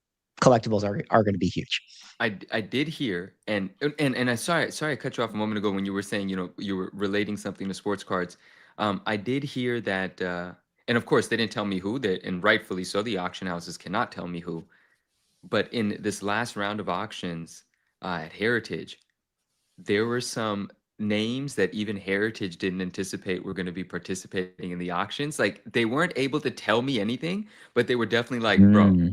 [SPEAKER 1] collectibles are going to be huge.
[SPEAKER 2] I did hear, and I sorry I cut you off a moment ago when you were saying, you know, you were relating something to sports cards. I did hear that, and of course they didn't tell me who, and rightfully so. The auction houses cannot tell me who, but in this last round of auctions at Heritage, there were some names that even Heritage didn't anticipate were going to be participating in the auctions. Like they weren't able to tell me anything, but they were definitely like, bro,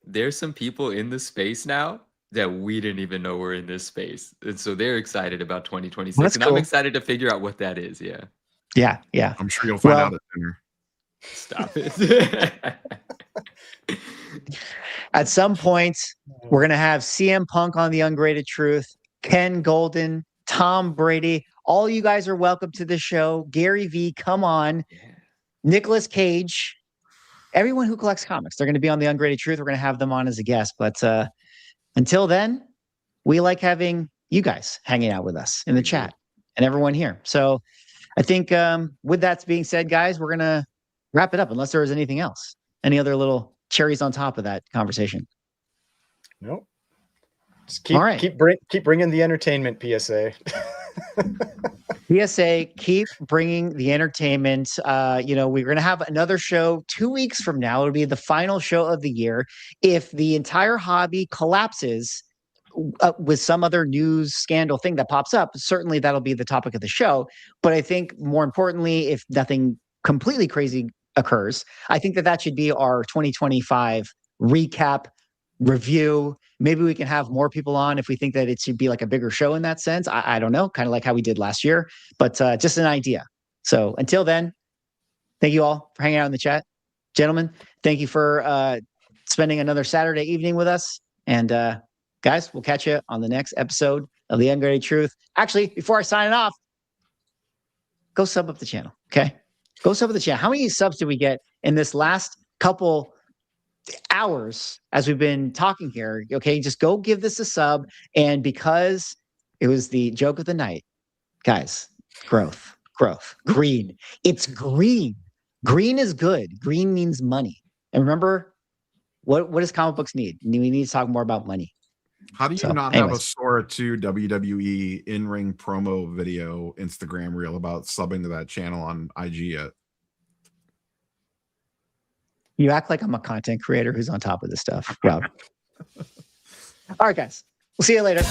[SPEAKER 2] there's some people in the space now that we didn't even know were in this space. And so they're excited about 2026.
[SPEAKER 1] Well, that's
[SPEAKER 2] and
[SPEAKER 1] cool.
[SPEAKER 2] I'm excited to figure out what that is. Yeah.
[SPEAKER 1] Yeah.
[SPEAKER 4] I'm sure you'll find
[SPEAKER 1] Well,
[SPEAKER 4] out at dinner.
[SPEAKER 2] Stop it.
[SPEAKER 1] At some point, we're going to have CM Punk on the Ungraded Truth, Ken Golden, Tom Brady. All you guys are welcome to the show. Gary V, come on.
[SPEAKER 2] Yeah.
[SPEAKER 1] Nicolas Cage. Everyone who collects comics, they're going to be on the Ungraded Truth. We're going to have them on as a guest. But until then, we like having you guys hanging out with us in the chat and everyone here. So I think with that being said, guys, we're going to wrap it up unless there is anything else. Any other little cherries on top of that conversation?
[SPEAKER 3] Nope. Just keep bringing the entertainment, PSA.
[SPEAKER 1] PSA, keep bringing the entertainment. You know, we're going to have another show 2 weeks from now. It'll be the final show of the year. If the entire hobby collapses with some other news scandal thing that pops up, certainly that'll be the topic of the show. But I think more importantly, if nothing completely crazy occurs, I think that should be our 2025 recap review. Maybe we can have more people on if we think that it should be like a bigger show in that sense. I don't know, kind of like how we did last year, but just an idea. So until then, thank you all for hanging out in the chat. Gentlemen, thank you for spending another Saturday evening with us. And guys, we'll catch you on the next episode of The Ungraded Truth. Actually, before I sign it off, go sub up the channel, okay? Go sub up the channel. How many subs did we get in this last couple hours as we've been talking here. Okay, just go give this a sub. And because it was the joke of the night, guys, growth, green. It's green. Green is good. Green means money. And remember, what does comic books need? We need to talk more about money.
[SPEAKER 4] How do you not have a Sora 2 WWE in-ring promo video Instagram reel about subbing to that channel on IG yet?
[SPEAKER 1] You act like I'm a content creator who's on top of this stuff, Rob. All right, guys. We'll see you later.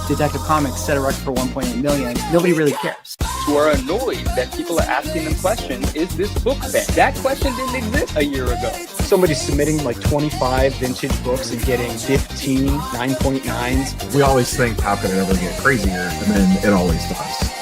[SPEAKER 1] Detective Comics set a record for 1.8 million. Nobody really cares.
[SPEAKER 5] Who are annoyed that people are asking them questions, is this book banned? That question didn't exist a year ago.
[SPEAKER 6] Somebody's submitting like 25 vintage books and getting 15 9.9s.
[SPEAKER 4] We always think, how could it ever get crazier? And then it always does.